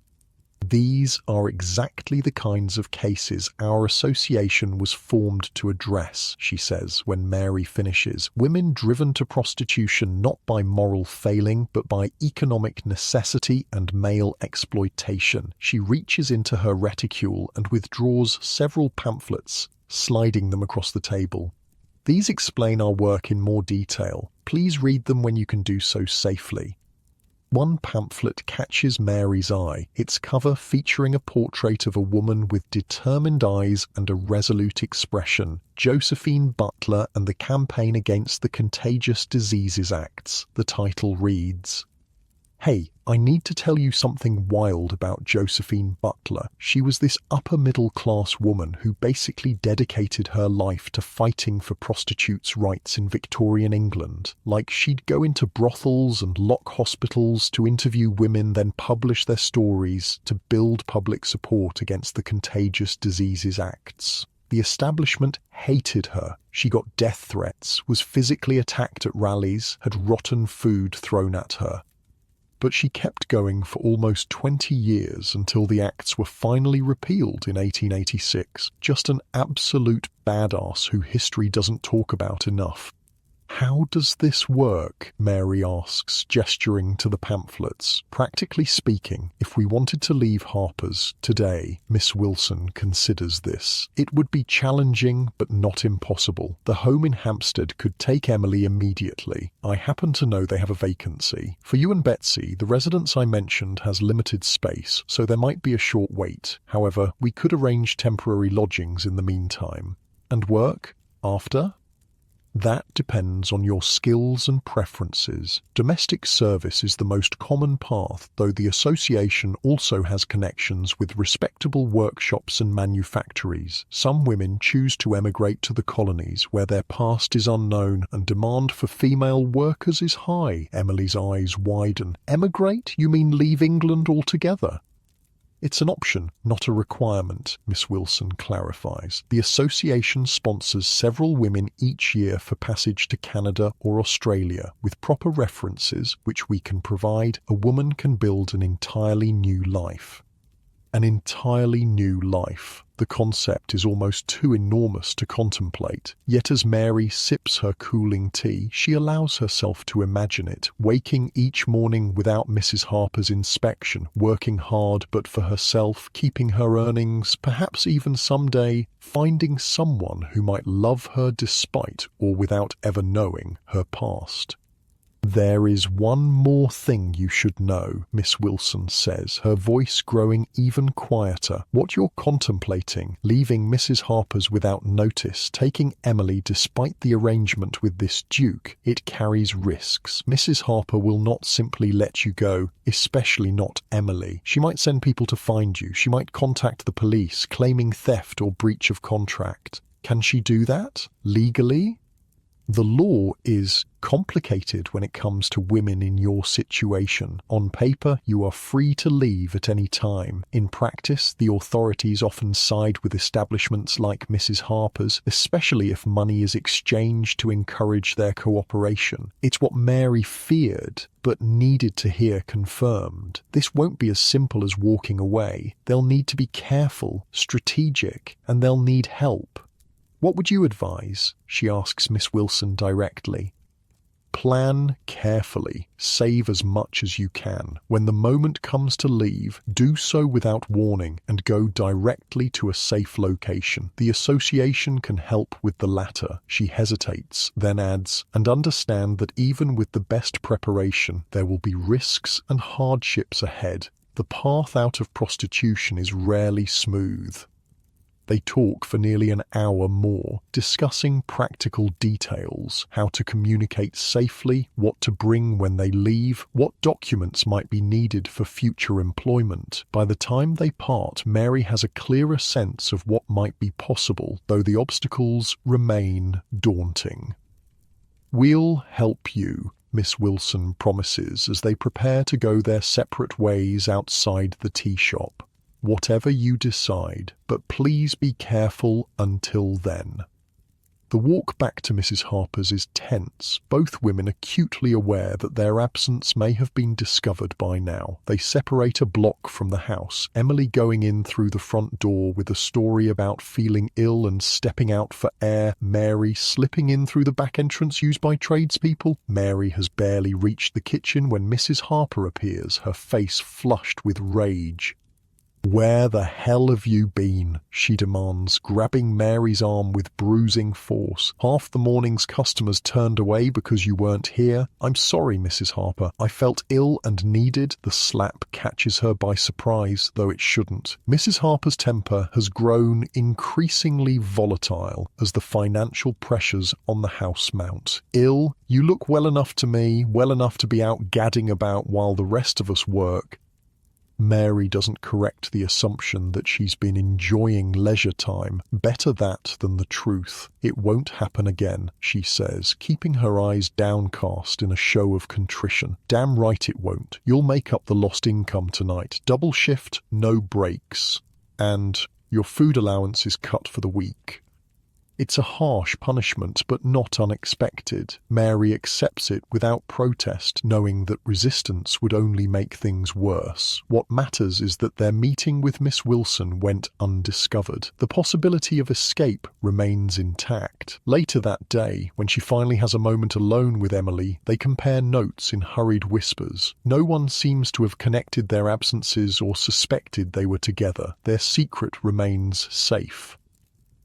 These are exactly the kinds of cases our association was formed to address, she says when Mary finishes. Women driven to prostitution not by moral failing, but by economic necessity and male exploitation. She reaches into her reticule and withdraws several pamphlets, sliding them across the table. These explain our work in more detail. Please read them when you can do so safely. One pamphlet catches Mary's eye, its cover featuring a portrait of a woman with determined eyes and a resolute expression, Josephine Butler and the Campaign Against the Contagious Diseases Acts. The title reads, "Hey, I need to tell you something wild about Josephine Butler. She was this upper-middle-class woman who basically dedicated her life to fighting for prostitutes' rights in Victorian England. Like, she'd go into brothels and lock hospitals to interview women, then publish their stories to build public support against the Contagious Diseases Acts. The establishment hated her. She got death threats, was physically attacked at rallies, had rotten food thrown at her. But she kept going for almost 20 years until the acts were finally repealed in 1886. Just an absolute badass who history doesn't talk about enough." "How does this work?" Mary asks, gesturing to the pamphlets. "Practically speaking, if we wanted to leave Harper's today," Miss Wilson considers this, "it would be challenging but not impossible. The home in Hampstead could take Emily immediately. I happen to know they have a vacancy. For you and Betsy, the residence I mentioned has limited space, so there might be a short wait. However, we could arrange temporary lodgings in the meantime." "And work? After?" "That depends on your skills and preferences. Domestic service is the most common path, though the association also has connections with respectable workshops and manufactories. Some women choose to emigrate to the colonies, where their past is unknown and demand for female workers is high." Emily's eyes widen. "Emigrate? You mean leave England altogether?" "It's an option, not a requirement," Miss Wilson clarifies. "The association sponsors several women each year for passage to Canada or Australia. With proper references, which we can provide, a woman can build an entirely new life." An entirely new life. The concept is almost too enormous to contemplate. Yet as Mary sips her cooling tea, she allows herself to imagine it, waking each morning without Mrs. Harper's inspection, working hard but for herself, keeping her earnings, perhaps even someday finding someone who might love her despite or without ever knowing her past. "There is one more thing you should know," Miss Wilson says, her voice growing even quieter. "What you're contemplating, leaving Mrs. Harper's without notice, taking Emily despite the arrangement with this duke, it carries risks. Mrs. Harper will not simply let you go, especially not Emily. She might send people to find you. She might contact the police, claiming theft or breach of contract. Can she do that? Legally? The law is complicated when it comes to women in your situation. On paper, you are free to leave at any time. In practice, the authorities often side with establishments like Mrs. Harper's, especially if money is exchanged to encourage their cooperation. It's what Mary feared, but needed to hear confirmed. This won't be as simple as walking away. They'll need to be careful, strategic, and they'll need help. "What would you advise?" she asks Miss Wilson directly. "Plan carefully. Save as much as you can. When the moment comes to leave, do so without warning and go directly to a safe location. The association can help with the latter." She hesitates, then adds, "And understand that even with the best preparation, there will be risks and hardships ahead. The path out of prostitution is rarely smooth." They talk for nearly an hour more, discussing practical details, how to communicate safely, what to bring when they leave, what documents might be needed for future employment. By the time they part, Mary has a clearer sense of what might be possible, though the obstacles remain daunting. "We'll help you," Miss Wilson promises as they prepare to go their separate ways outside the tea shop. "Whatever you decide, but please be careful until then." The walk back to Mrs. Harper's is tense, both women acutely aware that their absence may have been discovered by now. They separate a block from the house, Emily going in through the front door with a story about feeling ill and stepping out for air, Mary slipping in through the back entrance used by tradespeople. Mary has barely reached the kitchen when Mrs. Harper appears, her face flushed with rage. "Where the hell have you been?" she demands, grabbing Mary's arm with bruising force. "Half the morning's customers turned away because you weren't here." "I'm sorry, Mrs. Harper. I felt ill and needed." The slap catches her by surprise, though it shouldn't. Mrs. Harper's temper has grown increasingly volatile as the financial pressures on the house mount. "Ill? You look well enough to me, well enough to be out gadding about while the rest of us work." Mary doesn't correct the assumption that she's been enjoying leisure time. Better that than the truth. "It won't happen again," she says, keeping her eyes downcast in a show of contrition. "Damn right it won't. You'll make up the lost income tonight. Double shift, no breaks. And your food allowance is cut for the week." It's a harsh punishment, but not unexpected. Mary accepts it without protest, knowing that resistance would only make things worse. What matters is that their meeting with Miss Wilson went undiscovered. The possibility of escape remains intact. Later that day, when she finally has a moment alone with Emily, they compare notes in hurried whispers. No one seems to have connected their absences or suspected they were together. Their secret remains safe.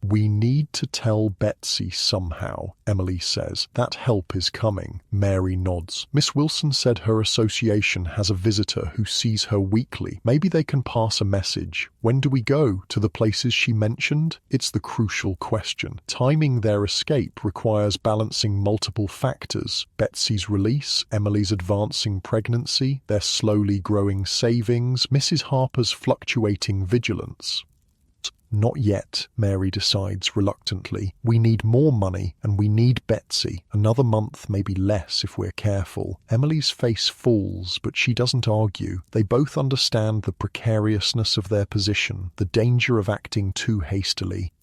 "We need to tell Betsy somehow," Emily says. "That help is coming." Mary nods. "Miss Wilson said her association has a visitor who sees her weekly. Maybe they can pass a message. When do we go? To the places she mentioned?" It's the crucial question. Timing their escape requires balancing multiple factors. Betsy's release, Emily's advancing pregnancy, their slowly growing savings, Mrs. Harper's fluctuating vigilance. "Not yet," Mary decides reluctantly. "We need more money, and we need Betsy. Another month, maybe less if we're careful." Emily's face falls, but she doesn't argue. They both understand the precariousness of their position, the danger of acting too hastily.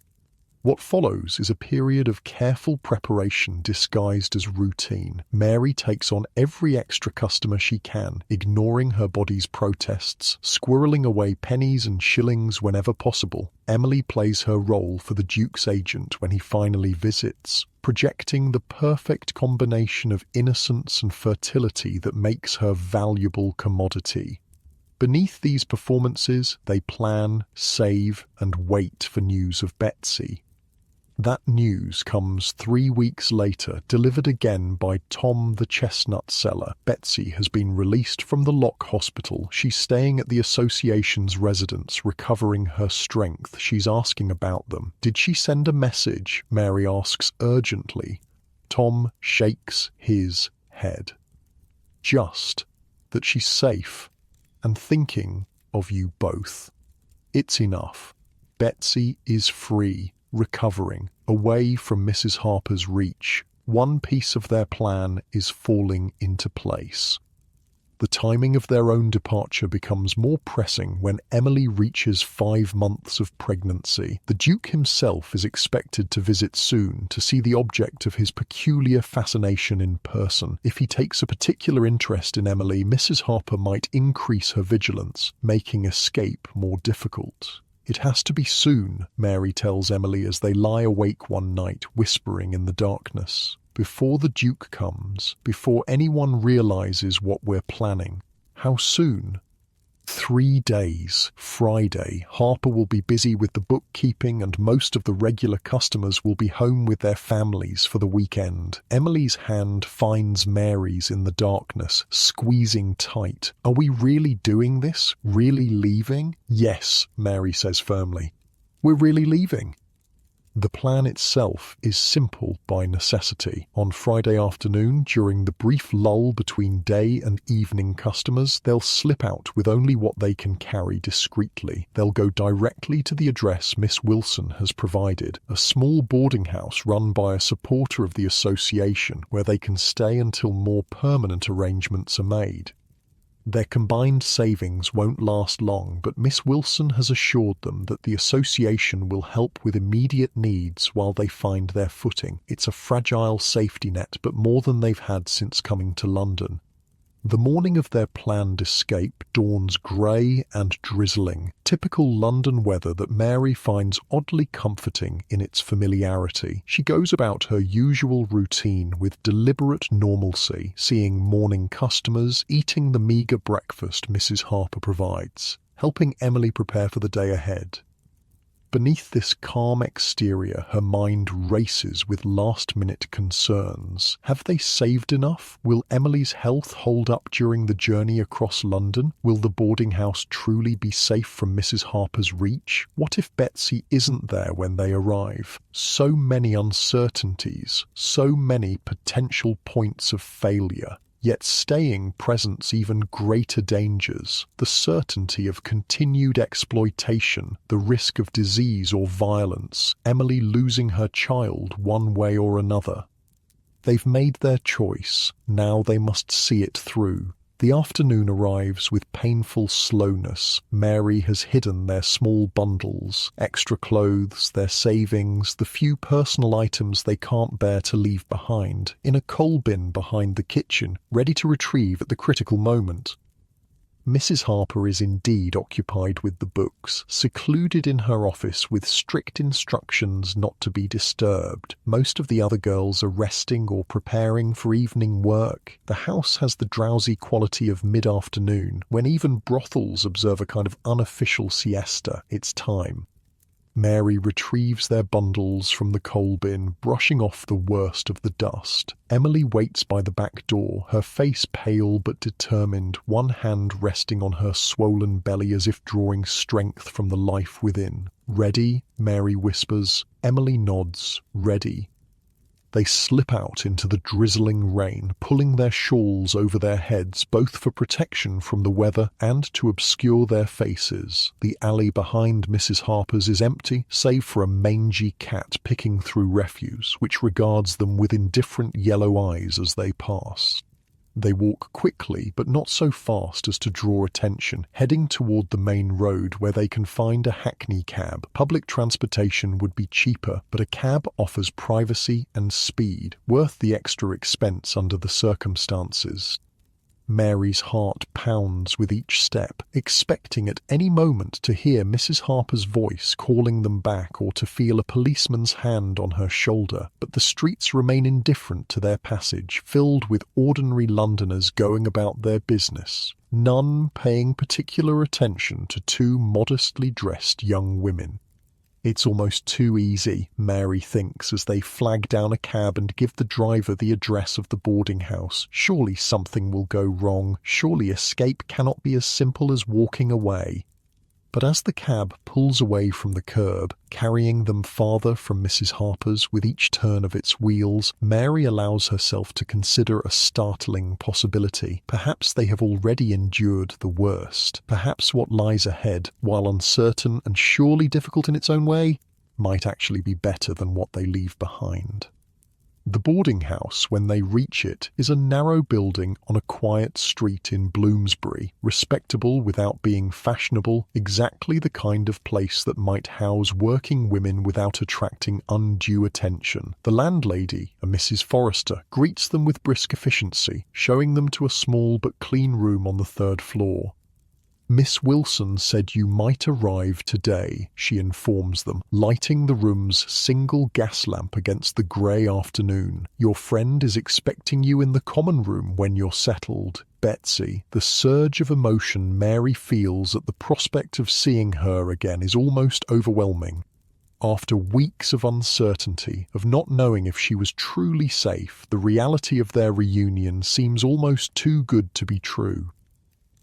What follows is a period of careful preparation disguised as routine. Mary takes on every extra customer she can, ignoring her body's protests, squirreling away pennies and shillings whenever possible. Emily plays her role for the Duke's agent when he finally visits, projecting the perfect combination of innocence and fertility that makes her valuable commodity. Beneath these performances, they plan, save, and wait for news of Betsy. That news comes 3 weeks later, delivered again by Tom the chestnut seller. Betsy has been released from the Lock Hospital. She's staying at the association's residence, recovering her strength. She's asking about them. "Did she send a message?" Mary asks urgently. Tom shakes his head. "Just that she's safe and thinking of you both. It's enough. Betsy is free, recovering, away from Mrs. Harper's reach. One piece of their plan is falling into place." The timing of their own departure becomes more pressing when Emily reaches 5 months of pregnancy. The Duke himself is expected to visit soon to see the object of his peculiar fascination in person. If he takes a particular interest in Emily, Mrs. Harper might increase her vigilance, making escape more difficult. "It has to be soon," Mary tells Emily as they lie awake one night, whispering in the darkness. "Before the Duke comes, before anyone realizes what we're planning." "How soon?" 3 days. Friday. Harper will be busy with the bookkeeping and most of the regular customers will be home with their families for the weekend. Emily's hand finds Mary's in the darkness, squeezing tight. "Are we really doing this? Really leaving?" "Yes," Mary says firmly. We're really leaving. The plan itself is simple by necessity. On Friday afternoon, during the brief lull between day and evening customers, they'll slip out with only what they can carry discreetly. They'll go directly to the address Miss Wilson has provided, a small boarding house run by a supporter of the association where they can stay until more permanent arrangements are made. Their combined savings won't last long, but Miss Wilson has assured them that the association will help with immediate needs while they find their footing. It's a fragile safety net, but more than they've had since coming to London. The morning of their planned escape dawns grey and drizzling, typical London weather that Mary finds oddly comforting in its familiarity. She goes about her usual routine with deliberate normalcy, seeing morning customers, eating the meagre breakfast Mrs. Harper provides, helping Emily prepare for the day ahead. Beneath this calm exterior, her mind races with last-minute concerns. Have they saved enough? Will Emily's health hold up during the journey across London? Will the boarding house truly be safe from Mrs. Harper's reach? What if Betsy isn't there when they arrive? So many uncertainties, so many potential points of failure. Yet staying presents even greater dangers, the certainty of continued exploitation, the risk of disease or violence, Emily losing her child one way or another. They've made their choice, now they must see it through. The afternoon arrives with painful slowness. Mary has hidden their small bundles, extra clothes, their savings, the few personal items they can't bear to leave behind, in a coal bin behind the kitchen, ready to retrieve at the critical moment. Mrs. Harper is indeed occupied with the books, secluded in her office with strict instructions not to be disturbed. Most of the other girls are resting or preparing for evening work. The house has the drowsy quality of mid-afternoon, when even brothels observe a kind of unofficial siesta. It's time. Mary retrieves their bundles from the coal bin, brushing off the worst of the dust. Emily waits by the back door, her face pale but determined, one hand resting on her swollen belly as if drawing strength from the life within. "Ready?" Mary whispers. Emily nods. "Ready." They slip out into the drizzling rain, pulling their shawls over their heads, both for protection from the weather and to obscure their faces. The alley behind Mrs. Harper's is empty, save for a mangy cat picking through refuse, which regards them with indifferent yellow eyes as they pass. They walk quickly, but not so fast as to draw attention, heading toward the main road where they can find a hackney cab. Public transportation would be cheaper, but a cab offers privacy and speed, worth the extra expense under the circumstances. Mary's heart pounds with each step, expecting at any moment to hear Mrs. Harper's voice calling them back or to feel a policeman's hand on her shoulder, but the streets remain indifferent to their passage, filled with ordinary Londoners going about their business, none paying particular attention to two modestly dressed young women. It's almost too easy, Mary thinks, as they flag down a cab and give the driver the address of the boarding house. Surely something will go wrong. Surely escape cannot be as simple as walking away. But as the cab pulls away from the curb, carrying them farther from Mrs. Harper's with each turn of its wheels, Mary allows herself to consider a startling possibility. Perhaps they have already endured the worst. Perhaps what lies ahead, while uncertain and surely difficult in its own way, might actually be better than what they leave behind. The boarding house, when they reach it, is a narrow building on a quiet street in Bloomsbury, respectable without being fashionable, exactly the kind of place that might house working women without attracting undue attention. The landlady, a Mrs. Forrester, greets them with brisk efficiency, showing them to a small but clean room on the third floor. "Miss Wilson said you might arrive today," she informs them, lighting the room's single gas lamp against the grey afternoon. "Your friend is expecting you in the common room when you're settled." Betsy, the surge of emotion Mary feels at the prospect of seeing her again is almost overwhelming. After weeks of uncertainty, of not knowing if she was truly safe, the reality of their reunion seems almost too good to be true.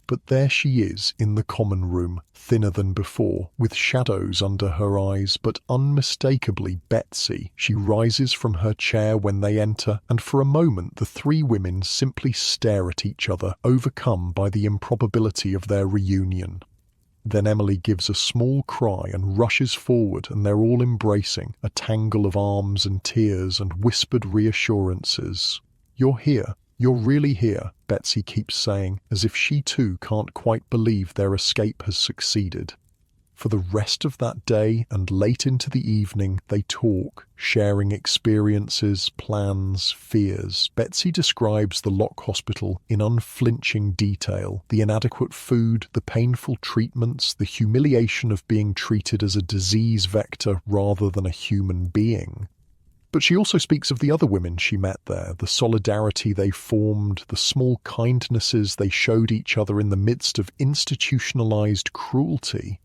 But there she is in the common room, thinner than before, with shadows under her eyes, but unmistakably Betsy. She rises from her chair when they enter, and for a moment the three women simply stare at each other, overcome by the improbability of their reunion. Then Emily gives a small cry and rushes forward, and they're all embracing, a tangle of arms and tears and whispered reassurances. "You're here. You're really here," Betsy keeps saying, as if she too can't quite believe their escape has succeeded. For the rest of that day and late into the evening, they talk, sharing experiences, plans, fears. Betsy describes the Lock Hospital in unflinching detail: the inadequate food, the painful treatments, the humiliation of being treated as a disease vector rather than a human being. But she also speaks of the other women she met there, the solidarity they formed, the small kindnesses they showed each other in the midst of institutionalized cruelty.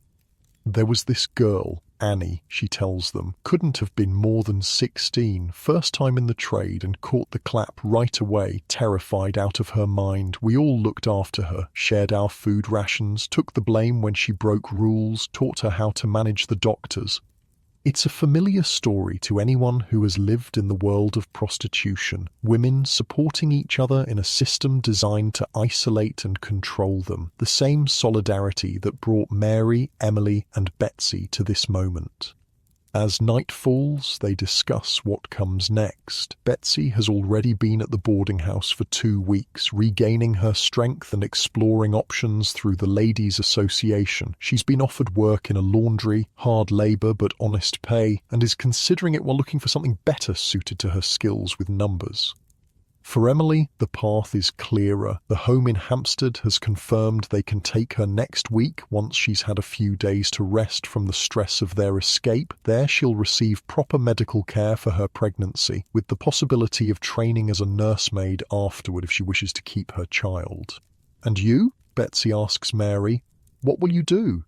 There was this girl, Annie, she tells them, couldn't have been more than 16, first time in the trade, and caught the clap right away, terrified out of her mind. We all looked after her, shared our food rations, took the blame when she broke rules, taught her how to manage the doctors. It's a familiar story to anyone who has lived in the world of prostitution, women supporting each other in a system designed to isolate and control them, the same solidarity that brought Mary, Emily, and Betsy to this moment. As night falls, they discuss what comes next. Betsy has already been at the boarding house for 2 weeks, regaining her strength and exploring options through the Ladies' Association. She's been offered work in a laundry, hard labour but honest pay, and is considering it while looking for something better suited to her skills with numbers. For Emily, the path is clearer. The home in Hampstead has confirmed they can take her next week once she's had a few days to rest from the stress of their escape. There she'll receive proper medical care for her pregnancy, with the possibility of training as a nursemaid afterward if she wishes to keep her child. "And you?" Betsy asks Mary. "What will you do?"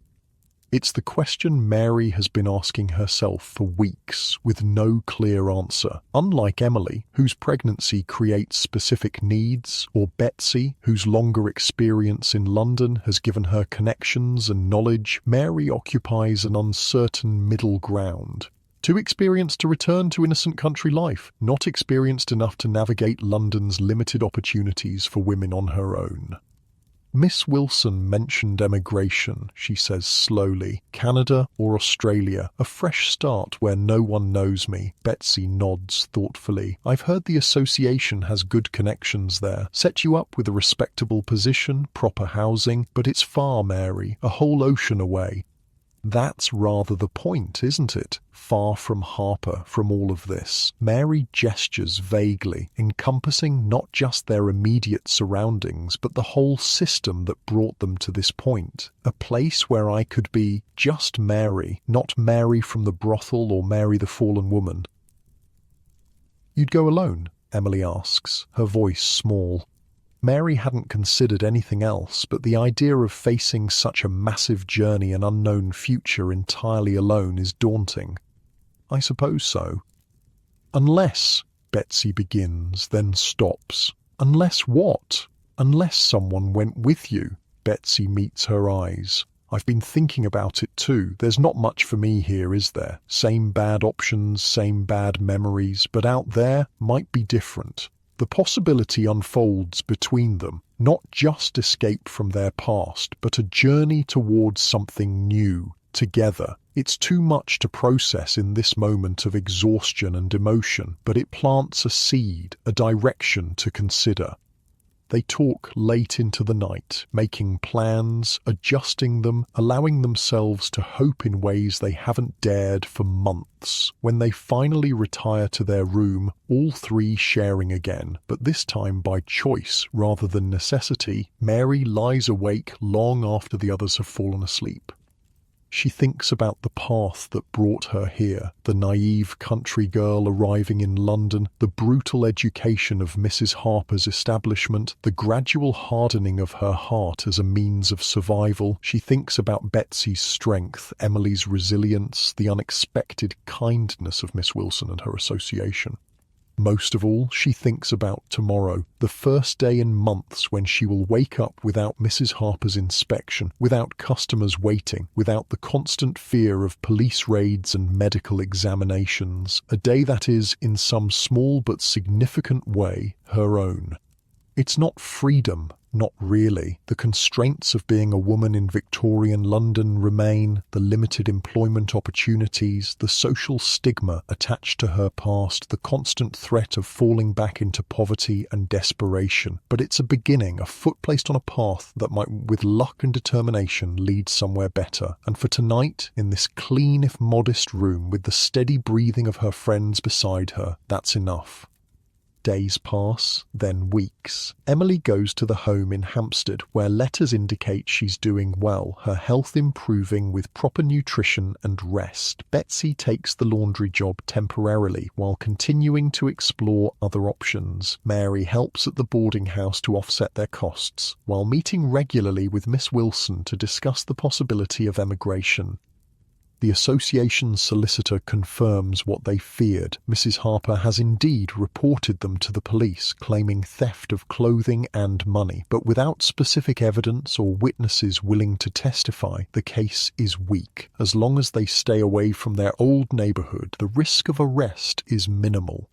It's the question Mary has been asking herself for weeks, with no clear answer. Unlike Emily, whose pregnancy creates specific needs, or Betsy, whose longer experience in London has given her connections and knowledge, Mary occupies an uncertain middle ground. Too experienced to return to innocent country life, not experienced enough to navigate London's limited opportunities for women on her own. "Miss Wilson mentioned emigration," she says slowly. "Canada or Australia, a fresh start where no one knows me." Betsy nods thoughtfully. "I've heard the association has good connections there. Set you up with a respectable position, proper housing, but it's far, Mary, a whole ocean away." That's rather the point, isn't it? Far from Harper, from all of this. Mary gestures vaguely, encompassing not just their immediate surroundings, but the whole system that brought them to this point. A place where I could be just Mary, not Mary from the brothel or Mary the fallen woman. "You'd go alone?" Emily asks, her voice small. Mary hadn't considered anything else, but the idea of facing such a massive journey and unknown future entirely alone is daunting. "I suppose so." "Unless," Betsy begins, then stops. "Unless what?" "Unless someone went with you." Betsy meets her eyes. "I've been thinking about it too. There's not much for me here, is there? Same bad options, same bad memories, but out there might be different. The possibility unfolds between them, not just escape from their past, but a journey towards something new, together. It's too much to process in this moment of exhaustion and emotion, but it plants a seed, a direction to consider. They talk late into the night, making plans, adjusting them, allowing themselves to hope in ways they haven't dared for months. When they finally retire to their room, all three sharing again, but this time by choice rather than necessity, Mary lies awake long after the others have fallen asleep. She thinks about the path that brought her here, the naive country girl arriving in London, the brutal education of Mrs. Harper's establishment, the gradual hardening of her heart as a means of survival. She thinks about Betsy's strength, Emily's resilience, the unexpected kindness of Miss Wilson and her association. Most of all, she thinks about tomorrow, the first day in months when she will wake up without Mrs. Harper's inspection, without customers waiting, without the constant fear of police raids and medical examinations, a day that is, in some small but significant way, her own. It's not freedom, not really. The constraints of being a woman in Victorian London remain, the limited employment opportunities, the social stigma attached to her past, the constant threat of falling back into poverty and desperation. But it's a beginning, a foot placed on a path that might, with luck and determination, lead somewhere better. And for tonight, in this clean if modest room with the steady breathing of her friends beside her, that's enough. Days pass, then weeks. Emily goes to the home in Hampstead, where letters indicate she's doing well, her health improving with proper nutrition and rest. Betsy takes the laundry job temporarily, while continuing to explore other options. Mary helps at the boarding house to offset their costs, while meeting regularly with Miss Wilson to discuss the possibility of emigration. The association's solicitor confirms what they feared. Mrs. Harper has indeed reported them to the police, claiming theft of clothing and money. But without specific evidence or witnesses willing to testify, the case is weak. As long as they stay away from their old neighbourhood, the risk of arrest is minimal.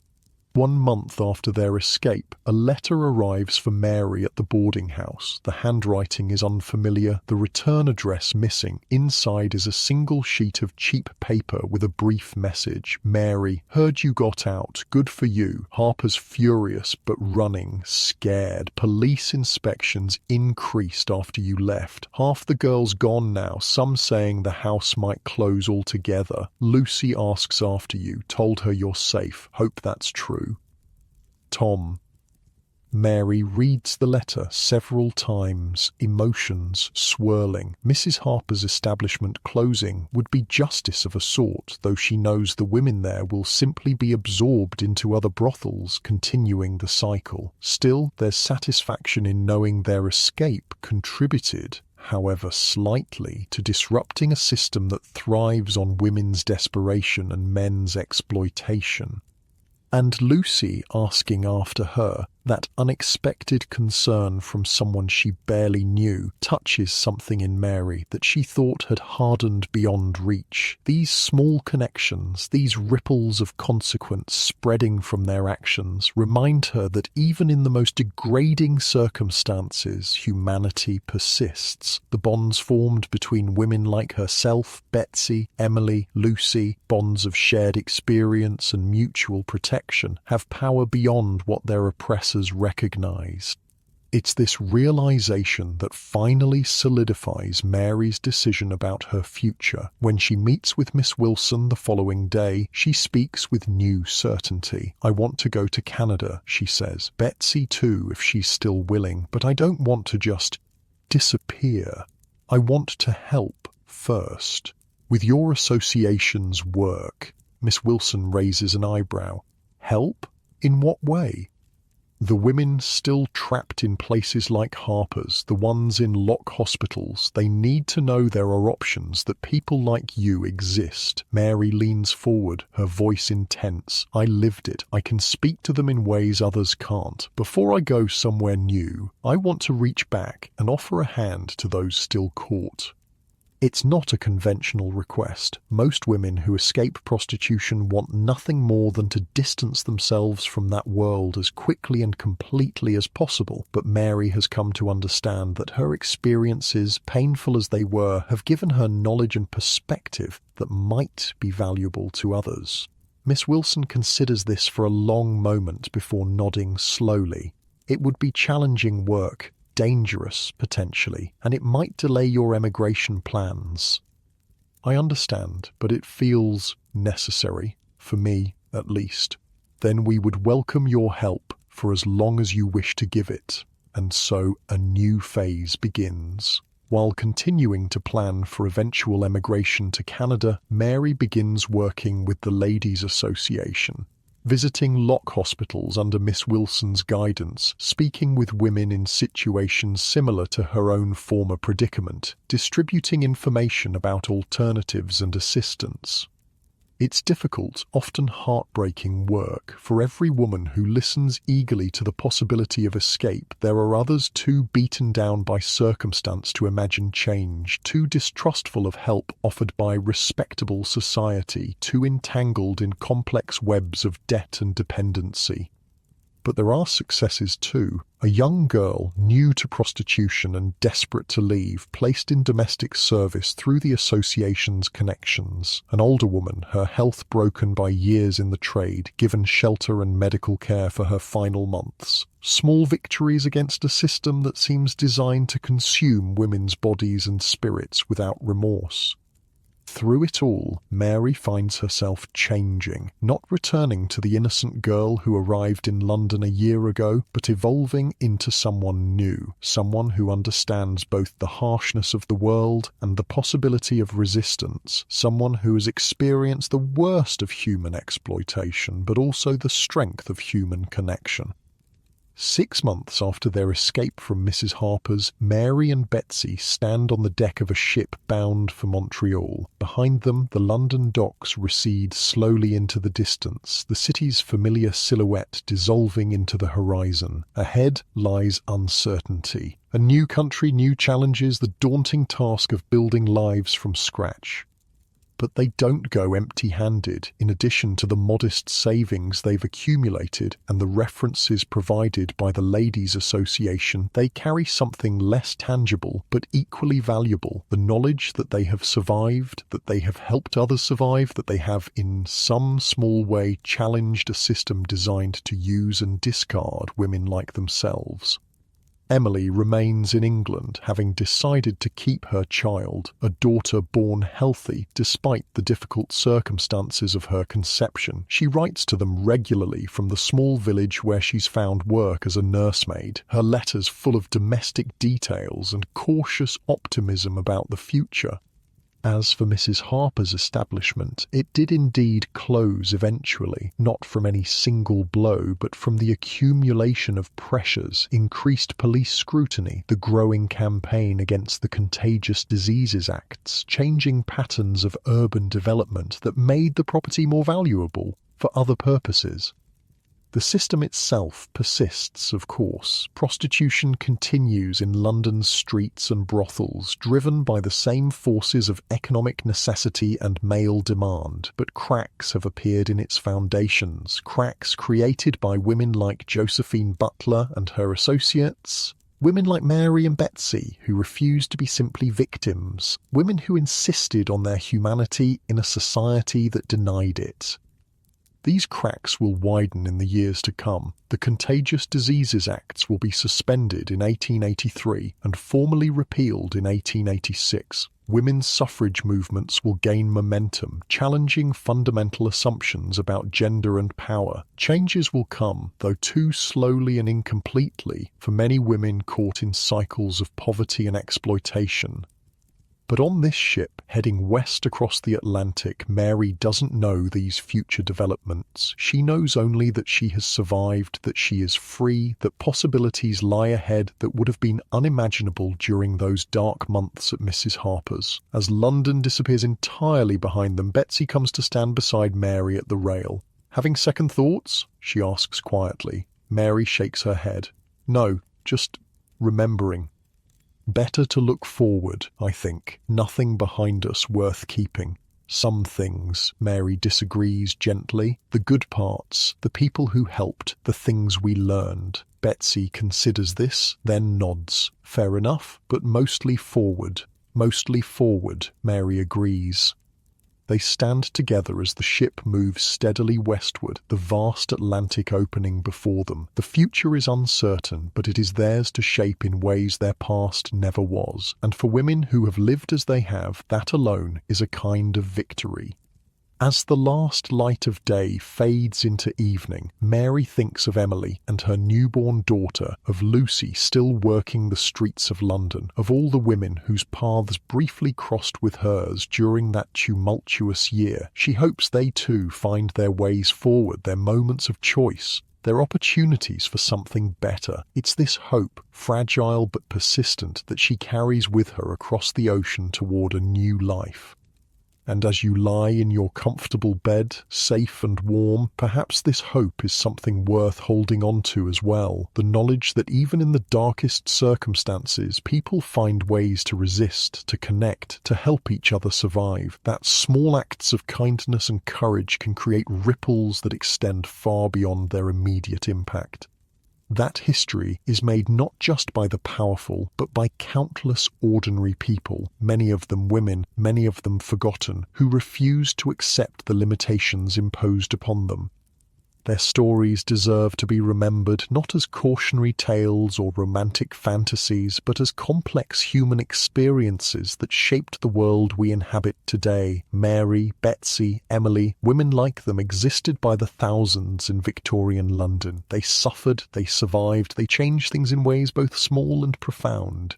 1 month after their escape, a letter arrives for Mary at the boarding house. The handwriting is unfamiliar, the return address missing. Inside is a single sheet of cheap paper with a brief message. Mary, heard you got out. Good for you. Harper's furious but running, scared. Police inspections increased after you left. Half the girls gone now, some saying the house might close altogether. Lucy asks after you, told her you're safe. Hope that's true. Tom. Mary reads the letter several times, emotions swirling. Mrs. Harper's establishment closing would be justice of a sort, though she knows the women there will simply be absorbed into other brothels, continuing the cycle. Still, there's satisfaction in knowing their escape contributed, however slightly, to disrupting a system that thrives on women's desperation and men's exploitation. And Lucy asking after her, that unexpected concern from someone she barely knew, touches something in Mary that she thought had hardened beyond reach. These small connections, these ripples of consequence spreading from their actions, remind her that even in the most degrading circumstances, humanity persists. The bonds formed between women like herself, Betsy, Emily, Lucy, bonds of shared experience and mutual protection, have power beyond what their oppressors recognized. It's this realization that finally solidifies Mary's decision about her future. When she meets with Miss Wilson the following day, she speaks with new certainty. I want to go to Canada, she says. Betsy too, if she's still willing, but I don't want to just disappear. I want to help first. With your association's work, Miss Wilson raises an eyebrow. Help? In what way? The women still trapped in places like Harper's, the ones in lock hospitals, they need to know there are options, that people like you exist. Mary leans forward, her voice intense. I lived it. I can speak to them in ways others can't. Before I go somewhere new, I want to reach back and offer a hand to those still caught. It's not a conventional request. Most women who escape prostitution want nothing more than to distance themselves from that world as quickly and completely as possible. But Mary has come to understand that her experiences, painful as they were, have given her knowledge and perspective that might be valuable to others. Miss Wilson considers this for a long moment before nodding slowly. It would be challenging work, dangerous, potentially, and it might delay your emigration plans. I understand, but it feels necessary, for me at least. Then we would welcome your help for as long as you wish to give it, and so a new phase begins. While continuing to plan for eventual emigration to Canada, Mary begins working with the Ladies' Association, visiting lock hospitals under Miss Wilson's guidance, speaking with women in situations similar to her own former predicament, distributing information about alternatives and assistance. It's difficult, often heartbreaking work. For every woman who listens eagerly to the possibility of escape, there are others too beaten down by circumstance to imagine change, too distrustful of help offered by respectable society, too entangled in complex webs of debt and dependency. But there are successes too. A young girl, new to prostitution and desperate to leave, placed in domestic service through the association's connections. An older woman, her health broken by years in the trade, given shelter and medical care for her final months. Small victories against a system that seems designed to consume women's bodies and spirits without remorse. Through it all, Mary finds herself changing, not returning to the innocent girl who arrived in London a year ago, but evolving into someone new, someone who understands both the harshness of the world and the possibility of resistance, someone who has experienced the worst of human exploitation, but also the strength of human connection. 6 months after their escape from Mrs. Harper's, Mary and Betsy stand on the deck of a ship bound for Montreal. Behind them, the London docks recede slowly into the distance, the city's familiar silhouette dissolving into the horizon. Ahead lies uncertainty. A new country, new challenges, the daunting task of building lives from scratch. But they don't go empty-handed. In addition to the modest savings they've accumulated and the references provided by the Ladies' Association, they carry something less tangible but equally valuable: the knowledge that they have survived, that they have helped others survive, that they have in some small way challenged a system designed to use and discard women like themselves. Emily remains in England, having decided to keep her child, a daughter born healthy despite the difficult circumstances of her conception. She writes to them regularly from the small village where she's found work as a nursemaid, her letters full of domestic details and cautious optimism about the future. As for Mrs. Harper's establishment, it did indeed close eventually, not from any single blow, but from the accumulation of pressures, increased police scrutiny, the growing campaign against the Contagious Diseases Acts, changing patterns of urban development that made the property more valuable for other purposes. The system itself persists, of course. Prostitution continues in London's streets and brothels, driven by the same forces of economic necessity and male demand. But cracks have appeared in its foundations, cracks created by women like Josephine Butler and her associates, women like Mary and Betsy, who refused to be simply victims, women who insisted on their humanity in a society that denied it. These cracks will widen in the years to come. The Contagious Diseases Acts will be suspended in 1883 and formally repealed in 1886. Women's suffrage movements will gain momentum, challenging fundamental assumptions about gender and power. Changes will come, though too slowly and incompletely, for many women caught in cycles of poverty and exploitation. But on this ship, heading west across the Atlantic, Mary doesn't know these future developments. She knows only that she has survived, that she is free, that possibilities lie ahead that would have been unimaginable during those dark months at Mrs. Harper's. As London disappears entirely behind them, Betsy comes to stand beside Mary at the rail. "Having second thoughts?" she asks quietly. Mary shakes her head. "No, just remembering. Better to look forward, I think. Nothing behind us worth keeping. Some things," Mary disagrees gently. "The good parts, the people who helped, the things we learned." Betsy considers this, then nods. "Fair enough, but mostly forward." "Mostly forward," Mary agrees. They stand together as the ship moves steadily westward, the vast Atlantic opening before them. The future is uncertain, but it is theirs to shape in ways their past never was. And for women who have lived as they have, that alone is a kind of victory. As the last light of day fades into evening, Mary thinks of Emily and her newborn daughter, of Lucy still working the streets of London, of all the women whose paths briefly crossed with hers during that tumultuous year. She hopes they too find their ways forward, their moments of choice, their opportunities for something better. It's this hope, fragile but persistent, that she carries with her across the ocean toward a new life. And as you lie in your comfortable bed, safe and warm, perhaps this hope is something worth holding on to as well. The knowledge that even in the darkest circumstances, people find ways to resist, to connect, to help each other survive. That small acts of kindness and courage can create ripples that extend far beyond their immediate impact. That history is made not just by the powerful, but by countless ordinary people, many of them women, many of them forgotten, who refused to accept the limitations imposed upon them. Their stories deserve to be remembered not as cautionary tales or romantic fantasies, but as complex human experiences that shaped the world we inhabit today. Mary, Betsy, Emily, women like them existed by the thousands in Victorian London. They suffered, they survived, they changed things in ways both small and profound.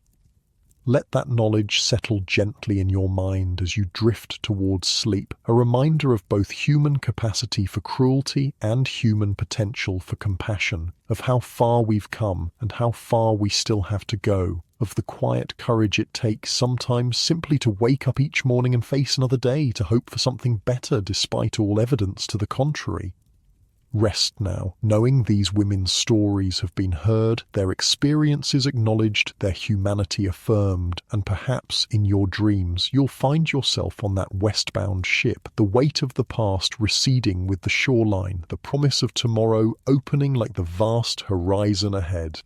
Let that knowledge settle gently in your mind as you drift towards sleep, a reminder of both human capacity for cruelty and human potential for compassion, of how far we've come and how far we still have to go, of the quiet courage it takes sometimes simply to wake up each morning and face another day, to hope for something better despite all evidence to the contrary. Rest now, knowing these women's stories have been heard, their experiences acknowledged, their humanity affirmed, and perhaps in your dreams you'll find yourself on that westbound ship, the weight of the past receding with the shoreline, the promise of tomorrow opening like the vast horizon ahead.